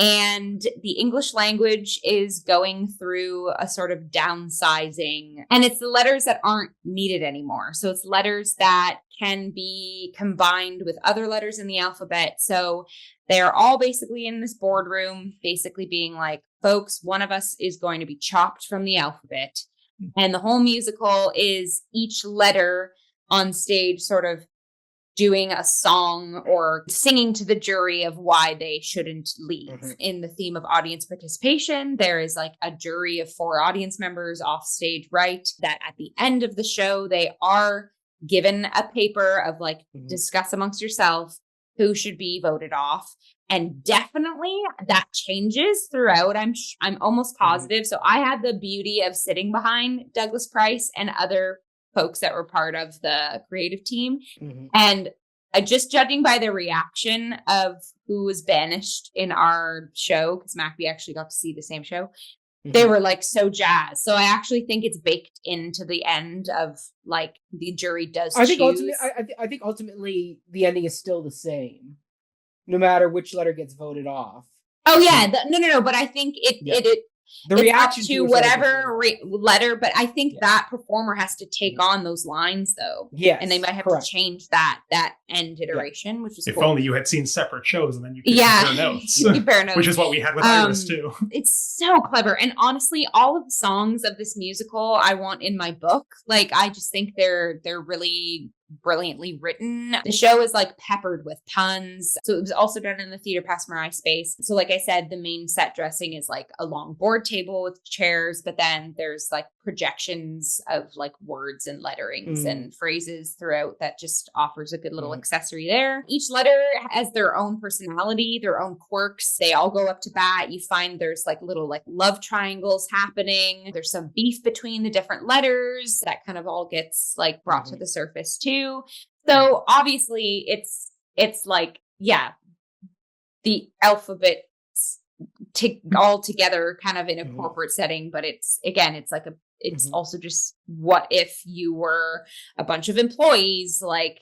And the English language is going through a sort of downsizing. And it's the letters that aren't needed anymore. So it's letters that can be combined with other letters in the alphabet. So they're all basically in this boardroom, basically being like, folks, one of us is going to be chopped from the alphabet. And the whole musical is each letter on stage sort of doing a song or singing to the jury of why they shouldn't leave. In the theme of audience participation, there is like a jury of 4 audience members off stage, right? That at the end of the show, they are given a paper of like, discuss amongst yourself who should be voted off. And definitely that changes throughout. I'm almost positive. So I had the beauty of sitting behind Douglas Price and other folks that were part of the creative team. And just judging by the reaction of who was banished in our show, because Mac, we actually got to see the same show, they were like so jazzed. So I actually think it's baked into the end of like the jury does choose.
I think ultimately the ending is still the same, no matter which letter gets voted off.
Oh yeah, no. But I think
the reaction
to whatever letter, but I think that performer has to take on those lines though.
Yes,
and they might have to change that end iteration, which is
if
cool.
only you had seen separate shows and then you could compare notes.
Compare notes,
which is what we had with Iris too.
It's so clever, and honestly, all of the songs of this musical I want in my book. Like I just think they're really brilliantly written. The show is like peppered with puns. So it was also done in the Theatre Pass Marais space. So like I said, the main set dressing is like a long board table with chairs, but then there's like projections of like words and letterings and phrases throughout that just offers a good little accessory there. Each letter has their own personality, their own quirks. They all go up to bat. You find there's like little like love triangles happening. There's some beef between the different letters that kind of all gets like brought to the surface too. So obviously it's like, yeah, the alphabet all together kind of in a corporate setting, but it's like it's also just what if you were a bunch of employees, like,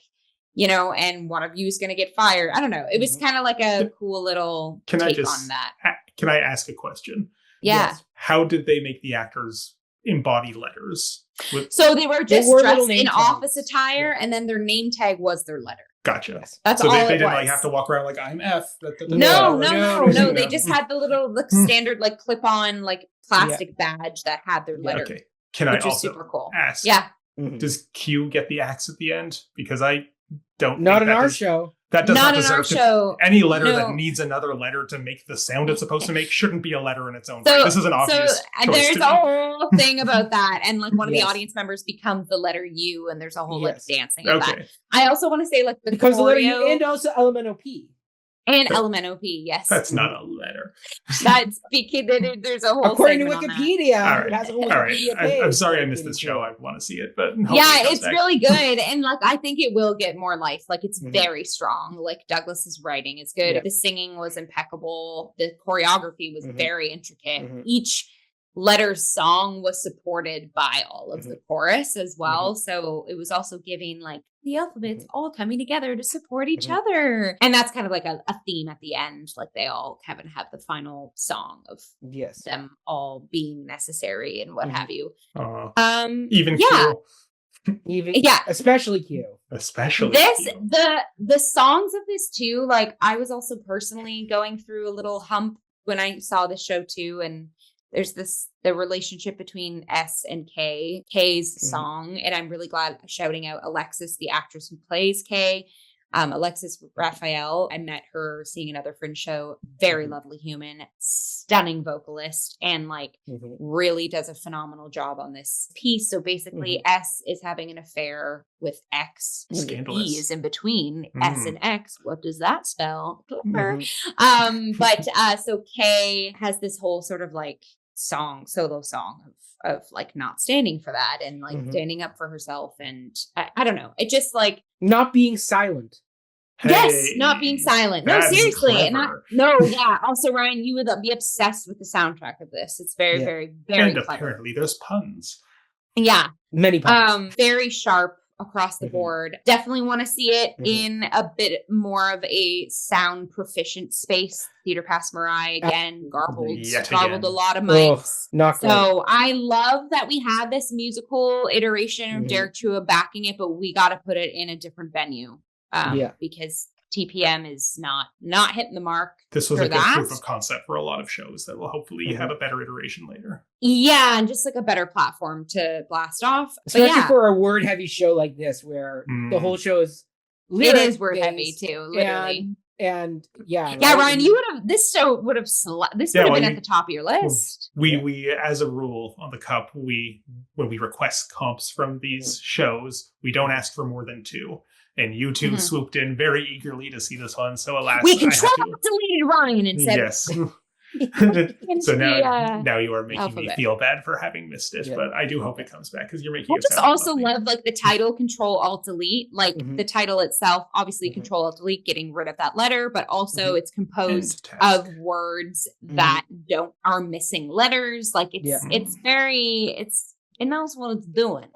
you know, and one of you is going to get fired. I don't know. It was kind of like a cool little take on that.
Can I ask a question?
Yeah.
Yes.
How did they make the actors embody letters?
So they were just dressed in office attire, and then their name tag was their letter.
Gotcha.
Yes.
That's
so
all
they
it
didn't
was.
like have to walk around like I'm F.
No. They just had the little standard like clip-on like plastic badge that had their letter.
Okay. Can I also
super cool.
ask?
Yeah.
Does Q get the axe at the end? Because I don't.
Not in our show.
That does not
in
deserve
our show.
Any letter that needs another letter to make the sound it's supposed to make shouldn't be a letter in its own right. This is an obvious choice.
There's a whole thing about that. And like one of the audience members becomes the letter U, and there's a whole like dancing of that. I also want to say like the
letter U and also LMNOP.
And LMNOP, yes.
That's not a letter.
That's because there's a whole
according to Wikipedia.
All right.
It has a whole
Wikipedia page. I'm sorry I missed this show. I want to see it, but
yeah, it's really good. And like I think it will get more life. Like it's very strong. Like Douglas's writing is good. The singing was impeccable. The choreography was very intricate. Each letter's song was supported by all of the chorus as well. So it was also giving like the alphabets all coming together to support each other. And that's kind of like a theme at the end. Like they all have the final song of them all being necessary and what have you.
Even Q.
Especially Q.
Especially
this
Q.
The songs of this too, like I was also personally going through a little hump when I saw this show too, and there's the relationship between S and K, K's song. And I'm really glad shouting out Alexis, the actress who plays K. Alexis Raphael. I met her seeing another Fringe show. Very lovely human, stunning vocalist, and like really does a phenomenal job on this piece. So basically S is having an affair with X.
Scandalous.
E is in between S and X. What does that spell? But so K has this whole sort of like solo song of like not standing for that and like standing up for herself, and I don't know, it just like
not being silent.
Not being silent. No, seriously. Clever. Also Ryan, you would be obsessed with the soundtrack of this. It's very very very
and
clever.
Apparently there's puns.
Many
puns.
Very sharp across the board. Definitely want to see it in a bit more of a sound proficient space. Theater Past Mariah again, garbled a lot of mics.
Not great.
So I love that we had this musical iteration of Derek Chua backing it, but we got to put it in a different venue because TPM is not hitting the mark.
This was a good proof of concept for a lot of shows that will hopefully have a better iteration later.
Yeah, and just like a better platform to blast off.
Especially for a word-heavy show like this, where the whole show is
it is word-heavy too, literally.
And
Ryan, you would have this show would have this would have been at the top of your list.
We as a rule on the Cup, when we request comps from these shows, we don't ask for more than 2. And you two swooped in very eagerly to see this one. So alas,
we deleted Ryan and said,
yes. So now you are making me feel bad for having missed it, but I do hope it comes back because you're making.
I just also love like the title Control Alt Delete, like the title itself. Obviously, Control Alt Delete, getting rid of that letter, but also it's composed of words that are missing letters. Like it knows what it's doing.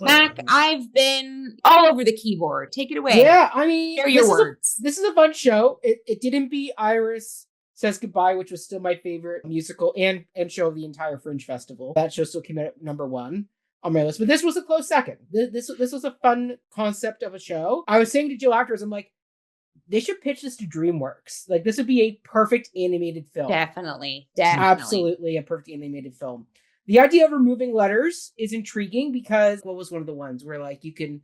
Mac, I've been all over the keyboard. Take it away.
Yeah, I mean,
share your words.
This is a fun show. It didn't beat Iris Says Goodbye, which was still my favorite musical and show of the entire Fringe Festival. That show still came out at number 1 on my list, but this was a close second. This was a fun concept of a show. I was saying to Jill afterwards, I'm like, they should pitch this to DreamWorks. Like, this would be a perfect animated film.
Definitely.
Absolutely a perfect animated film. The idea of removing letters is intriguing because what was one of the ones where like you can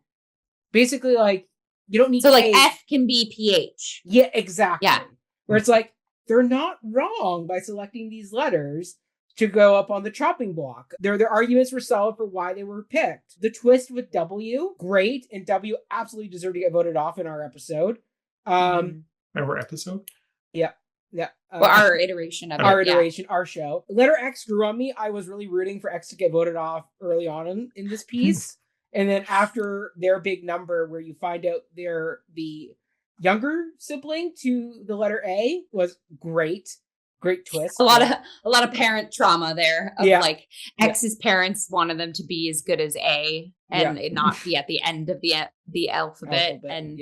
basically like you don't need
like F can be PH.
Yeah, exactly.
Yeah.
Where it's like they're not wrong by selecting these letters to go up on the chopping block. Their arguments were solid for why they were picked. The twist with W, great, and W absolutely deserved to get voted off in our episode.
Our episode?
Yeah. Yeah.
Our iteration of
our show. Letter X grew on me. I was really rooting for X to get voted off early on in this piece. And then after their big number where you find out they're the younger sibling to the letter A was great. Great twist.
A lot of parent trauma there of like X's parents wanted them to be as good as A and it not be at the end of the alphabet. And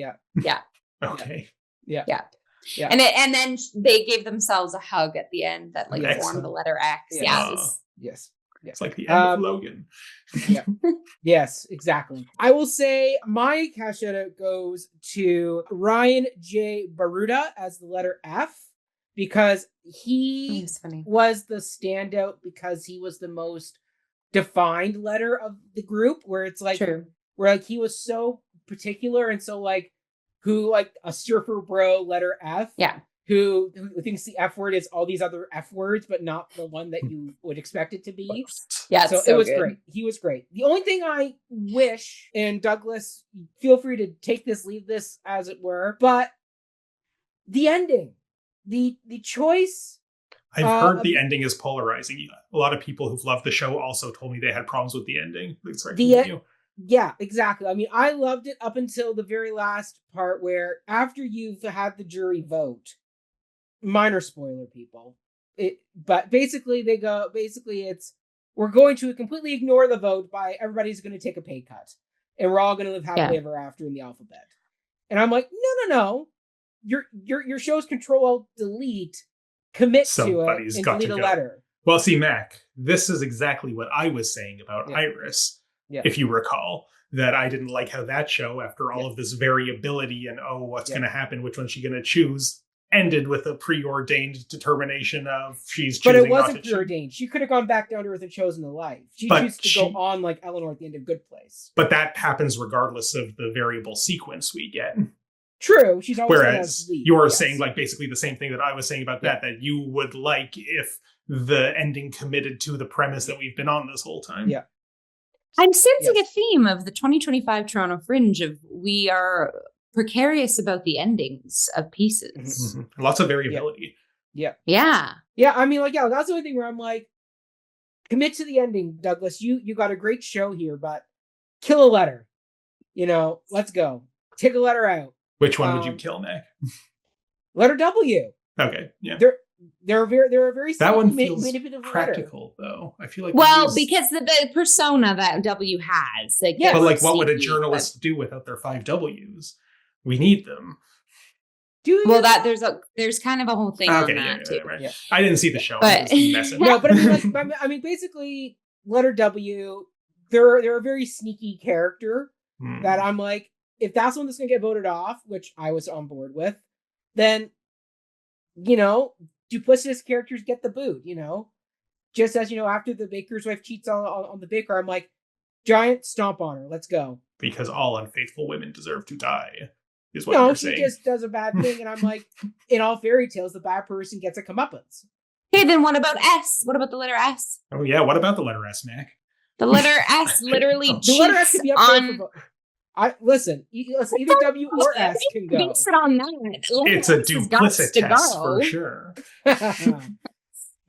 okay.
Yeah.
And then they gave themselves a hug at the end that like formed the letter X.
Yes.
It's like the end of Logan.
Yes, exactly. I will say my cash out goes to Ryan J. Baruta as the letter F because he was the standout because he was the most defined letter of the group where it's like where like he was so particular and so like who like a surfer bro letter F.
Yeah.
Who thinks the F word is all these other F words, but not the one that you would expect it to be.
Yeah.
So it was great. He was great. The only thing I wish, and Douglas, feel free to take this, leave this as it were, but the ending, the choice.
I've heard the ending is polarizing. A lot of people who've loved the show also told me they had problems with the ending.
Yeah, exactly. I mean, I loved it up until the very last part where after you've had the jury vote, minor spoiler people, but basically it's, we're going to completely ignore the vote by everybody's going to take a pay cut and we're all going to live happily ever after in the alphabet. And I'm like, no. Your show's Control Alt Delete, commit to it and delete a letter.
Well, see, Mac, this is exactly what I was saying about Iris. Yeah. If you recall, that I didn't like how that show, after all of this variability and what's going to happen, which one's she going to choose, ended with a preordained determination of she's choosing.
But it wasn't preordained. She could have gone back down to earth and chosen the life. She chose to go on like Eleanor at the end of Good Place.
But that happens regardless of the variable sequence we get.
True. She's always
whereas you're saying like basically the same thing that I was saying about that you would like if the ending committed to the premise that we've been on this whole time.
Yeah.
I'm sensing a theme of the 2025 Toronto Fringe of we are precarious about the endings of pieces.
Mm-hmm. Lots of variability.
Yeah. I mean, like, that's the only thing where I'm like, commit to the ending, Douglas. You got a great show here, but kill a letter. Let's go. Take a letter out.
Which one would you kill, Mac?
Letter W.
Okay. Yeah.
they're a very
That one
sneaky,
feels
manipulative
practical, though. I feel like
because the persona that W has, like,
Yeah,
but like, what would a
sneaky,
journalist do without their 5 W's? We need them.
Well, there's kind of a whole thing on that too.
Right.
Yeah.
I didn't see the show.
But-
I was messing.
No, but I mean, like, basically, letter W, they're a very sneaky character that I'm like, if that's one that's gonna get voted off, which I was on board with, then, you know, duplicitous characters get the boot, you know? Just as, you know, after the baker's wife cheats on the baker, I'm like, giant stomp on her, let's go.
Because all unfaithful women deserve to die, is what you're saying.
She just does a bad thing, and I'm like, in all fairy tales, the bad person gets a comeuppance.
Okay, then what about S? What about the letter S?
Oh yeah, what about the letter S, Mac?
The letter S literally
The letter S
cheats
could be up
on.
there listen, either W or S can go.
Base it on that.
It's a
S has got
duplicitous
to
test
go.
for sure.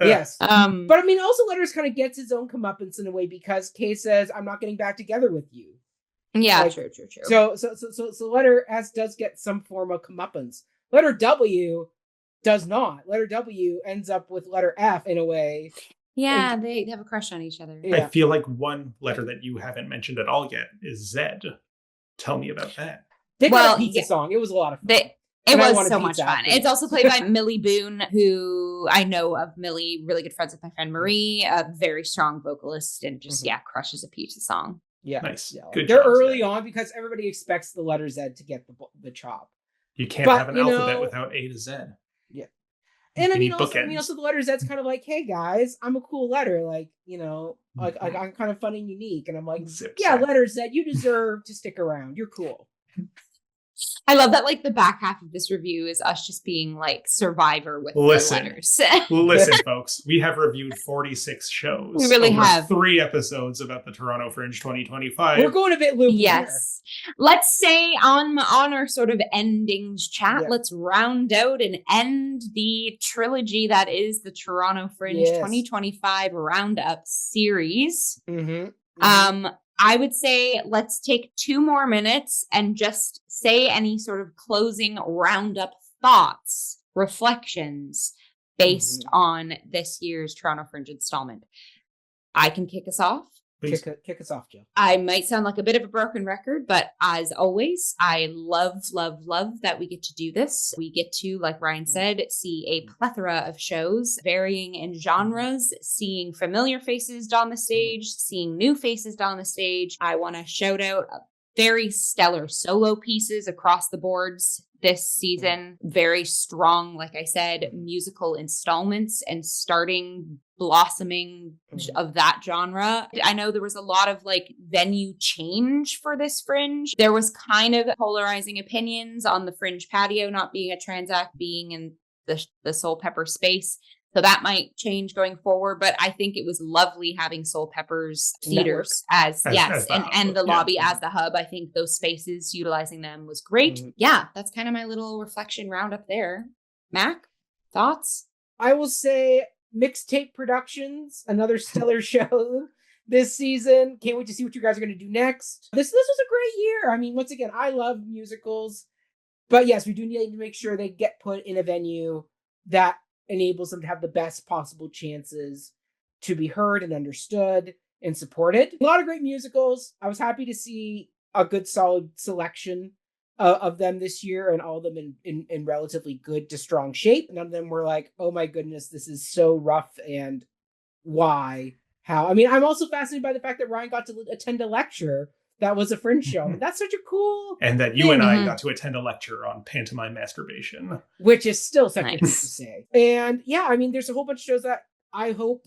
Yes.
But
But I mean, also letters kind of gets his own comeuppance in a way because Kay says, "I'm not getting back together with you."
yeah,
Like,
true.
So letter S does get some form of comeuppance. Letter W does not. Letter W ends up with letter F in a way.
Yeah, they have a crush on each other.
Yeah.
I feel like one letter that you haven't mentioned at all yet is Z. Tell me about that.
They got
Well,
a pizza song. It was a lot of fun.
It
And I
was
wanted
so much
pizza
fun.
afterwards.
It's also played by Millie Boone, who I know of. Millie, really good friends with my friend Marie, a very strong vocalist, and just crushes a pizza song.
Yeah.
Nice.
Yeah.
Good
They're
job,
early
Zed.
on because everybody expects the letter Z to get the chop.
You can't
But,
have an
you
alphabet
know-
without A to Z.
And
You
I mean,
need
also,
bookends.
so the letter Z's kind of like, hey guys, I'm a cool letter. Like, you know, like I'm kind of fun and unique. And I'm like,
Zip
yeah,
zap.
letter Z, you deserve to stick around. You're cool.
I love that, like, the back half of this review is us just being like Survivor with
Listen.
the letters.
Listen, folks, we have reviewed 46 shows.
We really
over
have.
3 episodes about the Toronto Fringe 2025.
We're going a bit loopy
Yes. Let's say on our sort of endings chat,
Yeah.
let's round out and end the trilogy that is the Toronto Fringe
Yes.
2025 Roundup series.
here. Mm-hmm.
I would say let's take 2 more minutes and just say any sort of closing roundup thoughts, reflections based on this year's Toronto Fringe installment. I can kick us off.
Please.
Kick us off, Jill.
I might sound like a bit of a broken record, but as always, I love that we get to do this. We get to, like Ryan said, see a plethora of shows varying in genres, seeing familiar faces don the stage, seeing new faces don the stage. I want to shout out very stellar solo pieces across the boards this season. Very strong, like I said, musical installments and blossoming of that genre. I know there was a lot of like venue change for this Fringe. There was kind of polarizing opinions on the Fringe patio not being a Transact, being in the Soul Pepper space. So that might change going forward, but I think it was lovely having Soul Pepper's theaters as
the hub,
and the
yeah.
lobby as the hub. I think those spaces, utilizing them was great.
Mhm.
Yeah, that's kind of my little reflection roundup there. Mac, thoughts?
I will say Mixtape Productions, another stellar show this season. Can't wait to see what you guys are going to do next. This was a great year. I mean, once again, I love musicals, but yes, we do need to make sure they get put in a venue that enables them to have the best possible chances to be heard and understood and supported. A lot of great musicals. I was happy to see a good solid selection of them this year, and all of them in relatively good to strong shape. None of them were like, oh my goodness, this is so rough and why? How? I mean, I'm also fascinated by the fact that Ryan got to attend a lecture that was a Fringe show. And that's such a cool,
And that you and I
Mhm.
got to attend a lecture on pantomime masturbation.
which is still such a thing to
Nice.
say. And yeah, I mean, there's a whole bunch of shows that I hope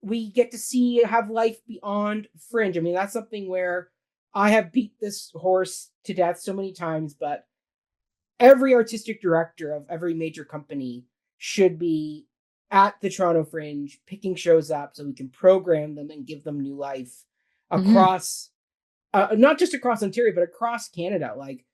we get to see have life beyond Fringe. I mean, that's something where I have beat this horse to death so many times, but every artistic director of every major company should be at the Toronto Fringe, picking shows up so we can program them and give them new life across, not just across Ontario, but across Canada. Like,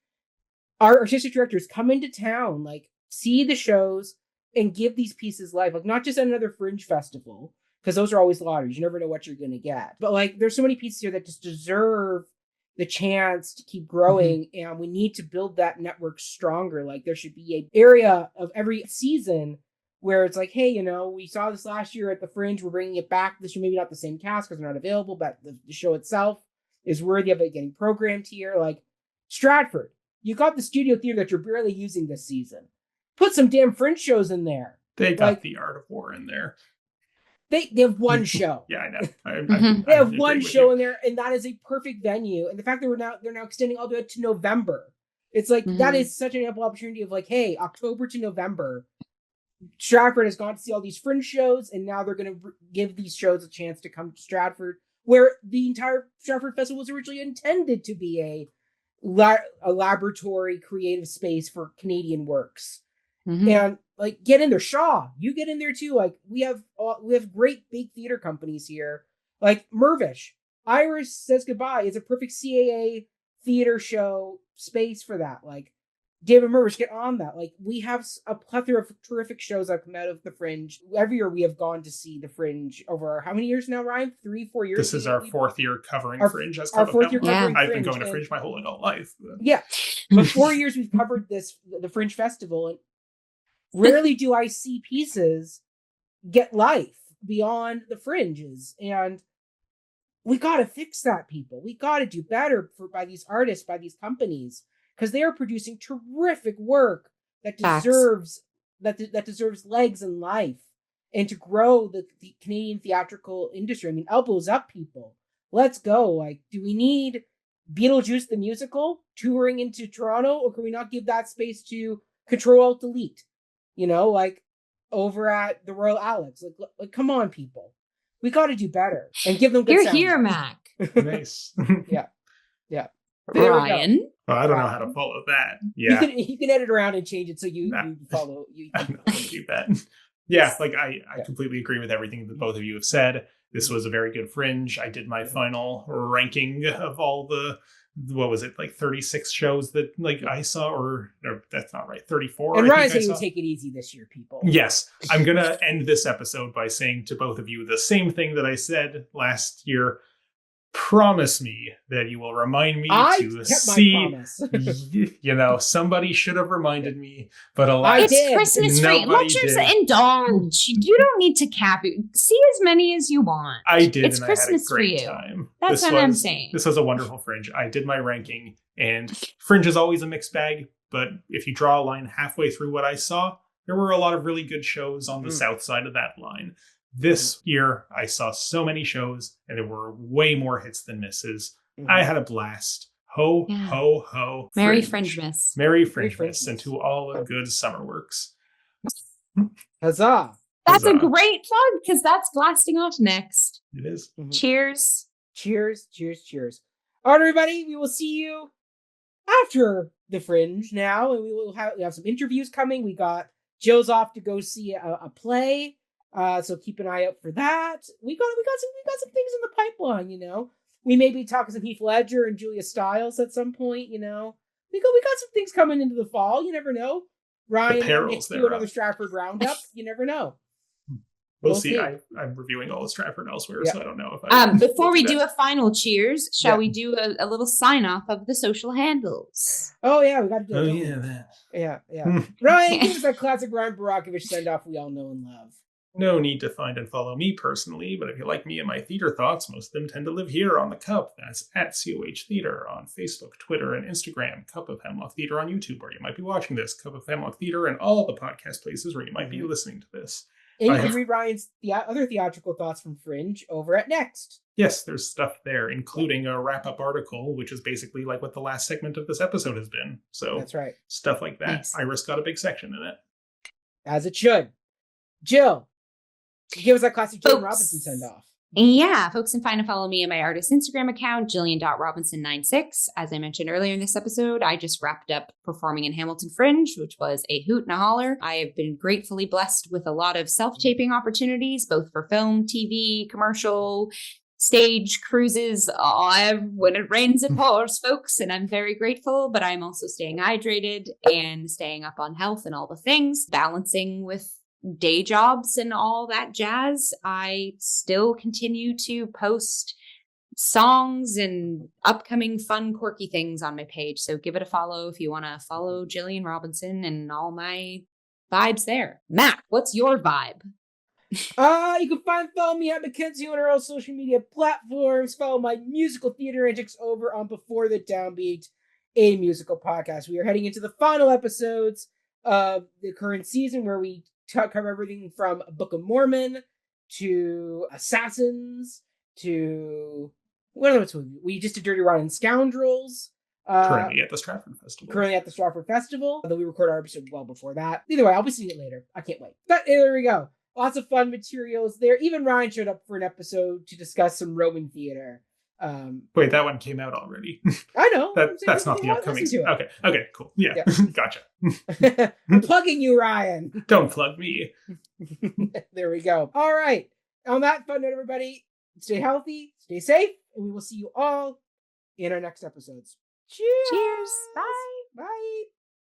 our artistic directors come into town, like, see the shows and give these pieces life. Like, not just at another Fringe festival, because those are always lotteries. You never know what you're going to get. But, like, there's so many pieces here that just deserve the chance to keep growing, and we need to build that network stronger. Like, there should be an area of every season where it's like, hey, you know, we saw this last year at the Fringe, we're bringing it back this year, maybe not the same cast because they're not available, but the show itself is worthy of it getting programmed here. Like, Stratford, you got the studio theater that you're barely using this season. Put some damn Fringe shows in there.
They got The Art of War in there.
They have one show.
Yeah, I know.
They have one show in there, and that is a perfect venue. And the fact that they're now extending all the way to November, it's like that is such an ample opportunity of like, hey, October to November, Stratford has gone to see all these Fringe shows, and now they're going to give these shows a chance to come to Stratford, where the entire Stratford Festival was originally intended to be a laboratory creative space for Canadian works. And like, get in there. Shaw, you get in there too. Like, we have great big theater companies here. Like Mirvish, Iris Says Goodbye is a perfect CAA theater show space for that. Like, David Mirvish, get on that. Like, we have a plethora of terrific shows that come out of the Fringe. Every year we have gone to see the Fringe over how many years now, Ryan? 3-4 years?
This is our fourth year covering Fringe. As
our fourth year covering Fringe.
I've been going to Fringe my whole adult life.
Yeah. But 4 years we've covered the Fringe Festival, and rarely do I see pieces get life beyond the Fringes. And we got to fix that, people. We got to do better by these artists, by these companies, because they are producing terrific work that deserves that deserves legs and life, and to grow the Canadian theatrical industry. I mean, elbows up, people. Let's go. Like, do we need Beetlejuice the musical touring into Toronto, or can we not give that space to Ctrl-Alt-Delete? You know, like over at the Royal Alex. Like, come on, people. We got to do better and give them good sound.
You're here, Mac.
Nice.
Yeah.
Ryan.
Well, I don't know how to follow that. Yeah.
You can edit around and change it so you follow.
I'm not going to do that. Yeah, like I completely agree with everything that both of you have said. This was a very good Fringe. I did my final ranking of all the, what was it, like 36 shows that like I saw, or that's not right, 34.
And Ryan said he would take it easy this year, people.
Yes. I'm going to end this episode by saying to both of you the same thing that I said last year. Promise me that you will remind me to see. You know, somebody should have reminded me, but alas,
it's Christmas tree. Watchers indulge. You don't need to cap it. See as many as you want.
I did.
It's
and
Christmas
I had a great
for you.
Time.
That's what I'm saying.
This was a wonderful Fringe. I did my ranking, and Fringe is always a mixed bag. But if you draw a line halfway through what I saw, there were a lot of really good shows on the south side of that line. This year, I saw so many shows, and there were way more hits than misses. I had a blast. Ho, ho, ho.
Merry Fringemas.
Merry Fringemas, and to all a good summer works.
Huzzah.
That's a great plug, because that's blasting off next.
It is.
Cheers.
Cheers, cheers, cheers. All right, everybody, we will see you after the Fringe now, and we have some interviews coming. We got Jill's off to go see a play. So keep an eye out for that. We got some things in the pipeline, you know. We may be talking some Heath Ledger and Julia Stiles at some point, you know. We got some things coming into the fall. You never know. Ryan,
Perils,
do another Stratford Roundup. You never know.
We'll see. I'm reviewing all of Stratford elsewhere, so I don't know if
before we do a final cheers, shall we do a little sign off of the social handles?
Oh yeah, we got to do it.
Oh yeah, that.
Yeah. Ryan, give us that classic Ryan Borochovitz send off we all know and love.
No need to find and follow me personally, but if you like me and my theater thoughts, most of them tend to live here on the Cup. That's at COH Theater on Facebook, Twitter, and Instagram. Cup of Hemlock Theater on YouTube, where you might be watching this. Cup of Hemlock Theater and all the podcast places where you might be listening to this.
And you can read Ryan's other theatrical thoughts from Fringe over at Next.
Yes, there's stuff there, including a wrap-up article, which is basically like what the last segment of this episode has been. So
that's right.
Stuff like that.
Nice.
Iris got a big section in it.
As it should. Jill, give us that classic Jillian Robinson send-off.
Yeah, folks can find and follow me on my artist Instagram account, Jillian.Robinson96. As I mentioned earlier in this episode, I just wrapped up performing in Hamilton Fringe, which was a hoot and a holler. I have been gratefully blessed with a lot of self-taping opportunities, both for film, TV, commercial, stage, cruises. When it rains, it pours, folks, and I'm very grateful, but I'm also staying hydrated and staying up on health and all the things, balancing with day jobs and all that jazz. I still continue to post songs and upcoming fun, quirky things on my page. So give it a follow if you want to follow Jillian Robinson and all my Vibes there. Mac, what's your vibe?
You can follow me at Mackenzie Horner on all social media platforms. Follow my musical theater antics over on Before the Downbeat, a musical podcast. We are heading into the final episodes of the current season, where we cover everything from Book of Mormon to Assassins to what else? We just did Dirty Rotten Scoundrels.
Currently at the Stratford Festival.
Though we record our episode well before that. Either way, I'll be seeing it later. I can't wait. But there we go. Lots of fun materials there. Even Ryan showed up for an episode to discuss some Roman theater.
Wait, that one came out already.
I know.
That's not the upcoming. Okay, cool. Yeah. Gotcha.
I'm plugging you, Ryan.
Don't plug me.
There we go. All right. On that fun note, everybody, stay healthy, stay safe, and we will see you all in our next episodes. Cheers.
Cheers. Bye.
Bye.